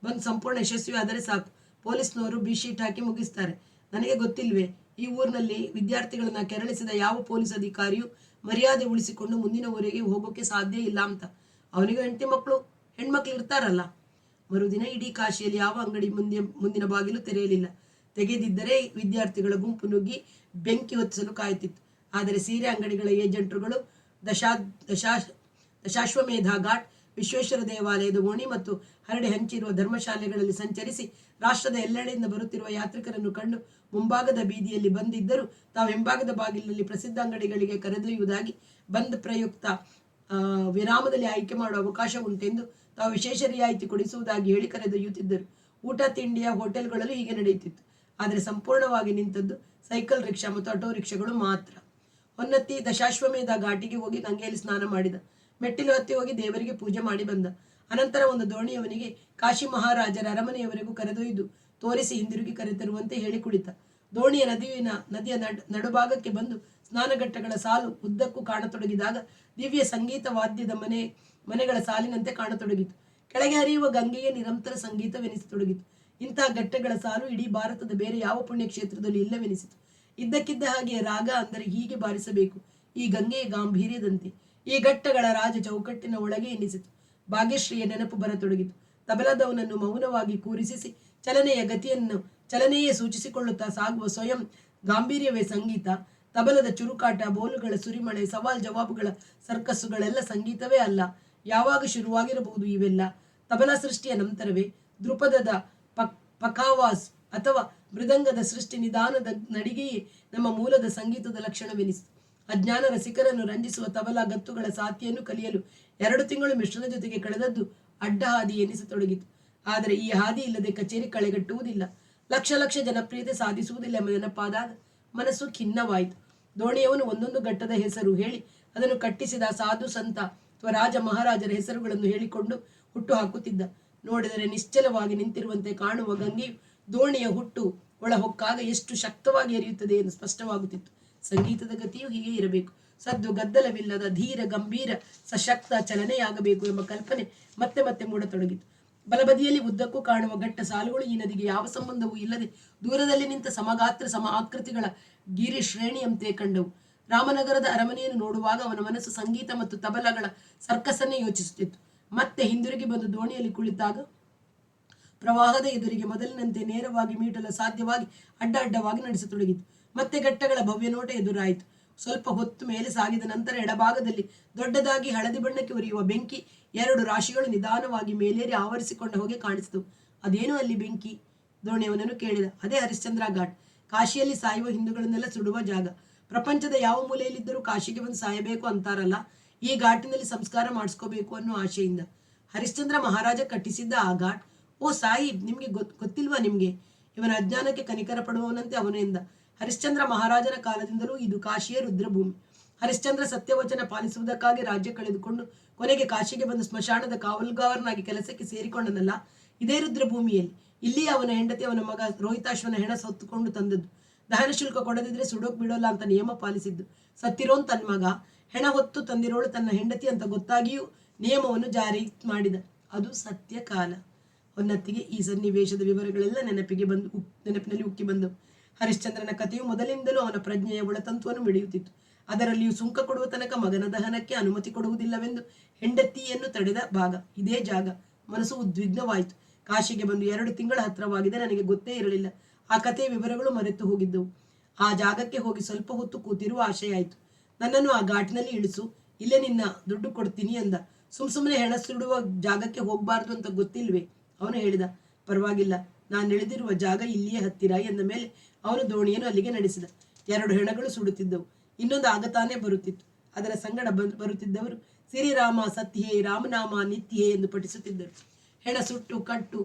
ಬಂದು ಸಂಪೂರ್ಣ ಯಶಸ್ವಿ ಆದರೆ ಸಾಕು. ಪೊಲೀಸ್ನವರು ಶೀಟ್ ಹಾಕಿ ಮುಗಿಸ್ತಾರೆ. ನನಗೆ ಗೊತ್ತಿಲ್ವೇ, ಈ ಊರಿನಲ್ಲಿ ವಿದ್ಯಾರ್ಥಿಗಳನ್ನ ಕೆರಳಿಸಿದ ಯಾವ ಪೊಲೀಸ್ ಅಧಿಕಾರಿಯೂ ಮರ್ಯಾದೆ ಉಳಿಸಿಕೊಂಡು ಮುಂದಿನ ಊರಿಗೆ ಹೋಗೋಕೆ ಸಾಧ್ಯ ಇಲ್ಲ ಅಂತ. ಅವನಿಗೂ ಹೆಣ್ಮಕ್ಳು ಇರ್ತಾರಲ್ಲ. ಮರುದಿನ ಇಡೀ ಕಾಶಿಯಲ್ಲಿ ಯಾವ ಅಂಗಡಿ ಮುಂದಿನ ಬಾಗಿಲು ತೆರೆಯಲಿಲ್ಲ. ತೆಗೆದಿದ್ದರೆ ವಿದ್ಯಾರ್ಥಿಗಳ ಗುಂಪು ನುಗ್ಗಿ ಬೆಂಕಿ ಹೊತ್ತಿಸಲು ಕಾಯುತ್ತಿತ್ತು. ಆದರೆ ಸೀರೆ ಅಂಗಡಿಗಳ ಏಜೆಂಟ್ರುಗಳು ದಶಾಶ್ವಮೇಧ ಘಾಟ್, ವಿಶ್ವೇಶ್ವರ ದೇವಾಲಯದ ಓಣಿ ಮತ್ತು ಹರಡೆ ಹಂಚಿರುವ ಧರ್ಮಶಾಲೆಗಳಲ್ಲಿ ಸಂಚರಿಸಿ ರಾಷ್ಟ್ರದ ಎಲ್ಲೆಡೆಯಿಂದ ಬರುತ್ತಿರುವ ಯಾತ್ರಿಕರನ್ನು ಕಂಡು ಮುಂಭಾಗದ ಬೀದಿಯಲ್ಲಿ ಬಂದಿದ್ದರೂ ತಾವು ಹಿಂಭಾಗದ ಬಾಗಿಲಿನಲ್ಲಿ ಪ್ರಸಿದ್ಧ ಅಂಗಡಿಗಳಿಗೆ ಕರೆದೊಯ್ಯುವುದಾಗಿ ಬಂದ್ ಪ್ರಯುಕ್ತ ವಿರಾಮದಲ್ಲಿ ಆಯ್ಕೆ ಮಾಡುವ ಅವಕಾಶ ಉಂಟೆಂದು ತಾವು ವಿಶೇಷ ರಿಯಾಯಿತಿ ಕೊಡಿಸುವುದಾಗಿ ಹೇಳಿ ಕರೆದೊಯ್ಯುತ್ತಿದ್ದರು. ಊಟ ತಿಂಡಿಯ ಹೋಟೆಲ್ಗಳಲ್ಲೂ ಹೀಗೆ ನಡೆಯುತ್ತಿತ್ತು. ಆದರೆ ಸಂಪೂರ್ಣವಾಗಿ ನಿಂತದ್ದು ಸೈಕಲ್ ರಿಕ್ಷಾ ಮತ್ತು ಆಟೋ ರಿಕ್ಷಾಗಳು ಮಾತ್ರ. ಹೊನ್ನತ್ತಿ ದಶಾಶ್ವಮೇಧ ಘಾಟಿಗೆ ಹೋಗಿ ಗಂಗೆಯಲ್ಲಿ ಸ್ನಾನ ಮಾಡಿದ. ಮೆಟ್ಟಿಲು ಹತ್ತಿ ಹೋಗಿ ದೇವರಿಗೆ ಪೂಜೆ ಮಾಡಿ ಬಂದ. ಅನಂತರ ಒಂದು ದೋಣಿಯವನಿಗೆ ಕಾಶಿ ಮಹಾರಾಜರ ಅರಮನೆಯವರೆಗೂ ಕರೆದೊಯ್ದು ತೋರಿಸಿ ಹಿಂದಿರುಗಿ ಕರೆತರುವಂತೆ ಹೇಳಿ ಕುಳಿತ. ದೋಣಿಯ ನದಿಯ ನಡುಭಾಗಕ್ಕೆ ಬಂದು ಸ್ನಾನಘಟ್ಟಗಳ ಸಾಲು ಉದ್ದಕ್ಕೂ ಕಾಣತೊಡಗಿದಾಗ ದಿವ್ಯ ಸಂಗೀತ ವಾದ್ಯದ ಮನೆಗಳ ಸಾಲಿನಂತೆ ಕಾಣತೊಡಗಿತು. ಕೆಳಗೆ ಹರಿಯುವ ಗಂಗೆಗೆ ನಿರಂತರ ಸಂಗೀತವೆನಿಸತೊಡಗಿತು. ಇಂತಹ ಘಟ್ಟಗಳ ಸಾಲು ಇಡೀ ಭಾರತದ ಬೇರೆ ಯಾವ ಪುಣ್ಯಕ್ಷೇತ್ರದಲ್ಲಿ ಇಲ್ಲವೆನಿಸಿತು. ಇದ್ದಕ್ಕಿದ್ದ ಹಾಗೆ ರಾಗ ಅಂದರೆ ಹೀಗೆ ಬಾರಿಸಬೇಕು, ಈ ಗಂಗೆಯ ಗಾಂಭೀರ್ಯದಂತೆ. ಈ ಘಟ್ಟಗಳ ರಾಜ ಚೌಕಟ್ಟಿನ ಒಳಗೆ ಎನಿಸಿತು. ಭಾಗ್ಯಶ್ರೀಯ ನೆನಪು ಬರತೊಡಗಿತು. ತಬಲದವನನ್ನು ಮೌನವಾಗಿ ಕೂರಿಸಿ ಚಲನೆಯೇ ಸೂಚಿಸಿಕೊಳ್ಳುತ್ತಾ ಸಾಗುವ ಸ್ವಯಂ ಗಾಂಭೀರ್ಯವೇ ಸಂಗೀತ. ತಬಲದ ಚುರುಕಾಟ, ಬೋಲುಗಳ ಸುರಿಮಳೆ, ಸವಾಲ್ ಜವಾಬುಗಳ ಸರ್ಕಸ್ಸುಗಳೆಲ್ಲ ಸಂಗೀತವೇ ಅಲ್ಲ. ಯಾವಾಗ ಶುರುವಾಗಿರಬಹುದು ಇವೆಲ್ಲ? ತಬಲಾ ಸೃಷ್ಟಿಯ ನಂತರವೇ? ದೃಪದದ ಪಖಾವಾಸ್ ಅಥವಾ ಮೃದಂಗದ ಸೃಷ್ಟಿ ನಿಧಾನದ ನಡಿಗೆಯೇ ನಮ್ಮ ಮೂಲದ ಸಂಗೀತದ ಲಕ್ಷಣವೆನಿಸಿತು. ಅಜ್ಞಾನ ರಸಿಕರನ್ನು ರಂಜಿಸುವ ತಬಲಾ ಗತ್ತುಗಳ ಸಾತಿಯನ್ನು ಕಲಿಯಲು 2 ತಿಂಗಳು ಮಿಶ್ರನ ಜೊತೆಗೆ ಕಳೆದದ್ದು ಅಡ್ಡ ಹಾದಿ ಎನಿಸತೊಡಗಿತು. ಆದರೆ ಈ ಹಾದಿ ಇಲ್ಲದೆ ಕಚೇರಿ ಕಳೆಗಟ್ಟುವುದಿಲ್ಲ, ಲಕ್ಷ ಜನಪ್ರಿಯತೆ ಸಾಧಿಸುವುದಿಲ್ಲ ಎಂಬ ನೆನಪಾದಾಗ ಮನಸ್ಸು ಖಿನ್ನವಾಯಿತು. ದೋಣಿಯವನು ಒಂದೊಂದು ಘಟ್ಟದ ಹೆಸರು ಹೇಳಿ ಅದನ್ನು ಕಟ್ಟಿಸಿದ ಸಾಧು ಸಂತ ಅಥವಾ ರಾಜ ಮಹಾರಾಜರ ಹೆಸರುಗಳನ್ನು ಹೇಳಿಕೊಂಡು ಹುಟ್ಟು ಹಾಕುತ್ತಿದ್ದ. ನೋಡಿದರೆ ನಿಶ್ಚಲವಾಗಿ ನಿಂತಿರುವಂತೆ ಕಾಣುವ ಗಂಗೆಯು ದೋಣಿಯ ಹುಟ್ಟು ಒಳ ಹೊಕ್ಕಾಗ ಎಷ್ಟು ಶಕ್ತವಾಗಿ ಹರಿಯುತ್ತದೆ ಎಂದು ಸ್ಪಷ್ಟವಾಗುತ್ತಿತ್ತು. ಸಂಗೀತದ ಗತಿಯು ಹೀಗೆ ಇರಬೇಕು. ಸದ್ದು ಗದ್ದಲವಿಲ್ಲದ ಧೀರ ಗಂಭೀರ ಸಶಕ್ತ ಚಲನೆಯಾಗಬೇಕು ಎಂಬ ಕಲ್ಪನೆ ಮತ್ತೆ ಮತ್ತೆ ಮೂಡತೊಡಗಿತು. ಬಲಬದಿಯಲ್ಲಿ ಉದ್ದಕ್ಕೂ ಕಾಣುವ ಘಟ್ಟ ಸಾಲುಗಳು ಈ ನದಿಗೆ ಯಾವ ಸಂಬಂಧವೂ ಇಲ್ಲದೆ ದೂರದಲ್ಲಿ ನಿಂತ ಸಮಗಾತ್ರ ಸಮ ಆಕೃತಿಗಳ ಗಿರಿ ಶ್ರೇಣಿಯಂತೆ ಕಂಡವು. ರಾಮನಗರದ ಅರಮನೆಯನ್ನು ನೋಡುವಾಗ ಅವನ ಮನಸ್ಸು ಸಂಗೀತ ಮತ್ತು ತಬಲಗಳ ಸರ್ಕಸನ್ನೇ ಯೋಚಿಸುತ್ತಿತ್ತು. ಮತ್ತೆ ಹಿಂದಿರುಗಿ ಬಂದು ದೋಣಿಯಲ್ಲಿ ಕುಳಿತಾಗ ಪ್ರವಾಹದ ಎದುರಿಗೆ ಮೊದಲಿನಂತೆ ನೇರವಾಗಿ ಮೀಟಲು ಸಾಧ್ಯವಾಗಿ ಅಡ್ಡವಾಗಿ ನಡೆಸತೊಡಗಿತು. ಮತ್ತೆ ಘಟ್ಟಗಳ ಭವ್ಯ ನೋಟ ಎದುರಾಯಿತು. ಸ್ವಲ್ಪ ಹೊತ್ತು ಮೇಲೆ ಸಾಗಿದ ನಂತರ ಎಡಭಾಗದಲ್ಲಿ ದೊಡ್ಡದಾಗಿ ಹಳದಿ ಬಣ್ಣಕ್ಕೆ ಉರಿಯುವ ಬೆಂಕಿ 2 ರಾಶಿಗಳು ನಿಧಾನವಾಗಿ ಮೇಲೇರಿ ಆವರಿಸಿಕೊಂಡ ಹೋಗಿ ಕಾಣಿಸಿತು. ಅದೇನು ಅಲ್ಲಿ ಬೆಂಕಿ? ದೋಣಿಯವನನ್ನು ಕೇಳಿದ. ಅದೇ ಹರಿಶ್ಚಂದ್ರ ಘಾಟ್. ಕಾಶಿಯಲ್ಲಿ ಸಾಯುವ ಹಿಂದೂಗಳನ್ನೆಲ್ಲ ಸುಡುವ ಜಾಗ. ಪ್ರಪಂಚದ ಯಾವ ಮೂಲೆಯಲ್ಲಿದ್ದರೂ ಕಾಶಿಗೆ ಬಂದು ಸಾಯಬೇಕು ಅಂತಾರಲ್ಲ, ಈ ಘಾಟಿನಲ್ಲಿ ಸಂಸ್ಕಾರ ಮಾಡಿಸ್ಕೋಬೇಕು ಅನ್ನೋ ಆಶೆಯಿಂದ ಹರಿಶ್ಚಂದ್ರ ಮಹಾರಾಜ ಕಟ್ಟಿಸಿದ್ದ ಆ ಘಾಟ್. ಓ ಸಾಹಿಬ್, ನಿಮ್ಗೆ ಗೊತ್ತಿಲ್ವಾ? ನಿಮ್ಗೆ ಇವನ ಅಜ್ಞಾನಕ್ಕೆ ಕನಿಕರ ಪಡುವವನಂತೆ ಅವನಿಂದ. ಹರಿಶ್ಚಂದ್ರ ಮಹಾರಾಜನ ಕಾಲದಿಂದಲೂ ಇದು ಕಾಶಿಯ ರುದ್ರಭೂಮಿ. ಹರಿಶ್ಚಂದ್ರ ಸತ್ಯವಚನ ಪಾಲಿಸುವುದಕ್ಕಾಗಿ ರಾಜ್ಯ ಕಳೆದುಕೊಂಡು ಕೊನೆಗೆ ಕಾಶಿಗೆ ಬಂದು ಸ್ಮಶಾನದ ಕಾವಲುಗಾರನಾಗಿ ಕೆಲಸಕ್ಕೆ ಸೇರಿಕೊಂಡನಲ್ಲ, ಇದೇ ರುದ್ರಭೂಮಿಯಲ್ಲಿ. ಇಲ್ಲಿಯೇ ಅವನ ಹೆಂಡತಿ ಅವನ ಮಗ ರೋಹಿತಾಶ್ವನ ಹೆಣ ಹೊತ್ತುಕೊಂಡು ತಂದದ್ದು. ದಹನ ಶುಲ್ಕ ಕೊಡದಿದ್ರೆ ಸುಡೋಕ್ ಬಿಡೋಲ್ಲ ಅಂತ ನಿಯಮ ಪಾಲಿಸಿದ್ದು. ಸತ್ತಿರೋನ್ ತನ್ನ ಮಗ, ಹೆಣ ಹೊತ್ತು ತಂದಿರೋಳು ತನ್ನ ಹೆಂಡತಿ ಅಂತ ಗೊತ್ತಾಗಿಯೂ ನಿಯಮವನ್ನು ಜಾರಿ ಮಾಡಿದ. ಅದು ಸತ್ಯ ಕಾಲ. ಹೊನ್ನತ್ತಿಗೆ ಈ ಸನ್ನಿವೇಶದ ವಿವರಗಳೆಲ್ಲ ನೆನಪಿನಲ್ಲಿ ಉಕ್ಕಿ ಬಂದವು. ಹರಿಶ್ಚಂದ್ರನ ಕಥೆಯು ಮೊದಲಿಂದಲೂ ಅವನ ಪ್ರಜ್ಞೆಯ ಒಳತಂತುವನ್ನು ಮಿಡಿಯುತ್ತಿತ್ತು. ಅದರಲ್ಲಿಯೂ ಸುಂಕ ಕೊಡುವ ತನಕ ಮಗನ ದಹನಕ್ಕೆ ಅನುಮತಿ ಕೊಡುವುದಿಲ್ಲವೆಂದು ಹೆಂಡತಿಯನ್ನು ತಡೆದ ಭಾಗ. ಇದೇ ಜಾಗ. ಮನಸ್ಸು ಉದ್ವಿಗ್ನವಾಯಿತು. ಕಾಶಿಗೆ ಬಂದು 2 ತಿಂಗಳ ಹತ್ರವಾಗಿದೆ. ನನಗೆ ಗೊತ್ತೇ ಇರಲಿಲ್ಲ. ಆ ಕಥೆಯ ವಿವರಗಳು ಮರೆತು ಹೋಗಿದ್ದವು. ಆ ಜಾಗಕ್ಕೆ ಹೋಗಿ ಸ್ವಲ್ಪ ಹೊತ್ತು ಕೂತಿರುವ ಆಶೆ ಆಯಿತು. ನನ್ನನ್ನು ಆ ಘಾಟಿನಲ್ಲಿ ಇಳಿಸು, ಇಲ್ಲೇ ನಿನ್ನ ದುಡ್ಡು ಕೊಡ್ತೀನಿ ಅಂದ. ಸುಮ್ಮನೆ ಹೆಣ ಸುಡುವ ಜಾಗಕ್ಕೆ ಹೋಗಬಾರ್ದು ಅಂತ ಗೊತ್ತಿಲ್ವೇ? ಅವನು ಹೇಳಿದ, ಪರವಾಗಿಲ್ಲ, ನಾನು ಇಳಿದಿರುವ ಜಾಗ ಇಲ್ಲಿಯೇ ಹತ್ತಿರ ಎಂದ ಮೇಲೆ ಅವನು ದೋಣಿಯನ್ನು ಅಲ್ಲಿಗೆ ನಡೆಸಿದ. 2 ಹೆಣಗಳು ಸುಡುತ್ತಿದ್ದವು. ಇನ್ನೊಂದು ಆಗತಾನೆ ಬರುತ್ತಿತ್ತು. ಅದರ ಸಂಗಡ ಬರುತ್ತಿದ್ದವರು ಶ್ರೀರಾಮ ಸತ್ಯೇ ರಾಮನಾಮ ನಿತ್ಯೇ ಎಂದು ಪಠಿಸುತ್ತಿದ್ದರು. ಹೆಣ ಸುಟ್ಟು ಕಟ್ಟು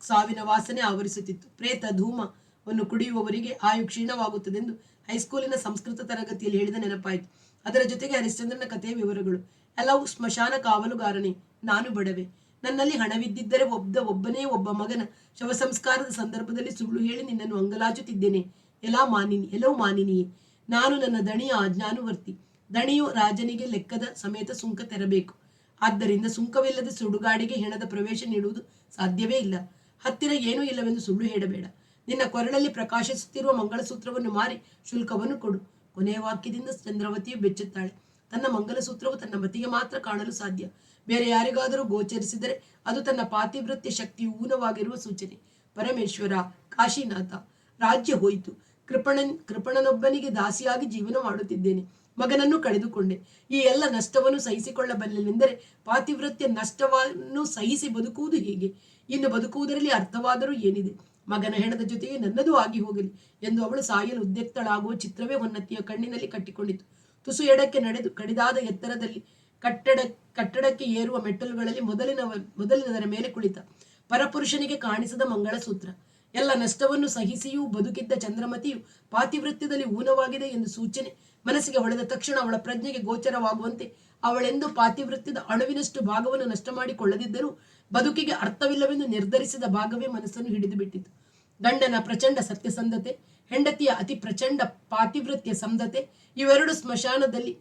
ಸಾವಿನ ವಾಸನೆ ಆವರಿಸುತ್ತಿತ್ತು. ಪ್ರೇತ ಧೂಮವನ್ನು ಕುಡಿಯುವವರಿಗೆ ಆಯು ಕ್ಷೀಣವಾಗುತ್ತದೆಂದು ಹೈಸ್ಕೂಲಿನ ಸಂಸ್ಕೃತ ತರಗತಿಯಲ್ಲಿ ಹೇಳಿದ ನೆನಪಾಯಿತು. ಅದರ ಜೊತೆಗೆ ಹರಿಶ್ಚಂದ್ರನ ಕಥೆಯ ವಿವರಗಳು ಎಲ್ಲವೂ ಸ್ಮಶಾನ ಕಾವಲುಗಾರನೇ. ನಾನು ಬಡವೆ. ನನ್ನಲ್ಲಿ ಹಣವಿದ್ದಿದ್ದರೆ ಒಬ್ಬನೇ ಒಬ್ಬ ಮಗನ ಶವ ಸಂಸ್ಕಾರದ ಸಂದರ್ಭದಲ್ಲಿ ಸುಳ್ಳು ಹೇಳಿ ನಿನ್ನನ್ನು ಅಂಗಲಾಚುತ್ತಿದ್ದೇನೆ. ಎಲ್ಲವೂ ಮಾನಿನಿಯೇ. ನಾನು ನನ್ನ ದಣಿಯ ಆಜ್ಞಾನುವರ್ತಿ. ದಣಿಯು ರಾಜನಿಗೆ ಲೆಕ್ಕದ ಸಮೇತ ಸುಂಕ ತೆರಬೇಕು. ಆದ್ದರಿಂದ ಸುಂಕವಿಲ್ಲದೆ ಸುಡುಗಾಡಿಗೆ ಹೆಣದ ಪ್ರವೇಶ ನೀಡುವುದು ಸಾಧ್ಯವೇ ಇಲ್ಲ. ಹತ್ತಿರ ಏನೂ ಇಲ್ಲವೆಂದು ಸುಳ್ಳು ಹೇಳಬೇಡ. ನಿನ್ನ ಕೊರಳಲ್ಲಿ ಪ್ರಕಾಶಿಸುತ್ತಿರುವ ಮಂಗಳಸೂತ್ರವನ್ನು ಮಾರಿ ಶುಲ್ಕವನ್ನು ಕೊಡು. ಕೊನೆಯ ವಾಕ್ಯದಿಂದ ಚಂದ್ರವತಿಯು ಬೆಚ್ಚುತ್ತಾಳೆ. ತನ್ನ ಮಂಗಲಸೂತ್ರವು ತನ್ನ ಮತಿಗೆ ಮಾತ್ರ ಕಾಣಲು ಸಾಧ್ಯ. ಬೇರೆ ಯಾರಿಗಾದರೂ ಗೋಚರಿಸಿದರೆ ಅದು ತನ್ನ ಪಾತಿವೃತ್ಯ ಶಕ್ತಿಯು ಊನವಾಗಿರುವ ಸೂಚನೆ. ಪರಮೇಶ್ವರ, ಕಾಶಿನಾಥ, ರಾಜ್ಯ ಹೋಯಿತು. ಕೃಪಣನೊಬ್ಬನಿಗೆ ದಾಸಿಯಾಗಿ ಜೀವನ ಮಾಡುತ್ತಿದ್ದೇನೆ. ಮಗನನ್ನು ಕಳೆದುಕೊಂಡೆ. ಈ ಎಲ್ಲ ನಷ್ಟವನ್ನು ಸಹಿಸಿಕೊಳ್ಳಬಲ್ಲೆನೆಂದರೆ ಪಾತಿವೃತ್ಯ ನಷ್ಟವನ್ನು ಸಹಿಸಿ ಬದುಕುವುದು ಹೇಗೆ? ಇನ್ನು ಬದುಕುವುದರಲ್ಲಿ ಅರ್ಥವಾದರೂ ಏನಿದೆ? ಮಗನ ಹೆಣದ ಜೊತೆಗೆ ನನ್ನದೂ ಆಗಿ ಹೋಗಲಿ ಎಂದು ಅವಳು ಸಾಯಲು ಉದ್ಯಕ್ತಳಾಗುವ ಚಿತ್ರವೇ ಹೊನ್ನತ್ತಿಯ ಕಣ್ಣಿನಲ್ಲಿ ಕಟ್ಟಿಕೊಂಡಿತು. ತುಸು ಎಡಕ್ಕೆ ನಡೆದು ಕಡಿದಾದ ಎತ್ತರದಲ್ಲಿ ಕಟ್ಟಡಕ್ಕೆ ಏರುವ ಮೆಟ್ಟಲುಗಳಲ್ಲಿ ಮೊದಲಿನದರ ಮೇಲೆ ಕುಳಿತ ಪರಪುರುಷನಿಗೆ ಕಾಣಿಸದ ಮಂಗಳಸೂತ್ರ. ಎಲ್ಲ ನಷ್ಟವನ್ನು ಸಹಿಸಿಯೂ ಬದುಕಿದ್ದ ಚಂದ್ರಮತಿಯು ಪಾತಿವೃತ್ಯದಲ್ಲಿ ಊನವಾಗಿದೆ ಎಂದು ಸೂಚನೆ ಮನಸ್ಸಿಗೆ ಹೊಳೆದ ತಕ್ಷಣ ಅವಳ ಪ್ರಜ್ಞೆಗೆ ಗೋಚರವಾಗುವಂತೆ ಅವಳೆಂದು ಪಾತಿವೃತ್ಯದ ಅಣುವಿನಷ್ಟು ಭಾಗವನ್ನು ನಷ್ಟ ಮಾಡಿಕೊಳ್ಳದಿದ್ದರೂ ಬದುಕಿಗೆ ಅರ್ಥವಿಲ್ಲವೆಂದು ನಿರ್ಧರಿಸಿದ ಭಾಗವೇ ಮನಸ್ಸನ್ನು ಹಿಡಿದು ಬಿಟ್ಟಿತು. ಗಂಡನ ಪ್ರಚಂಡ ಸತ್ಯಸಂಧತೆ, ಹೆಂಡತಿಯ ಅತಿ ಪ್ರಚಂಡ ಪಾತಿವೃತ್ಯ ಸಂಧತೆ, ಇವೆರಡು ಸ್ಮಶಾನದಲ್ಲಿ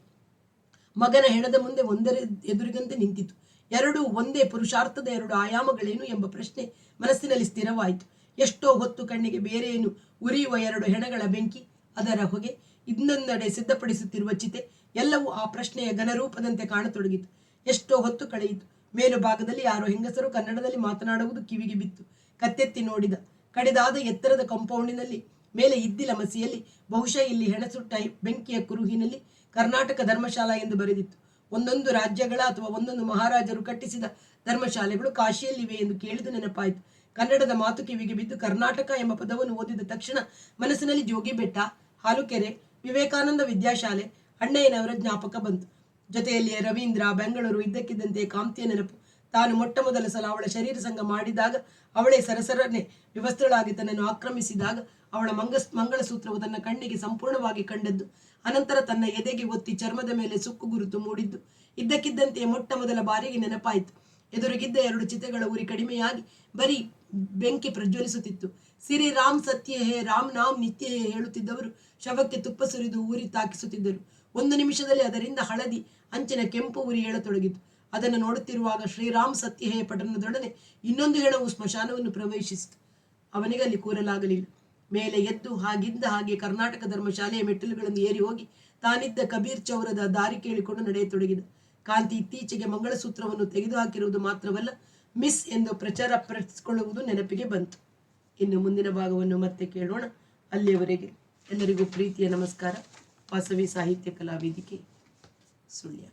ಮಗನ ಹೆಣದ ಮುಂದೆ ಒಂದರ ಎದುರಿಗಂತೆ ನಿಂತಿತು. ಎರಡೂ ಒಂದೇ ಪುರುಷಾರ್ಥದ 2 ಆಯಾಮಗಳೇನು ಎಂಬ ಪ್ರಶ್ನೆ ಮನಸ್ಸಿನಲ್ಲಿ ಸ್ಥಿರವಾಯಿತು. ಎಷ್ಟೋ ಹೊತ್ತು ಕಣ್ಣಿಗೆ ಬೇರೇನು ಉರಿಯುವ 2 ಹೆಣಗಳ ಬೆಂಕಿ, ಅದರ ಹೊಗೆ, ಇನ್ನೊಂದೆಡೆ ಸಿದ್ಧಪಡಿಸುತ್ತಿರುವ ಚಿತೆ, ಎಲ್ಲವೂ ಆ ಪ್ರಶ್ನೆಯ ಘನರೂಪದಂತೆ ಕಾಣತೊಡಗಿತು. ಎಷ್ಟೋ ಹೊತ್ತು ಕಳೆಯಿತು. ಮೇಲು ಭಾಗದಲ್ಲಿ ಯಾರೋ ಹೆಂಗಸರು ಕನ್ನಡದಲ್ಲಿ ಮಾತನಾಡುವುದು ಕಿವಿಗೆ ಬಿತ್ತು. ಕತ್ತೆತ್ತಿ ನೋಡಿದ. ಕಡಿದಾದ ಎತ್ತರದ ಕಾಂಪೌಂಡಿನಲ್ಲಿ ಮೇಲೆ ಇದ್ದಿಲ ಮಸಿಯಲ್ಲಿ ಬಹುಶಃ ಇಲ್ಲಿ ಹೆಣಸುಟ್ಟ ಬೆಂಕಿಯ ಕುರುಹಿನಲ್ಲಿ ಕರ್ನಾಟಕ ಧರ್ಮಶಾಲಾ ಎಂದು ಬರೆದಿತ್ತು. ಒಂದೊಂದು ರಾಜ್ಯಗಳ ಅಥವಾ ಒಂದೊಂದು ಮಹಾರಾಜರು ಕಟ್ಟಿಸಿದ ಧರ್ಮಶಾಲೆಗಳು ಕಾಶಿಯಲ್ಲಿವೆ ಎಂದು ಕೇಳಿದು ನೆನಪಾಯಿತು. ಕನ್ನಡದ ಮಾತು ಕಿವಿಗೆ ಬಿದ್ದು ಕರ್ನಾಟಕ ಎಂಬ ಪದವನ್ನು ಓದಿದ ತಕ್ಷಣ ಮನಸ್ಸಿನಲ್ಲಿ ಜೋಗಿಬೆಟ್ಟ, ಹಾಲುಕೆರೆ, ವಿವೇಕಾನಂದ ವಿದ್ಯಾಶಾಲೆ, ಅಣ್ಣಯ್ಯನವರ ಜ್ಞಾಪಕ ಬಂತು. ಜೊತೆಯಲ್ಲಿಯೇ ರವೀಂದ್ರ, ಬೆಂಗಳೂರು, ಇದ್ದಕ್ಕಿದ್ದಂತೆ ಕಾಂತಿಯ ನೆನಪು. ತಾನು ಮೊಟ್ಟ ಮೊದಲ ಸಲ ಅವಳ ಶರೀರ ಸಂಘ ಮಾಡಿದಾಗ, ಅವಳೇ ಸರಸರನೆ ವ್ಯವಸ್ಥೆಗಳಾಗಿ ತನ್ನನ್ನು ಆಕ್ರಮಿಸಿದಾಗ ಅವಳ ಮಂಗಳಸೂತ್ರವು ತನ್ನ ಕಣ್ಣಿಗೆ ಸಂಪೂರ್ಣವಾಗಿ ಕಂಡದ್ದು, ಅನಂತರ ತನ್ನ ಎದೆಗೆ ಒತ್ತಿ ಚರ್ಮದ ಮೇಲೆ ಸುಕ್ಕು ಗುರುತು ಮೂಡಿದ್ದು ಇದ್ದಕ್ಕಿದ್ದಂತೆ ಮೊಟ್ಟ ಮೊದಲ ಬಾರಿಗೆ ನೆನಪಾಯಿತು. ಎದುರಿಗಿದ್ದ 2 ಚಿತೆಗಳ ಉರಿ ಕಡಿಮೆಯಾಗಿ ಬರೀ ಬೆಂಕಿ ಪ್ರಜ್ವಲಿಸುತ್ತಿತ್ತು. ಶ್ರೀರಾಮ್ ಸತ್ಯ ಹೇ, ರಾಮ್ ನಾಮ್ ನಿತ್ಯ ಹೇ ಹೇಳುತ್ತಿದ್ದವರು ಶವಕ್ಕೆ ತುಪ್ಪ ಸುರಿದು ಊರಿ ತಾಕಿಸುತ್ತಿದ್ದರು. 1 ನಿಮಿಷದಲ್ಲಿ ಅದರಿಂದ ಹಳದಿ ಅಂಚಿನ ಕೆಂಪು ಉರಿ ಏಳತೊಡಗಿತು. ಅದನ್ನು ನೋಡುತ್ತಿರುವಾಗ ಶ್ರೀರಾಮ್ ಸತ್ಯ ಹೇ ಪಠಣದೊಡನೆ ಇನ್ನೊಂದು ಹೆಣವು ಸ್ಮಶಾನವನ್ನು ಪ್ರವೇಶಿಸಿತು. ಅವನಿಗೆ ಅಲ್ಲಿ ಕೂರಲಾಗಲಿಲ್ಲ. ಮೇಲೆ ಎದ್ದು ಹಾಗಿದ್ದ ಹಾಗೆ ಕರ್ನಾಟಕ ಧರ್ಮಶಾಲೆಯ ಮೆಟ್ಟಿಲುಗಳನ್ನು ಏರಿ ಹೋಗಿ ತಾನಿದ್ದ ಕಬೀರ್ ಚೌರದ ದಾರಿ ಕೇಳಿಕೊಂಡು ನಡೆಯತೊಡಗಿದ. ಕಾಂತಿ ಇತ್ತೀಚೆಗೆ ಮಂಗಳಸೂತ್ರವನ್ನು ತೆಗೆದುಹಾಕಿರುವುದು ಮಾತ್ರವಲ್ಲ, ಮಿಸ್ ಎಂದು ಪ್ರಚಾರಪಡಿಸಿಕೊಳ್ಳುವುದು ನೆನಪಿಗೆ ಬಂತು. ಇನ್ನು ಮುಂದಿನ ಭಾಗವನ್ನು ಮತ್ತೆ ಕೇಳೋಣ. ಅಲ್ಲಿಯವರೆಗೆ ಎಲ್ಲರಿಗೂ ಪ್ರೀತಿಯ ನಮಸ್ಕಾರ. ವಾಸವಿ ಸಾಹಿತ್ಯ ಕಲಾವೇದಿಕೆ, ಸುಳ್ಯ.